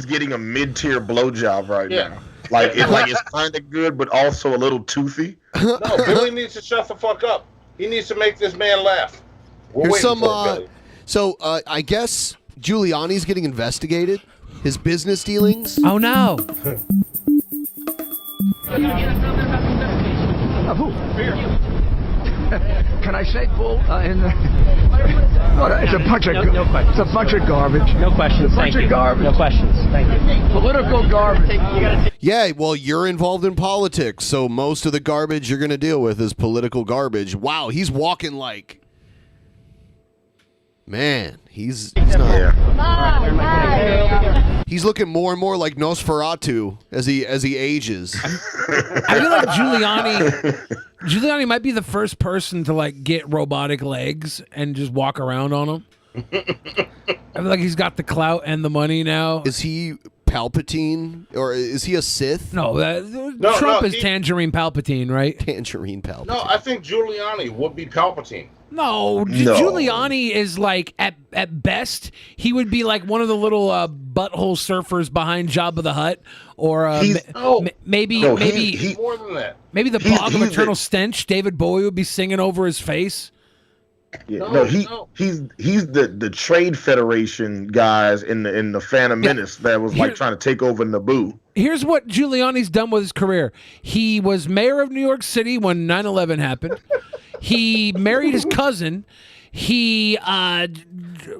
getting a mid-tier blowjob right now. Like it's kind of good, but also a little toothy. No, Billy needs to shut the fuck up. He needs to make this man laugh. We're Here's waiting some. for it, Billy. So I guess Giuliani's getting investigated. His business dealings. Oh no! Can I say bull? It's a bunch of it's a bunch of garbage. No questions. It's a bunch of garbage. No questions. Thank you. Political garbage. Yeah, well, you're involved in politics, so most of the garbage you're going to deal with is political garbage. Wow, he's walking like, man, he's not. He's looking more and more like Nosferatu as he ages. I feel like Giuliani might be the first person to like get robotic legs and just walk around on them. I feel like he's got the clout and the money now. Is he Palpatine or is he a Sith? No, Trump is Tangerine Palpatine, right? Tangerine Palpatine. No, I think Giuliani would be Palpatine. No, Giuliani is like at best he would be like one of the little butthole surfers behind Jabba the Hutt, or maybe more than that. Maybe the Bog of Eternal Stench. David Bowie would be singing over his face. Yeah, he's the Trade Federation guys in the Phantom Menace that was like trying to take over Naboo. Here's what Giuliani's done with his career. He was mayor of New York City when 9/11 happened. He married his cousin. He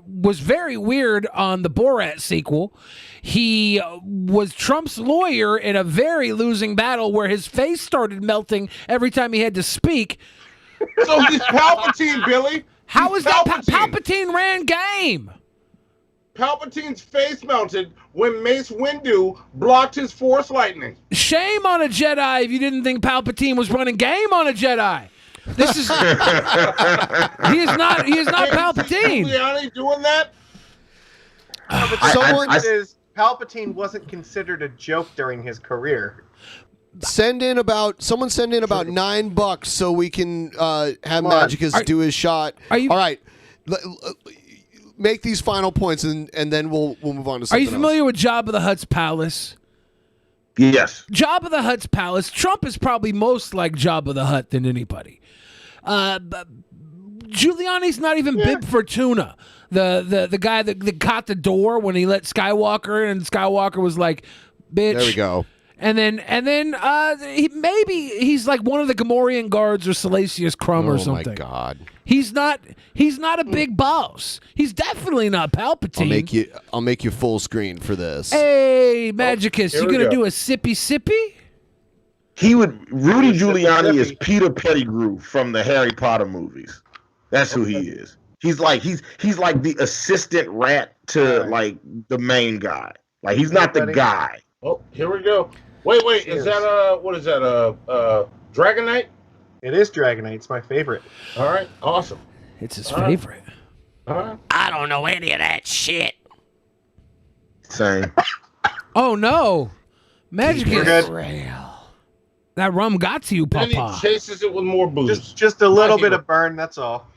was very weird on the Borat sequel. He was Trump's lawyer in a very losing battle where his face started melting every time he had to speak. So he's Palpatine, Billy. How is that? Palpatine ran game. Palpatine's face melted when Mace Windu blocked his Force lightning. Shame on a Jedi if you didn't think Palpatine was running game on a Jedi. This is he is not Palpatine. Giuliani doing that? Someone says Palpatine wasn't considered a joke during his career. Someone send in about $9 so we can have Magicus do his shot. All right, make these final points and then we'll move on to Are something you familiar with Jabba the Hutt's palace? Yes. Jabba the Hutt's palace. Trump is probably most like Jabba the Hutt than anybody. Giuliani's not even Bib Fortuna, the guy that caught the door when he let Skywalker in, and Skywalker was like, "Bitch." There we go. And then he's like one of the Gamorrean guards or Salacious Crumb or something. Oh my God. He's not a big boss. He's definitely not Palpatine. I'll make you full screen for this. Hey, Magicus, here you we gonna go. do a sippy? Rudy Giuliani is Peter Pettigrew from the Harry Potter movies. That's who he is. He's like the assistant rat to like the main guy. Like he's not the guy. Oh, here we go. Wait, is that what is that? Dragonite? It is Dragonite. It's my favorite. All right, awesome. It's his favorite. All right. I don't know any of that shit. Same. Oh no, Magicus. We're That rum got to you, Then Papa. he chases it with more booze. Just a little bit of burn. That's all.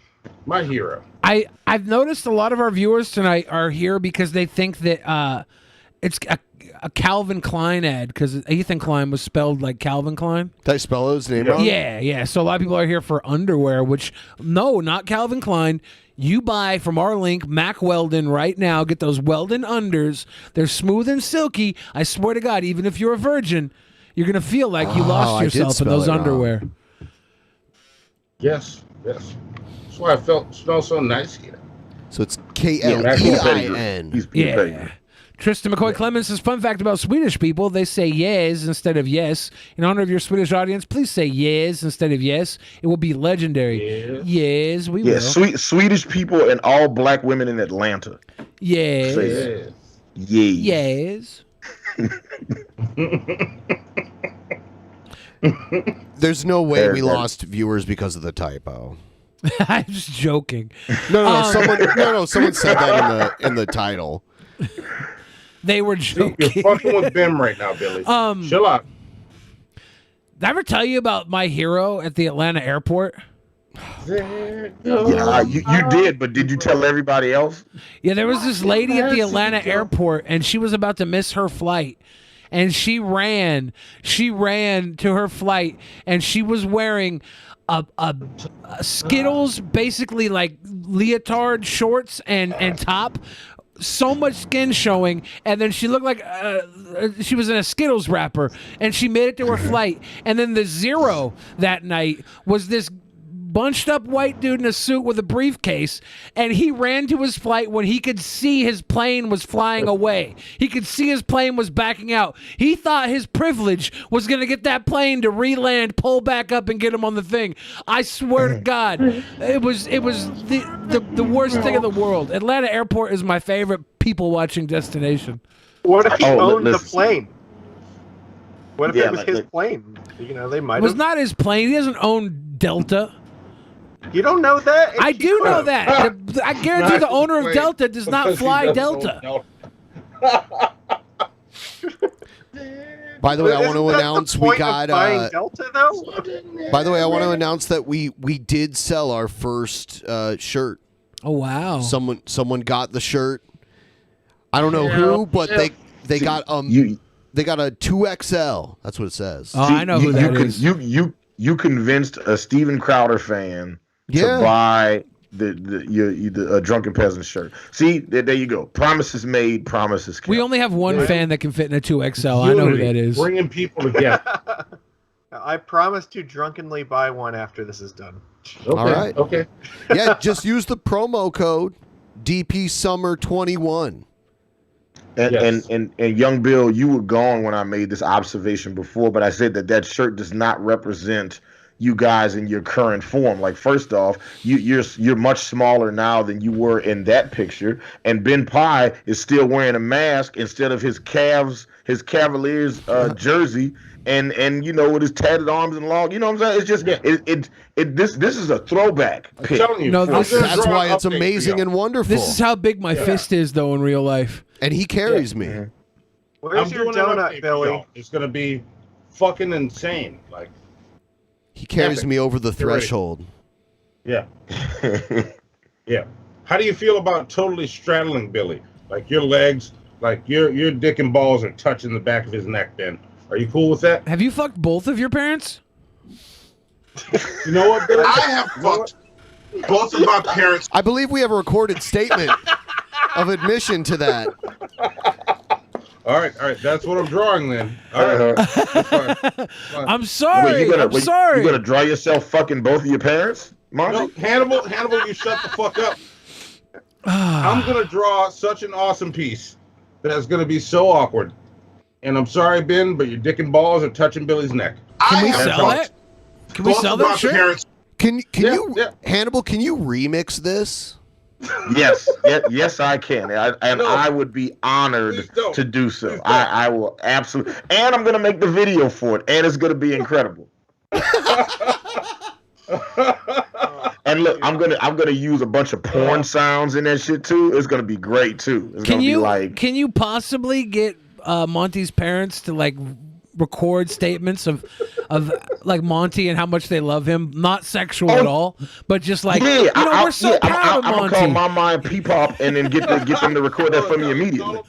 My hero. I've noticed a lot of our viewers tonight are here because they think that it's a Calvin Klein ad because Ethan Klein was spelled like Calvin Klein. Did I spell his name wrong? Yeah. So a lot of people are here for underwear, which no, not Calvin Klein. You buy from our link, Mac Weldon, right now. Get those Weldon unders. They're smooth and silky. I swear to God, even if you're a virgin, you're going to feel like you lost yourself in those underwear. Yes. That's why I smell so nice here. So it's Klein. Yeah. Tristan McCoy Clemens says, fun fact about Swedish people, they say yes instead of yes. In honor of your Swedish audience, please say yes instead of yes. It will be legendary. Yes, we will. Swedish people and all black women in Atlanta. Yes. Say yes. There's no way we lost viewers because of the typo. I'm just joking. No. Someone said that in the title. They were joking. You're fucking with Ben right now, Billy. Chill out. Did I ever tell you about my hero at the Atlanta airport? Yeah, you did, but did you tell everybody else? Yeah, there was this lady at the Atlanta airport, and she was about to miss her flight. And she ran to her flight, and she was wearing a Skittles, basically like leotard shorts and top. So much skin showing, and then she looked like she was in a Skittles wrapper, and she made it to her flight. And then the zero that night was this bunched up white dude in a suit with a briefcase, and he ran to his flight when he could see his plane was flying away. He could see his plane was backing out. He thought his privilege was going to get that plane to re-land, pull back up, and get him on the thing. I swear to God, it was the worst thing in the world. Atlanta Airport is my favorite people-watching destination. What if he owned the plane? What if it was his plane? You know, they might. It was not his plane. He doesn't own Delta. You don't know that? I do know that. I guarantee the owner of Delta does not fly Delta. By the way, I want to announce we got. Delta, though? By the way, I want to announce that we did sell our first shirt. Oh wow! Someone got the shirt. I don't know who, but they got they got a 2XL. That's what it says. Oh, I know who that is. You convinced a Steven Crowder fan to buy the Drunken Peasants shirt. See, there you go. Promises made, promises kept. We only have one fan that can fit in a 2XL. I know who that is. Bringing people together. I promise to drunkenly buy one after this is done. All right. Okay. Yeah, just use the promo code DPSummer21. And young Bill, you were gone when I made this observation before, but I said that shirt does not represent you guys in your current form. Like, first off, you're much smaller now than you were in that picture, and BENPAI is still wearing a mask instead of his Cavaliers jersey, and you know, with his tatted arms and long. You know what I'm saying? It's just this is a throwback pic. I'm telling you, that's why it's amazing and wonderful. This is how big my fist is, though, in real life. And he carries me. Where's your donut, Billy? It's gonna be fucking insane. Like, he carries me over the threshold. Yeah. Yeah. How do you feel about totally straddling Billy? Like, your legs, like your dick and balls are touching the back of his neck, Ben. Are you cool with that? Have you fucked both of your parents? You know what, Billy? I have fucked both of my parents. I believe we have a recorded statement of admission to that. All right. That's what I'm drawing then. All right. Fine. I'm sorry. I'm sorry. You gonna draw yourself fucking both of your parents, Monty? No, Hannibal, you shut the fuck up. I'm gonna draw such an awesome piece that's gonna be so awkward. And I'm sorry, Ben, but your dick and balls are touching Billy's neck. Can we sell that? Can we sell that shirt? Can you, Hannibal? Can you remix this? Yes, I can, and I would be honored to do so. I will absolutely, and I'm gonna make the video for it, and it's gonna be incredible. And look, I'm gonna use a bunch of porn sounds in that shit too. It's gonna be great too. It's gonna be like, can you possibly get Monty's parents to like record statements of of like Monty and how much they love him. Not sexual at all, but just like we're so proud of I'm Monty. gonna call my mind P-Pop and then get them to record that for me immediately.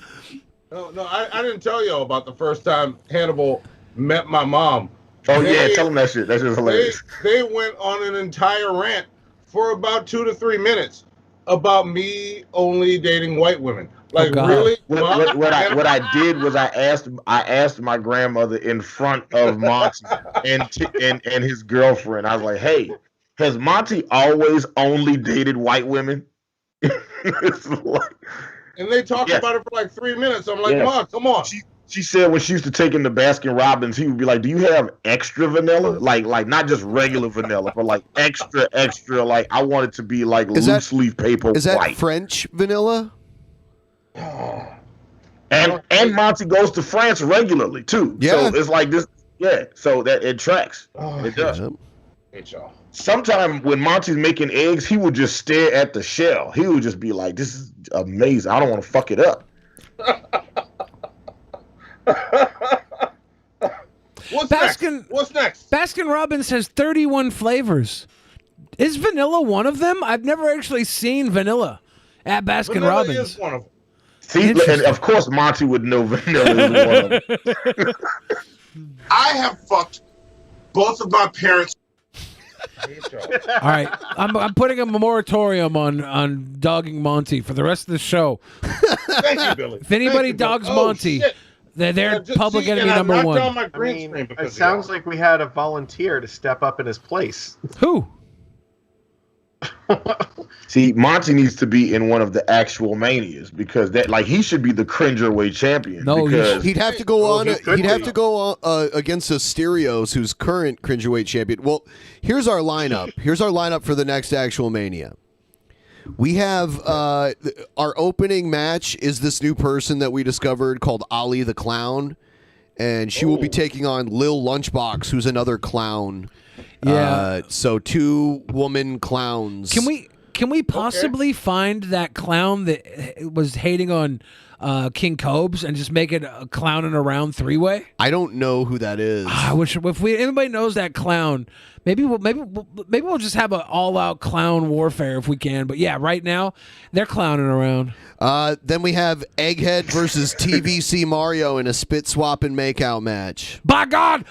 No, I didn't tell y'all about the first time Hannibal met my mom. Oh yeah, tell them that shit. That shit's hilarious. They went on an entire rant for about 2 to 3 minutes about me only dating white women. Like really? What I did was I asked my grandmother in front of Monty and his girlfriend. I was like, "Hey, has Monty always only dated white women?" And they talked about it for like 3 minutes. I'm like, Mom, come on. She said when she used to take him to Baskin Robbins, he would be like, "Do you have extra vanilla? Like not just regular vanilla, but like extra. Like I want it to be like loose leaf paper Is that white." French vanilla? And Monty goes to France regularly too. Yeah. So it's like this. Yeah. So that it tracks. It does. Sometimes when Monty's making eggs, he would just stare at the shell. He would just be like, "This is amazing. I don't want to fuck it up." What's next? Baskin Robbins has 31 flavors. Is vanilla one of them? I've never actually seen vanilla at Baskin Vanilla Robbins. is one of them. See, and of course Monty would know vanilla is one of them. I have fucked both of my parents. All right, I'm putting a moratorium on dogging Monty for the rest of the show. Thank you, Billy. If anybody dogs Monty, they're public enemy number one. It sounds like we had a volunteer to step up in his place. Who? See, Monty needs to be in one of the actual manias because that, like, he should be the cringerweight champion. No, because he'd have to go on. He'd have to go on, against Asterios, who's current cringerweight champion. Well, here's our lineup. Here's our lineup for the next actual mania. We have our opening match is this new person that we discovered called Ali the Clown, and she will be taking on Lil Lunchbox, who's another clown. Yeah. So 2 woman clowns. Can we possibly find that clown that was hating on King Cobes and just make it a clown in a round 3-way? I don't know who that is. I wish if anybody knows that clown, maybe we'll just have an all-out clown warfare if we can. But yeah, right now they're clowning around. Then we have Egghead versus TVC Mario in a spit swap and makeout match. By God,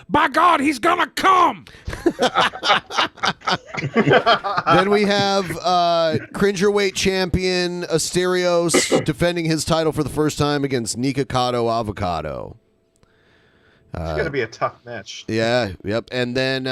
he's gonna come. Then we have cringerweight champion Asterios defending his title for the first time against Nikocado Avocado. It's going to be a tough match. Yeah, yep. And then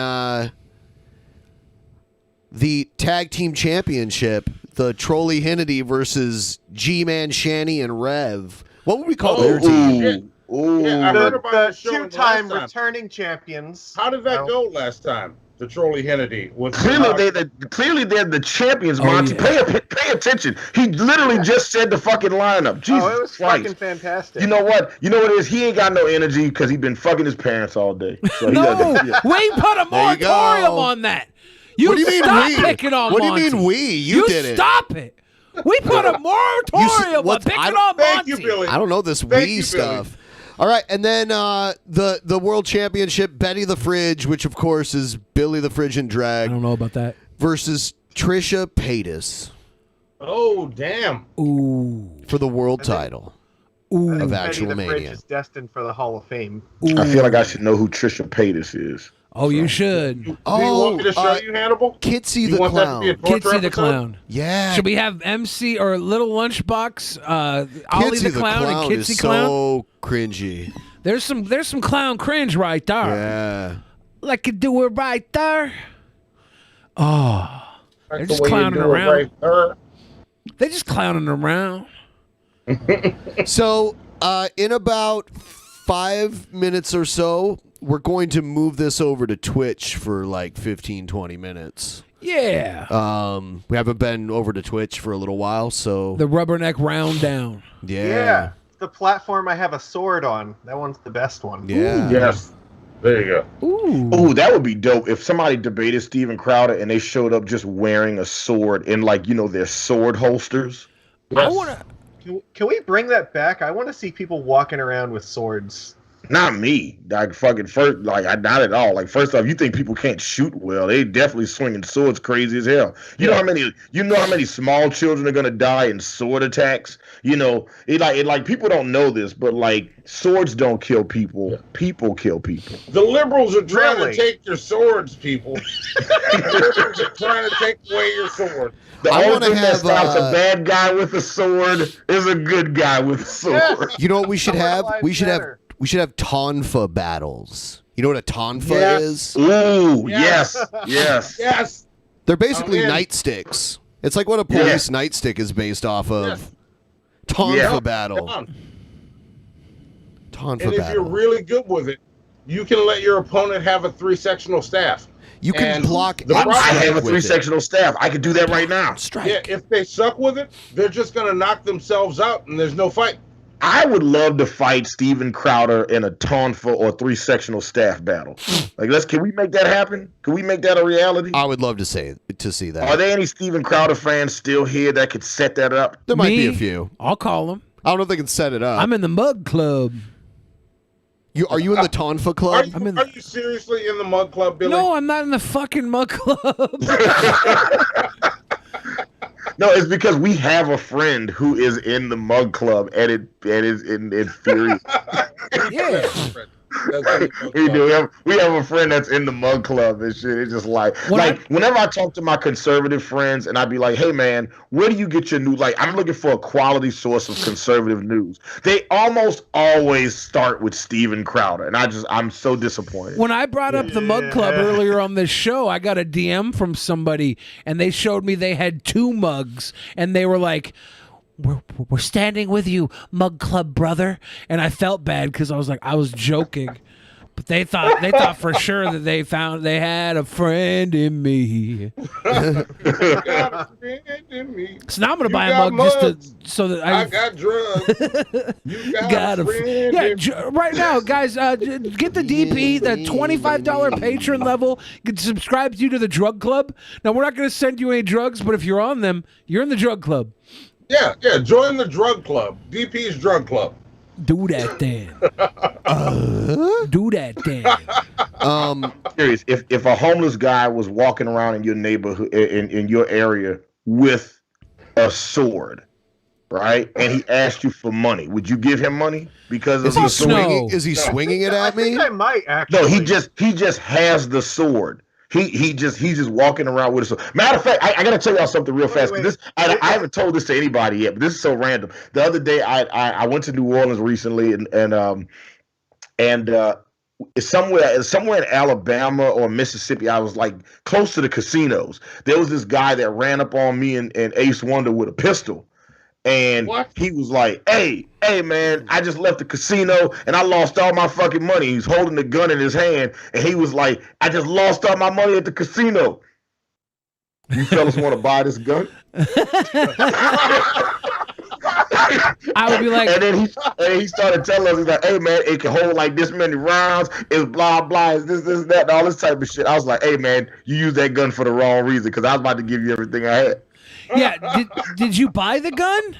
the tag team championship, the Trolley Hennedy versus G-Man Shanny and Rev. What would we call their team? Yeah, I heard about the show two-time last time. returning champions. How did that go last time? The Trolley Hennedy. Clearly they're the champions, Monty. yeah. Pay attention. He literally just said the fucking lineup. Jesus it was Christ. fucking fantastic. You know what? You know what it is? He ain't got no energy because he's been fucking his parents all day. So No, yeah. we put a There you go. moratorium on that. You What do you mean stop we? picking on What do you Monty. mean we? You did it. Stop it. We put a moratorium on picking on Monty. I don't know this Wii stuff. All right, and then the World Championship, Betty the Fridge, which of course is Billy the Fridge in drag. I don't know about that. Versus Trisha Paytas Oh, damn. Ooh. for the world title of Actual Betty the Fridge Mania. is destined for the Hall of Fame. I feel like I should know who Trisha Paytas is. Oh, you should. Do you want me to show you, Hannibal? Kitsy You the want that to be a Clown. torture Kitsy the episode? Clown. Yeah. Should we have MC or Little Lunchbox, Ollie Kitsy the Clown, and Kitsy is Clown? so cringy. There's some clown cringe right there. Yeah. Like you do it right there. Oh. They're Like just the way you clowning do it around. right there. They're just clowning around. So, in about 5 minutes or so, we're going to move this over to Twitch for like 15, 20 minutes. Yeah. We haven't been over to Twitch for a little while, so The rubberneck round down. yeah. The platform I have a sword on. That one's the best one. Yeah. Yes. There you go. Ooh, that would be dope if somebody debated Steven Crowder and they showed up just wearing a sword in, like, their sword holsters. I want to. Can we bring that back? I want to see people walking around with swords. Not me. Like fucking first, like not at all. Like first off, you think people can't shoot well? They definitely swinging swords crazy as hell. You know how many small children are gonna die in sword attacks? You know, it people don't know this, but like swords don't kill people. People kill people. The liberals are trying to take your swords, people. The liberals are trying to take away your sword. The only thing that stops a bad guy with a sword is a good guy with a sword. Yeah. You know what we should have? We should have tonfa battles. You know what a tonfa is? Ooh, yes. Yes. They're basically nightsticks. It's like what a police nightstick is based off of. Tonfa battle. Tonfa And if you're really good with it, you can let your opponent have a 3-sectional staff. You can block. I have a 3-sectional staff. I could do that right now. Yeah, if they suck with it, they're just going to knock themselves out, and there's no fight. I would love to fight Steven Crowder in a tonfa or 3-sectional staff battle. Like, can we make that happen? Can we make that a reality? I would love to see that. Are there any Steven Crowder fans still here that could set that up? There might be a few. I'll call them. I don't know if they can set it up. I'm in the Mug Club. Are you in the Tonfa Club? Are you seriously in the Mug Club, Billy? No, I'm not in the fucking Mug Club. No, it's because we have a friend who is in the Mug Club, and it is in theory. Yeah. We do. We have a friend that's in the Mug Club and shit. It's just whenever I talk to my conservative friends and I'd be like, hey man, where do you get your news? Like, I'm looking for a quality source of conservative news. They almost always start with Steven Crowder, and I'm so disappointed. When I brought up the Mug Club earlier on this show, I got a DM from somebody, and they showed me they had 2 mugs, and they were like, we're standing with you, Mug Club brother. And I felt bad because I was joking, but they thought for sure that they had a friend in me. So now I'm gonna buy a mug so that I got drugs. You got a friend. Right now, guys, get the DP, the $25 patron level. It subscribes you to the drug club. Now we're not gonna send you any drugs, but if you're on them, you're in the drug club. Yeah, join the drug club. DP's drug club. Do that then. Do that then. Serious. If a homeless guy was walking around in your neighborhood, in your area with a sword, right, and he asked you for money, would you give him money because of the sword? Is he swinging it at me? I think I might actually. No, he just has the sword. He's just walking around with a sword. Matter of fact, I gotta tell y'all something real fast. I haven't told this to anybody yet, but this is so random. The other day, I went to New Orleans recently, and somewhere in Alabama or Mississippi, I was like close to the casinos. There was this guy that ran up on me and Ace Wonder with a pistol. And he was like, hey, man, I just left the casino and I lost all my fucking money. He's holding the gun in his hand. And he was like, I just lost all my money at the casino. You fellas want to buy this gun? I would be like, and then he started telling us, he's like, hey man, it can hold like this many rounds, it's blah blah, it's this, that, and all this type of shit. I was like, hey man, you used that gun for the wrong reason, because I was about to give you everything I had. Yeah, did you buy the gun?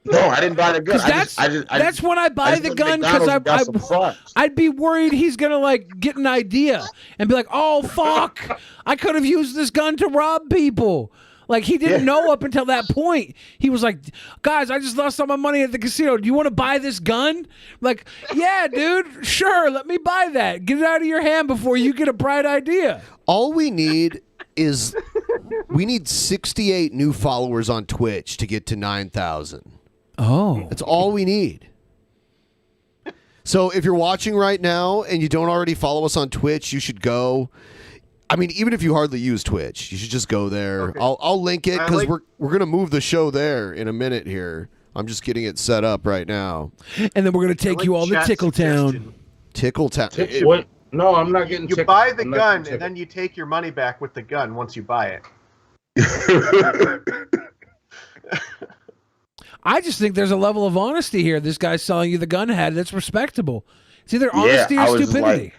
No, I didn't buy the gun. That's when I buy the gun, because I'd be worried he's gonna like get an idea and be like, oh fuck, I could have used this gun to rob people. Like, he didn't know up until that point. He was like, guys, I just lost all my money at the casino. Do you want to buy this gun? Like, yeah, dude, sure, let me buy that. Get it out of your hand before you get a bright idea. All we need is, we need 68 new followers on Twitch to get to 9,000. Oh. That's all we need. So if you're watching right now and you don't already follow us on Twitch, you should go. I mean, even if you hardly use Twitch, you should just go there. Okay. I'll link it, because we're gonna move the show there in a minute here. I'm just getting it set up right now. And then we're gonna take you all to Tickletown. Tickletown. What? No, I'm not getting. You buy the gun and then you take your money back with the gun once you buy it. I just think there's a level of honesty here. This guy's selling you the gun had. That's respectable. It's either honesty or stupidity.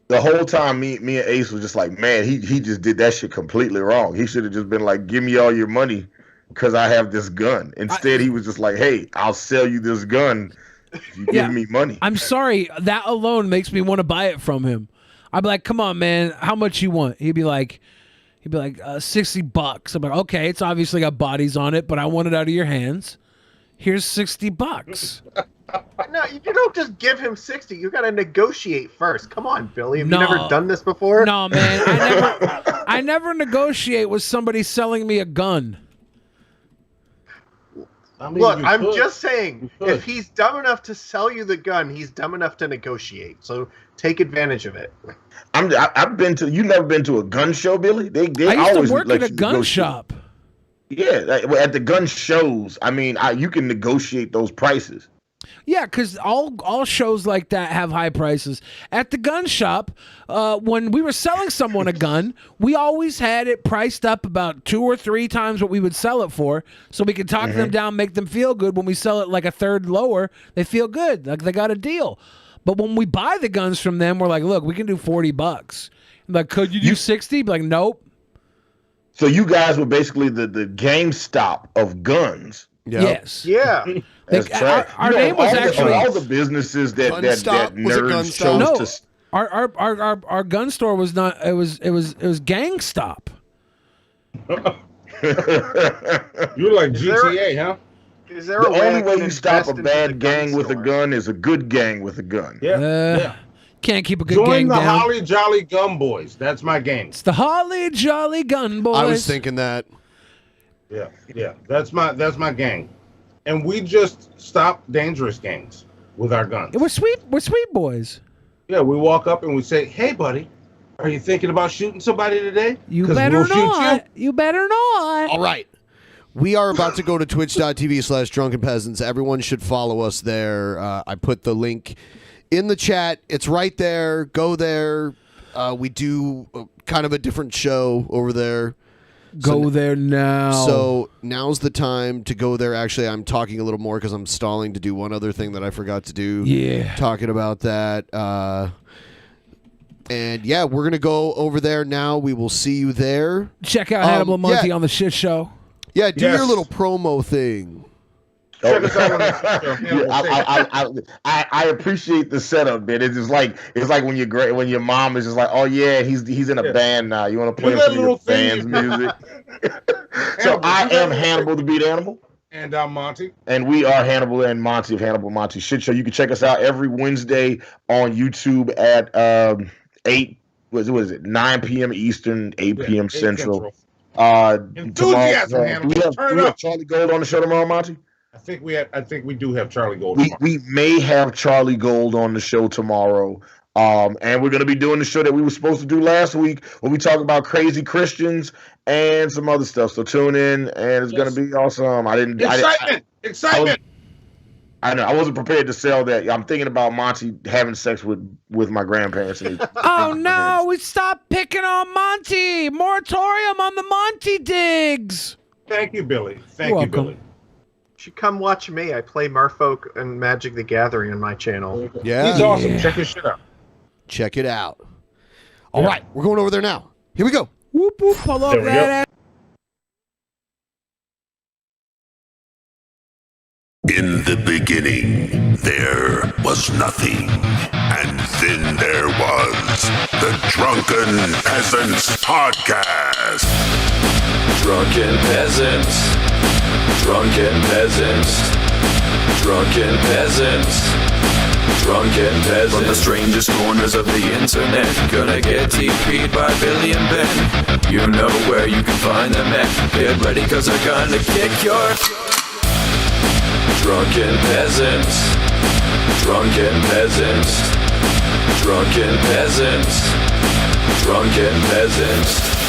The whole time, me and Ace was just like, man, he just did that shit completely wrong. He should have just been like, give me all your money because I have this gun. Instead, he was just like, hey, I'll sell you this gun You give me money. I'm sorry. That alone makes me want to buy it from him. I'd be like, come on, man. How much you want? He'd be like, $60. I'm like, okay, it's obviously got bodies on it, but I want it out of your hands. Here's $60. No, you don't just give him 60. You got to negotiate first. Come on, Billy. Have you never done this before? No, man. I never negotiate with somebody selling me a gun. Look, I'm just saying, if he's dumb enough to sell you the gun, he's dumb enough to negotiate. So take advantage of it. I've been to. You never been to a gun show, Billy? They I used always to work let at a you gun negotiate. shop. Yeah, at the gun shows. I mean, you can negotiate those prices. Yeah, because all shows like that have high prices. At the gun shop, when we were selling someone a gun, we always had it priced up about 2 or 3 times what we would sell it for, so we could talk them down, make them feel good. When we sell it like a third lower, they feel good, like they got a deal. But when we buy the guns from them, we're like, look, we can do $40. Like, could you do 60? Like, nope. So you guys were basically the GameStop of guns. Yes. Yeah. That's right. Our name was actually all the businesses that nerds chose to. Our gun store was not. It was Gang Stop. You're like GTA, huh? Is there The a way only I way can you stop invest a into bad the gang gun with a store? gun is a good gang with a gun. Yeah. Can't keep a good Join gang the down. Holly Jolly Gun Boys. That's my gang. It's the Holly Jolly Gun Boys. I was thinking that. Yeah. That's my gang. And we just stop dangerous gangs with our guns. We're sweet boys. Yeah, we walk up and we say, "Hey, buddy, are you thinking about shooting somebody today? You 'Cause better we'll shoot not. You better not. All right. We are about to go to twitch.tv/Drunken Peasants. Everyone should follow us there. I put the link in the chat. It's right there. Go there. We do kind of a different show over there. Go there now. So now's the time to go there. Actually, I'm talking a little more because I'm stalling to do one other thing that I forgot to do. Yeah. Talking about that. And yeah, we're going to go over there now. We will see you there. Check out Hannibal Monty on the shit show. Yeah, do your little promo thing. Check us out on the show. I appreciate the setup, man. It's like when your mom is just like, oh yeah, he's in a band now. You want to play some of your band's music? So I am Hannibal the Beat Animal. And I'm Monty. And we are Hannibal and Monty of Hannibal Monty Shit Show. You can check us out every Wednesday on YouTube at 9 p.m. Eastern, 8 p.m. Central. Enthusiasm, Hannibal. Do we have Charlie Gold on the show tomorrow, Monty? I think we do have Charlie Gold. We may have Charlie Gold on the show tomorrow. And we're going to be doing the show that we were supposed to do last week where we talk about crazy Christians and some other stuff. So tune in, and it's going to be awesome. Excitement! I know. I wasn't prepared to sell that. I'm thinking about Monty having sex with my grandparents. Oh no! We stopped picking on Monty. Moratorium on the Monty digs. Thank you, Billy. You're welcome. Billy. You should come watch me. I play Merfolk and Magic the Gathering on my channel. Yeah. He's awesome. Check his shit out. Check it out. All right, we're going over there now. Here we go. Whoop whoop! Pull up There we that ass. In the beginning, there was nothing. And then there was the Drunken Peasants Podcast. Drunken Peasants. Drunken Peasants. Drunken Peasants. Drunken Peasants. From the strangest corners of the internet, gonna get TP'd by Billy and Ben. You know where you can find them at. Get ready, cause they're gonna kick your... Drunken Peasants. Drunken Peasants. Drunken Peasants. Drunken Peasants.